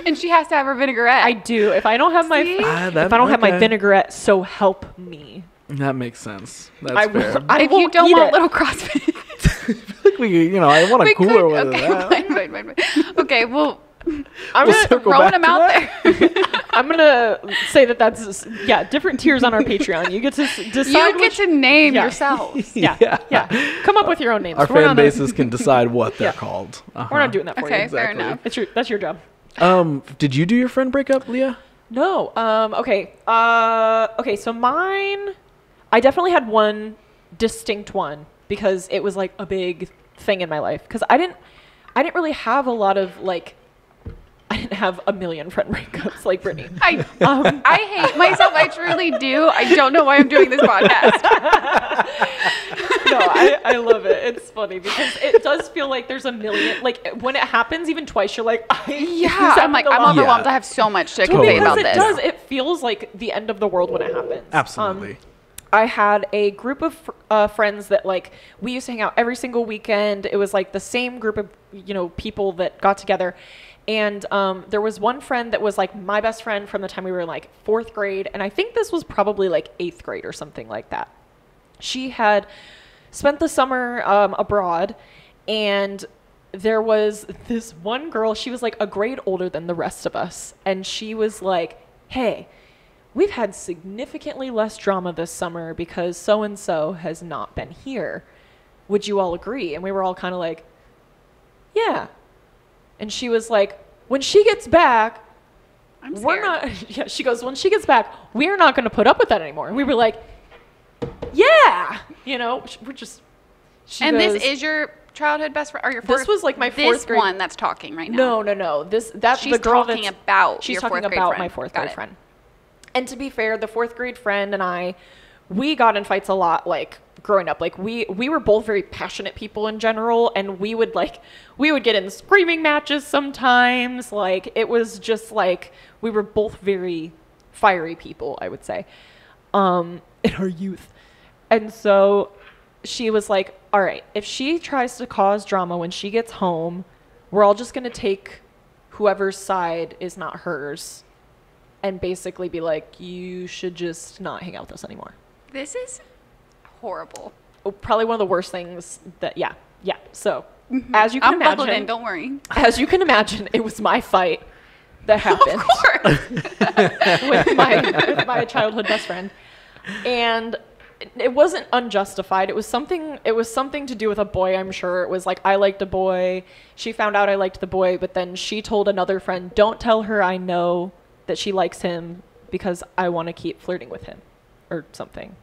[SPEAKER 1] and she has to have her vinaigrette.
[SPEAKER 2] I do. If I don't have my
[SPEAKER 1] See?
[SPEAKER 2] if I don't have my vinaigrette, so help me.
[SPEAKER 3] That makes sense. That's
[SPEAKER 2] I
[SPEAKER 3] fair.
[SPEAKER 2] will. I
[SPEAKER 1] if you
[SPEAKER 2] won't
[SPEAKER 1] don't
[SPEAKER 2] eat
[SPEAKER 1] want
[SPEAKER 2] it.
[SPEAKER 1] little CrossFit,
[SPEAKER 3] I feel like I want a
[SPEAKER 1] we
[SPEAKER 3] cooler
[SPEAKER 1] could.
[SPEAKER 3] one
[SPEAKER 1] Okay,
[SPEAKER 3] of that.
[SPEAKER 1] fine. Okay, well,
[SPEAKER 2] I'm
[SPEAKER 3] We'll
[SPEAKER 2] gonna,
[SPEAKER 3] circle
[SPEAKER 1] throwing
[SPEAKER 3] back
[SPEAKER 1] them
[SPEAKER 3] to
[SPEAKER 1] out
[SPEAKER 3] that.
[SPEAKER 1] there.
[SPEAKER 2] I'm gonna say that's different tiers on our Patreon. You get to decide.
[SPEAKER 1] You get
[SPEAKER 2] which,
[SPEAKER 1] to name
[SPEAKER 2] Yeah.
[SPEAKER 1] yourselves.
[SPEAKER 2] yeah. Come up with your own names.
[SPEAKER 3] Our
[SPEAKER 2] We're
[SPEAKER 3] fan
[SPEAKER 2] not
[SPEAKER 3] bases can decide what they're
[SPEAKER 2] Yeah.
[SPEAKER 3] called.
[SPEAKER 2] We're not doing that for
[SPEAKER 1] Okay,
[SPEAKER 2] you.
[SPEAKER 1] fair
[SPEAKER 3] Exactly.
[SPEAKER 1] enough.
[SPEAKER 2] That's your job.
[SPEAKER 3] Did you do your friend breakup, Leah?
[SPEAKER 2] No. Okay. Okay. So mine, I definitely had one distinct one because it was like a big thing in my life. Because I didn't really have a lot of like. I didn't have a million friend breakups like Brittany.
[SPEAKER 1] I hate myself. I truly do. I don't know why I'm doing this podcast.
[SPEAKER 2] No, I love it. It's funny because it does feel like there's a million. Like when it happens even twice, you're like,
[SPEAKER 1] Yeah, I'm like, I'm
[SPEAKER 3] lot.
[SPEAKER 1] overwhelmed.
[SPEAKER 3] Yeah.
[SPEAKER 1] I have so much to
[SPEAKER 3] Totally.
[SPEAKER 1] say
[SPEAKER 2] because
[SPEAKER 1] about
[SPEAKER 2] it
[SPEAKER 1] this.
[SPEAKER 2] does. It feels like the end of the world when it happens.
[SPEAKER 3] Absolutely.
[SPEAKER 2] I had a group of friends that like we used to hang out every single weekend. It was like the same group of people that got together, and there was one friend that was like my best friend from the time we were in like 4th grade, and I think this was probably like 8th grade or something like that. She had spent the summer abroad, and there was this one girl. She was like a grade older than the rest of us, and she was like, "Hey, we've had significantly less drama this summer because so-and-so has not been here. Would you all agree?" And we were all kind of like, yeah. And she was like, when she gets back,
[SPEAKER 1] I'm
[SPEAKER 2] we're
[SPEAKER 1] scared.
[SPEAKER 2] not, yeah, she goes, when she gets back, we're not going to put up with that anymore. And we were like, yeah, we're just, she
[SPEAKER 1] And
[SPEAKER 2] goes,
[SPEAKER 1] this is your childhood best friend, or your
[SPEAKER 2] This
[SPEAKER 1] fourth?
[SPEAKER 2] was, like, my
[SPEAKER 1] this
[SPEAKER 2] 4th grade-
[SPEAKER 1] one that's talking right now.
[SPEAKER 2] no. That's
[SPEAKER 1] She's
[SPEAKER 2] the girl
[SPEAKER 1] talking
[SPEAKER 2] that's,
[SPEAKER 1] about
[SPEAKER 2] she's
[SPEAKER 1] your
[SPEAKER 2] talking
[SPEAKER 1] 4th grade
[SPEAKER 2] about
[SPEAKER 1] friend.
[SPEAKER 2] my 4th
[SPEAKER 1] Got
[SPEAKER 2] grade
[SPEAKER 1] it.
[SPEAKER 2] friend. And to be fair, the 4th grade friend and I, we got in fights a lot, like growing up. Like we were both very passionate people in general, and we would get in screaming matches sometimes. Like it was just like we were both very fiery people, I would say, in our youth. And so she was like, all right, if she tries to cause drama when she gets home, we're all just going to take whoever's side is not hers and basically be like, you should just not hang out with us anymore.
[SPEAKER 1] This is horrible.
[SPEAKER 2] Oh, probably one of the worst things that, yeah. So as you can
[SPEAKER 1] I'm buckled in.
[SPEAKER 2] imagine,
[SPEAKER 1] Don't worry.
[SPEAKER 2] as you can imagine, it was my fight that happened.
[SPEAKER 1] Of course.
[SPEAKER 2] with my childhood best friend, and it wasn't unjustified. It was something to do with a boy, I'm sure. It was like I liked a boy. She found out I liked the boy, but then she told another friend, "Don't tell her I know that she likes him because I want to keep flirting with him," or something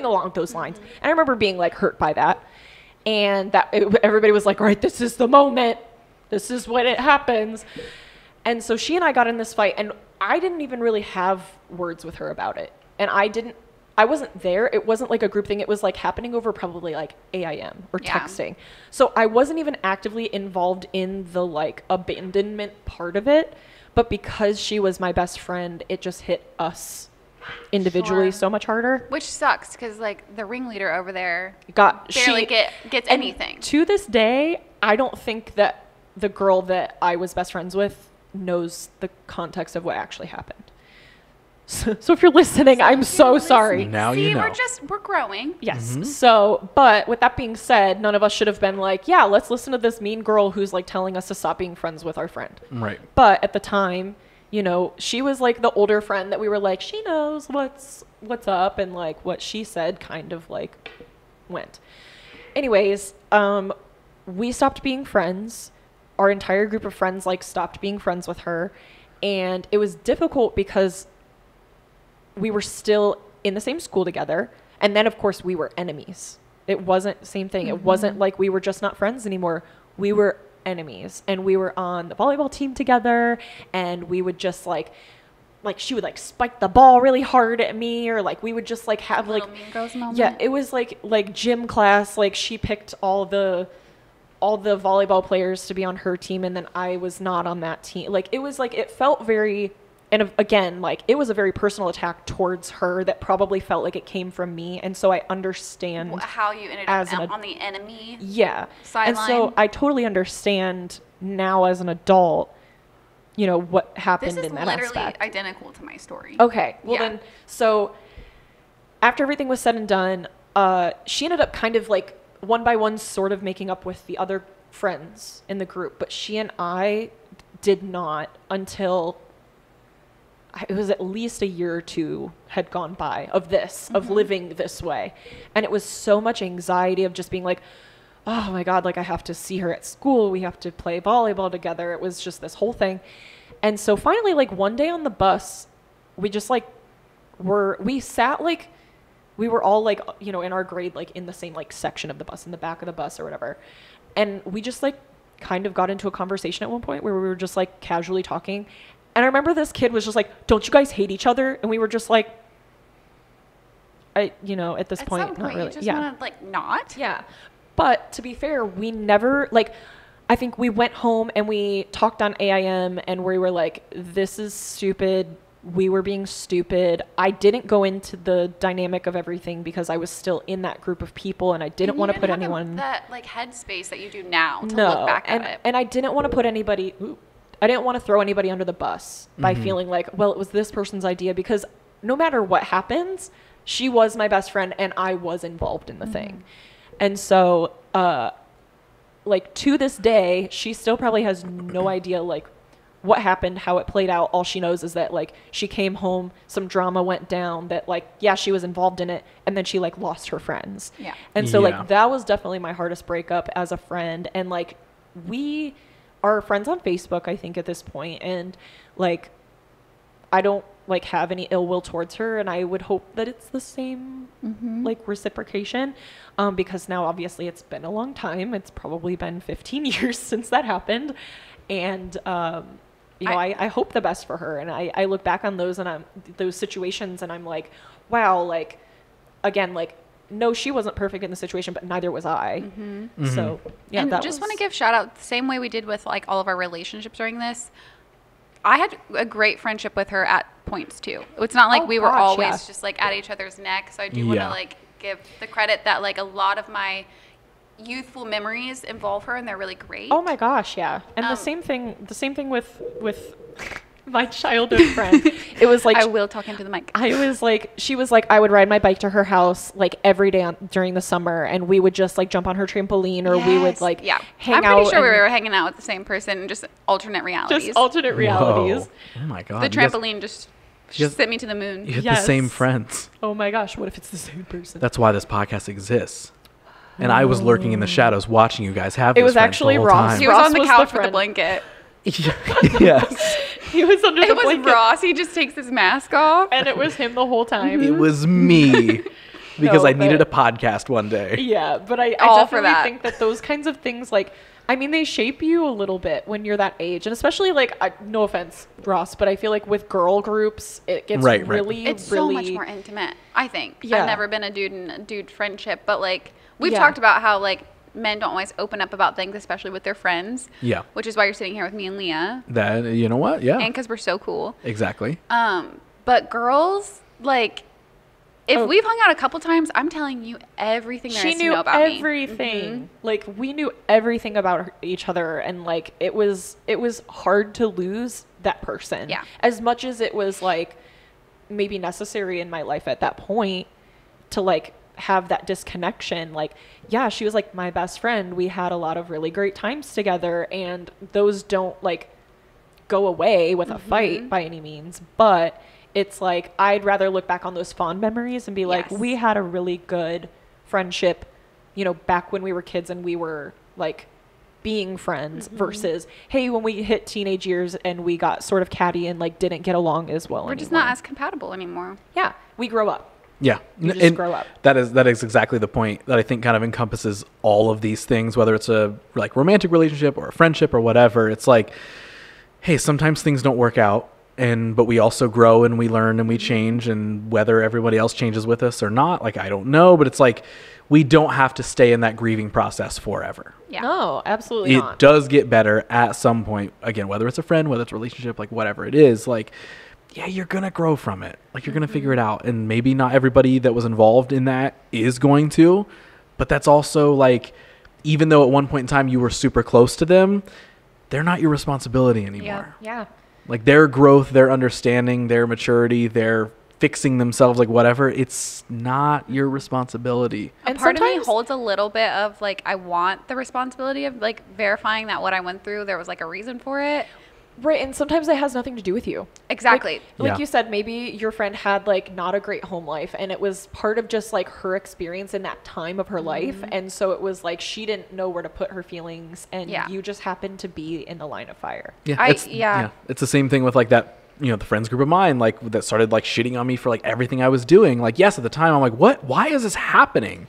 [SPEAKER 2] along those lines. And I remember being like hurt by that, and everybody was like, "All right, this is the moment. This is when it happens." And so she and I got in this fight, and I didn't even really have words with her about it. And I I wasn't there. It wasn't like a group thing. It was like happening over probably like AIM or
[SPEAKER 1] Yeah.
[SPEAKER 2] texting. So I wasn't even actively involved in the like abandonment part of it. But because she was my best friend, it just hit us individually
[SPEAKER 1] Sure.
[SPEAKER 2] so much harder.
[SPEAKER 1] Which sucks because like the ringleader over there
[SPEAKER 2] Got
[SPEAKER 1] barely
[SPEAKER 2] she
[SPEAKER 1] gets
[SPEAKER 2] and
[SPEAKER 1] anything.
[SPEAKER 2] To this day, I don't think that the girl that I was best friends with knows the context of what actually happened. So if you're listening, I'm so sorry.
[SPEAKER 3] Now
[SPEAKER 1] See,
[SPEAKER 3] you know.
[SPEAKER 1] we're growing.
[SPEAKER 2] Yes. So, but with that being said, none of us should have been like, yeah, let's listen to this mean girl who's like telling us to stop being friends with our friend.
[SPEAKER 3] Right.
[SPEAKER 2] But at the time, you know, she was like the older friend that we were like, she knows what's up, and like what she said kind of like went. Anyways, we stopped being friends. Our entire group of friends like stopped being friends with her, and it was difficult because we were still in the same school together, and then of course we were enemies. It wasn't the same thing. It wasn't like we were just not friends anymore. We were enemies, and we were on the volleyball team together, and we would just like she would like spike the ball really hard at me, or like we would just like have like
[SPEAKER 1] Little Mean Girls moment.
[SPEAKER 2] yeah, it was like gym class, like she picked all the volleyball players to be on her team, and then I was not on that team. Like it was like it felt very, and again, like it was a very personal attack towards her that probably felt like it came from me, and so I understand
[SPEAKER 1] How you ended
[SPEAKER 2] As
[SPEAKER 1] up
[SPEAKER 2] an
[SPEAKER 1] on the enemy.
[SPEAKER 2] yeah.
[SPEAKER 1] Sideline.
[SPEAKER 2] And so I totally understand now as an adult, you know, what happened
[SPEAKER 1] This is
[SPEAKER 2] in that
[SPEAKER 1] literally
[SPEAKER 2] aspect.
[SPEAKER 1] identical to my story.
[SPEAKER 2] Okay. Well
[SPEAKER 1] Yeah.
[SPEAKER 2] then, so after everything was said and done, she ended up kind of like one by one sort of making up with the other friends in the group, but she and I did not until it was at least a year or two had gone by of this, of living this way. And it was so much anxiety of just being like, oh my God, like I have to see her at school. We have to play volleyball together. It was just this whole thing. And so finally, like one day on the bus, we just like we sat like, we were all like, you know, in our grade, like in the same like section of the bus, in the back of the bus or whatever. And we just like kind of got into a conversation at one point where we were just like casually talking. And I remember this kid was just like, don't you guys hate each other? And we were just like, you know, at this
[SPEAKER 1] At
[SPEAKER 2] point,
[SPEAKER 1] some point,
[SPEAKER 2] not really.
[SPEAKER 1] you just
[SPEAKER 2] Yeah.
[SPEAKER 1] want to like not.
[SPEAKER 2] Yeah. But to be fair, we never, like, I think we went home and we talked on AIM and we were like, this is stupid. We were being stupid. I didn't go into the dynamic of everything because I was still in that group of people and I didn't
[SPEAKER 1] And
[SPEAKER 2] want
[SPEAKER 1] you
[SPEAKER 2] to put
[SPEAKER 1] didn't have
[SPEAKER 2] anyone.
[SPEAKER 1] that like headspace that you do now to
[SPEAKER 2] No.
[SPEAKER 1] look back
[SPEAKER 2] and,
[SPEAKER 1] at it.
[SPEAKER 2] and I didn't want to put anybody, I didn't want to throw anybody under the bus by feeling like, well, it was this person's idea, because no matter what happens, she was my best friend and I was involved in the thing. And so, like to this day, she still probably has no idea like what happened, how it played out. All she knows is that like she came home, some drama went down, that like, yeah, she was involved in it, and then she like lost her friends.
[SPEAKER 1] Yeah.
[SPEAKER 2] And so
[SPEAKER 3] Yeah.
[SPEAKER 2] like that was definitely my hardest breakup as a friend. And like we are friends on Facebook, I think, at this point, and like I don't like have any ill will towards her, and I would hope that it's the same like reciprocation, because now obviously it's been a long time. It's probably been 15 years since that happened, and you know, I hope the best for her, and I look back on those and those situations and I'm like, wow, like again, like no, she wasn't perfect in the situation, but neither was I. So yeah,
[SPEAKER 1] and
[SPEAKER 2] that
[SPEAKER 1] just
[SPEAKER 2] was,
[SPEAKER 1] want to give shout out the same way we did with like all of our relationships during this. I had a great friendship with her at points too. It's not like
[SPEAKER 2] Oh,
[SPEAKER 1] we were
[SPEAKER 2] gosh,
[SPEAKER 1] always
[SPEAKER 2] yeah.
[SPEAKER 1] just like at each other's neck. So I do want to
[SPEAKER 3] Yeah.
[SPEAKER 1] like give the credit that like a lot of my youthful memories involve her, and they're really great.
[SPEAKER 2] Oh my gosh, yeah. And the
[SPEAKER 1] Um,
[SPEAKER 2] same thing with my childhood friend. It was like
[SPEAKER 1] I will talk into the mic.
[SPEAKER 2] she was like, I would ride my bike to her house like every day during the summer, and we would just like jump on her trampoline, or we would
[SPEAKER 1] Yes.
[SPEAKER 2] like
[SPEAKER 1] yeah.
[SPEAKER 2] hang
[SPEAKER 1] I'm
[SPEAKER 2] out.
[SPEAKER 1] pretty sure we
[SPEAKER 2] and
[SPEAKER 1] were hanging out with the same person in just alternate realities.
[SPEAKER 2] just alternate realities.
[SPEAKER 3] Whoa. Oh my God.
[SPEAKER 1] the
[SPEAKER 3] you guys-
[SPEAKER 1] trampoline just
[SPEAKER 3] you guys-
[SPEAKER 1] sent me to the moon.
[SPEAKER 3] You have the same
[SPEAKER 2] Yes.
[SPEAKER 3] friends.
[SPEAKER 2] Oh my gosh, what if it's the same person?
[SPEAKER 3] That's why this podcast exists. And I was lurking in the shadows watching you guys have
[SPEAKER 2] It
[SPEAKER 3] this
[SPEAKER 2] was
[SPEAKER 3] friends
[SPEAKER 2] actually
[SPEAKER 3] the whole
[SPEAKER 2] Ross.
[SPEAKER 3] time.
[SPEAKER 1] He was
[SPEAKER 2] Ross
[SPEAKER 1] on the
[SPEAKER 2] was the
[SPEAKER 1] couch with the
[SPEAKER 2] friend.
[SPEAKER 1] blanket.
[SPEAKER 3] Yes.
[SPEAKER 2] He was under
[SPEAKER 1] It
[SPEAKER 2] the
[SPEAKER 1] was
[SPEAKER 2] blanket,
[SPEAKER 1] Ross. He just takes his mask off.
[SPEAKER 2] and it was him the whole time.
[SPEAKER 3] It was me. because
[SPEAKER 2] No,
[SPEAKER 3] I needed a
[SPEAKER 2] but-
[SPEAKER 3] podcast one day.
[SPEAKER 2] Yeah, but I
[SPEAKER 1] All for
[SPEAKER 2] definitely
[SPEAKER 1] that.
[SPEAKER 2] think that those kinds of things, like, I mean, they shape you a little bit when you're that age. And especially, like, no offense, Ross, but I feel like with girl groups, it gets
[SPEAKER 3] Right.
[SPEAKER 2] really,
[SPEAKER 1] It's
[SPEAKER 2] really...
[SPEAKER 1] so much more intimate, I think.
[SPEAKER 2] Yeah.
[SPEAKER 1] I've never been a dude in a dude friendship, but like we've
[SPEAKER 2] Yeah.
[SPEAKER 1] talked about how like men don't always open up about things, especially with their friends.
[SPEAKER 3] Yeah.
[SPEAKER 1] Which is why you're sitting here with me and Leah,
[SPEAKER 3] That, you know what? Yeah.
[SPEAKER 1] and because we're so cool.
[SPEAKER 3] Exactly.
[SPEAKER 1] But girls, like, if
[SPEAKER 2] Oh.
[SPEAKER 1] we've hung out a couple times, I'm telling you everything there
[SPEAKER 2] She
[SPEAKER 1] is to
[SPEAKER 2] knew
[SPEAKER 1] know about me.
[SPEAKER 2] everything. Like, we knew everything about each other, and like it was hard to lose that person.
[SPEAKER 1] Yeah.
[SPEAKER 2] As much as it was like maybe necessary in my life at that point to like have that disconnection. Like, yeah, she was like my best friend. We had a lot of really great times together, and those don't like go away with a fight by any means, but it's like I'd rather look back on those fond memories and be like,
[SPEAKER 1] Yes.
[SPEAKER 2] we had a really good friendship, you know, back when we were kids and we were like being friends versus, hey, when we hit teenage years and we got sort of catty and like didn't get along as well
[SPEAKER 1] We're just
[SPEAKER 2] anymore.
[SPEAKER 1] not as compatible anymore.
[SPEAKER 2] Yeah, we grow up.
[SPEAKER 3] Yeah.
[SPEAKER 2] You just grow up.
[SPEAKER 3] That is exactly the point that I think kind of encompasses all of these things, whether it's a like romantic relationship or a friendship or whatever. It's like, hey, sometimes things don't work out, but we also grow and we learn and we change, and whether everybody else changes with us or not, like, I don't know, but it's like we don't have to stay in that grieving process forever.
[SPEAKER 1] Yeah.
[SPEAKER 2] No, absolutely
[SPEAKER 3] It
[SPEAKER 2] not.
[SPEAKER 3] does get better at some point. Again, whether it's a friend, whether it's a relationship, like whatever it is, like, yeah, you're going to grow from it. Like, you're going to figure it out. And maybe not everybody that was involved in that is going to, but that's also like, even though at one point in time you were super close to them, they're not your responsibility anymore.
[SPEAKER 2] Yeah.
[SPEAKER 3] Like, their growth, their understanding, their maturity, their fixing themselves, like whatever, it's not your responsibility.
[SPEAKER 1] A
[SPEAKER 2] And
[SPEAKER 1] part of me
[SPEAKER 2] sometimes-
[SPEAKER 1] holds a little bit of like I want the responsibility of like verifying that what I went through there was like a reason for it.
[SPEAKER 2] Right, and sometimes it has nothing to do with you.
[SPEAKER 1] Exactly.
[SPEAKER 2] Like
[SPEAKER 3] Yeah.
[SPEAKER 2] you said, maybe your friend had like not a great home life and it was part of just like her experience in that time of her life. And so it was like she didn't know where to put her feelings and
[SPEAKER 1] Yeah.
[SPEAKER 2] you just happened to be in the line of fire.
[SPEAKER 3] Yeah,
[SPEAKER 1] Yeah.
[SPEAKER 3] it's the same thing with like that, you know, the friends group of mine, like that started like shitting on me for like everything I was doing. Like, yes, at the time I'm like, what? Why is this happening?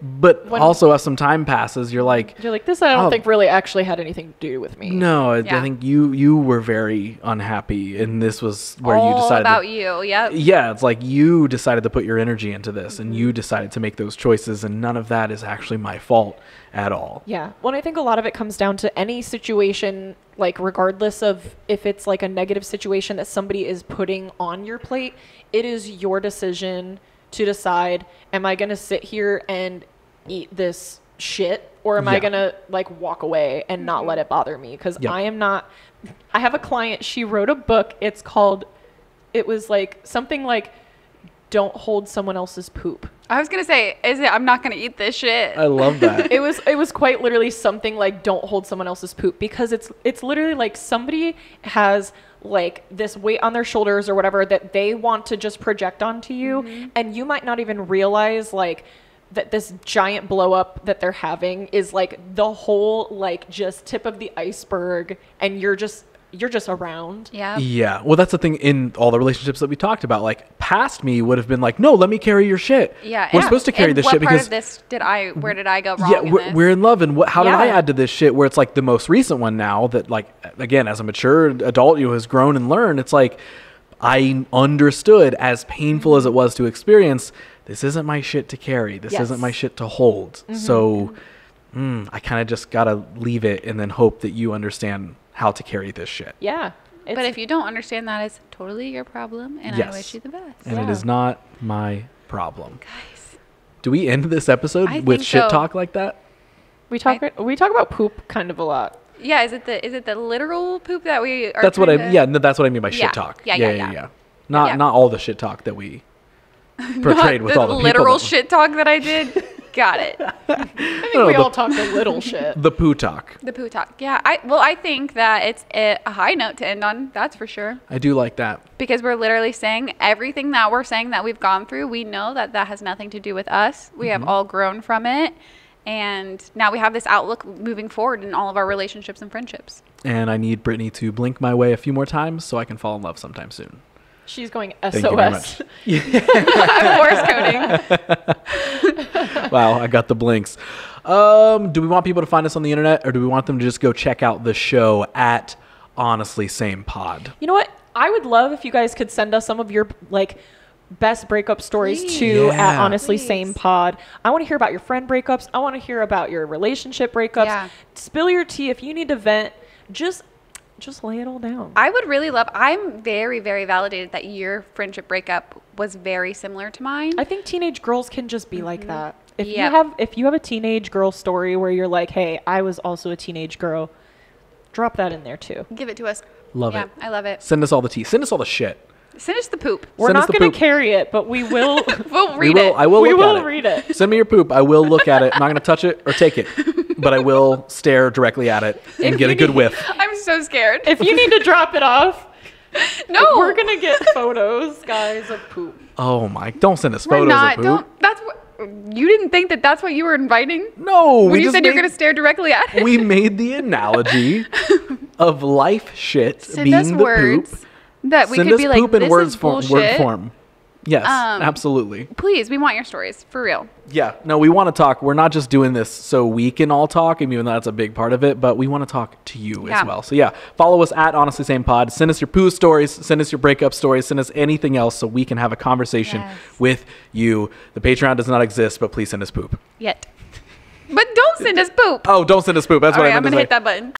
[SPEAKER 3] But
[SPEAKER 2] When-
[SPEAKER 3] also as some time passes, you're like,
[SPEAKER 2] You're like, this I don't
[SPEAKER 3] Oh.
[SPEAKER 2] think really actually had anything to do with me.
[SPEAKER 3] no, I
[SPEAKER 1] Yeah.
[SPEAKER 3] think you were very unhappy, and this was where you
[SPEAKER 1] All
[SPEAKER 3] decided.
[SPEAKER 1] about you. Yep.
[SPEAKER 3] Yeah, it's like you decided to put your energy into this, and you decided to make those choices, and none of that is actually my fault at all.
[SPEAKER 2] Yeah. Well, I think a lot of it comes down to any situation, like regardless of if it's like a negative situation that somebody is putting on your plate, it is your decision to decide, am I going to sit here and eat this shit or am I
[SPEAKER 3] Yeah.
[SPEAKER 2] going to like walk away and not let it bother me? Because
[SPEAKER 3] Yep.
[SPEAKER 2] I am not, I have a client, she wrote a book. It was like something like, don't hold someone else's poop.
[SPEAKER 1] I was gonna say, I'm not gonna eat this shit.
[SPEAKER 3] I love that.
[SPEAKER 2] It was quite literally something like don't hold someone else's poop, because it's literally like somebody has like this weight on their shoulders or whatever that they want to just project onto you, and you might not even realize like that this giant blow up that they're having is like the whole like just tip of the iceberg, and you're just around.
[SPEAKER 1] Yeah.
[SPEAKER 3] Yeah. Well, that's the thing in all the relationships that we talked about. Like, past me would have been like, no, let me carry your shit.
[SPEAKER 1] Yeah.
[SPEAKER 3] We're
[SPEAKER 1] and-
[SPEAKER 3] supposed to carry
[SPEAKER 1] and
[SPEAKER 3] this
[SPEAKER 1] what
[SPEAKER 3] shit
[SPEAKER 1] part
[SPEAKER 3] because
[SPEAKER 1] of this where did I go wrong?
[SPEAKER 3] yeah,
[SPEAKER 1] in
[SPEAKER 3] we're,
[SPEAKER 1] this?
[SPEAKER 3] we're in love. And how did I
[SPEAKER 2] Yeah.
[SPEAKER 3] add to this shit? Where it's like the most recent one now that, like, again, as a mature adult, you has grown and learned. It's like, I understood, as painful as it was to experience, this isn't my shit to carry. This
[SPEAKER 2] Yes.
[SPEAKER 3] isn't my shit to hold. So I kind of just got to leave it and then hope that you understand how to carry this shit.
[SPEAKER 2] Yeah.
[SPEAKER 1] But if you don't understand that, it's totally your problem, and
[SPEAKER 3] Yes.
[SPEAKER 1] I wish you the best.
[SPEAKER 3] And it
[SPEAKER 2] Yeah.
[SPEAKER 3] is not my problem.
[SPEAKER 1] Guys,
[SPEAKER 3] Do we end this episode
[SPEAKER 1] I
[SPEAKER 3] with
[SPEAKER 1] think
[SPEAKER 3] shit
[SPEAKER 1] so.
[SPEAKER 3] talk like that?
[SPEAKER 2] we talk about poop kind of a lot.
[SPEAKER 1] yeah, is it the literal poop that we are?
[SPEAKER 3] That's what
[SPEAKER 1] trying
[SPEAKER 3] I
[SPEAKER 1] to-
[SPEAKER 3] yeah, no, that's what I mean by
[SPEAKER 1] Yeah.
[SPEAKER 3] shit talk.
[SPEAKER 1] Yeah.
[SPEAKER 3] Not
[SPEAKER 1] Yeah.
[SPEAKER 3] not all the shit talk that we portrayed with
[SPEAKER 1] the
[SPEAKER 3] all the
[SPEAKER 1] literal
[SPEAKER 3] people.
[SPEAKER 1] shit talk that I did. Got it.
[SPEAKER 2] I think
[SPEAKER 3] No,
[SPEAKER 2] we
[SPEAKER 3] the-
[SPEAKER 2] all talked a little shit.
[SPEAKER 3] The poo talk.
[SPEAKER 1] The poo talk. Yeah. I think that it's a high note to end on. That's for sure.
[SPEAKER 3] I do like that.
[SPEAKER 1] Because we're literally saying everything that we're saying that we've gone through. We know that has nothing to do with us. We have all grown from it. And now we have this outlook moving forward in all of our relationships and friendships.
[SPEAKER 3] And I need Brittany to blink my way a few more times so I can fall in love sometime soon.
[SPEAKER 2] She's going
[SPEAKER 3] Thank you very much.
[SPEAKER 2] SOS.
[SPEAKER 1] I'm Morse coding.
[SPEAKER 3] Wow, I got the blinks. Do we want people to find us on the internet, or do we want them to just go check out the show at Honestly Same Pod?
[SPEAKER 2] You know what? I would love if you guys could send us some of your like best breakup stories
[SPEAKER 1] Please.
[SPEAKER 2] too at
[SPEAKER 3] Yeah.
[SPEAKER 2] Honestly
[SPEAKER 1] Please.
[SPEAKER 2] Same Pod. I want to hear about your friend breakups. I want to hear about your relationship breakups.
[SPEAKER 1] Yeah.
[SPEAKER 2] Spill your tea if you need to vent. Just lay it all down.
[SPEAKER 1] I would really love. I'm very, very validated that your friendship breakup was very similar to mine.
[SPEAKER 2] I think teenage girls can just be like that. If
[SPEAKER 1] Yep.
[SPEAKER 2] you have a teenage girl story where you're like, "Hey, I was also a teenage girl," drop that in there too.
[SPEAKER 1] Give it to us.
[SPEAKER 3] Love
[SPEAKER 1] yeah,
[SPEAKER 3] it.
[SPEAKER 1] I love it.
[SPEAKER 3] Send us all the tea. Send us all the shit.
[SPEAKER 1] Send us the poop.
[SPEAKER 2] We're
[SPEAKER 3] Send us
[SPEAKER 2] not
[SPEAKER 3] the
[SPEAKER 2] going to
[SPEAKER 3] poop.
[SPEAKER 2] carry it, but we will.
[SPEAKER 1] We'll read it.
[SPEAKER 3] I will
[SPEAKER 2] We
[SPEAKER 3] look
[SPEAKER 2] will
[SPEAKER 3] at it.
[SPEAKER 2] read it.
[SPEAKER 3] Send me your poop. I will look at it. I'm not going to touch it or take it, but I will stare directly at it and get a good whiff.
[SPEAKER 1] I'm so scared.
[SPEAKER 2] If you need to drop it off,
[SPEAKER 1] no,
[SPEAKER 2] we're going to get photos, guys, of poop.
[SPEAKER 3] Oh my! Don't send us
[SPEAKER 1] we're
[SPEAKER 3] photos
[SPEAKER 1] not.
[SPEAKER 3] of poop.
[SPEAKER 1] Don't. That's what. You didn't think that that's what you were inviting
[SPEAKER 3] No,
[SPEAKER 1] when
[SPEAKER 3] we
[SPEAKER 1] you
[SPEAKER 3] just
[SPEAKER 1] said you're
[SPEAKER 3] made-
[SPEAKER 1] going to stare directly at it.
[SPEAKER 3] we made the analogy of life shit
[SPEAKER 1] Send
[SPEAKER 3] being
[SPEAKER 1] us
[SPEAKER 3] the
[SPEAKER 1] words
[SPEAKER 3] poop.
[SPEAKER 1] that we
[SPEAKER 3] Send
[SPEAKER 1] could
[SPEAKER 3] us
[SPEAKER 1] be like,
[SPEAKER 3] poop in
[SPEAKER 1] this
[SPEAKER 3] words
[SPEAKER 1] is
[SPEAKER 3] form,
[SPEAKER 1] bullshit.
[SPEAKER 3] word form. Yes,
[SPEAKER 1] Um,
[SPEAKER 3] absolutely.
[SPEAKER 1] Please, we want your stories for real.
[SPEAKER 3] Yeah, no, we want to talk. We're not just doing this so we can all talk, even though that's a big part of it, but we want to talk to you
[SPEAKER 1] Yeah.
[SPEAKER 3] as well. So yeah, follow us at Honestly Same Pod. Send us your poo stories. Send us your breakup stories. Send us anything else so we can have a conversation
[SPEAKER 1] Yes.
[SPEAKER 3] with you. The Patreon does not exist, but please send us poop.
[SPEAKER 1] Yet. But don't send us poop.
[SPEAKER 3] Oh, don't send us poop. That's
[SPEAKER 1] All
[SPEAKER 3] what
[SPEAKER 1] right,
[SPEAKER 3] I
[SPEAKER 1] I'm
[SPEAKER 3] meant
[SPEAKER 1] going to
[SPEAKER 3] to say.
[SPEAKER 1] hit that button.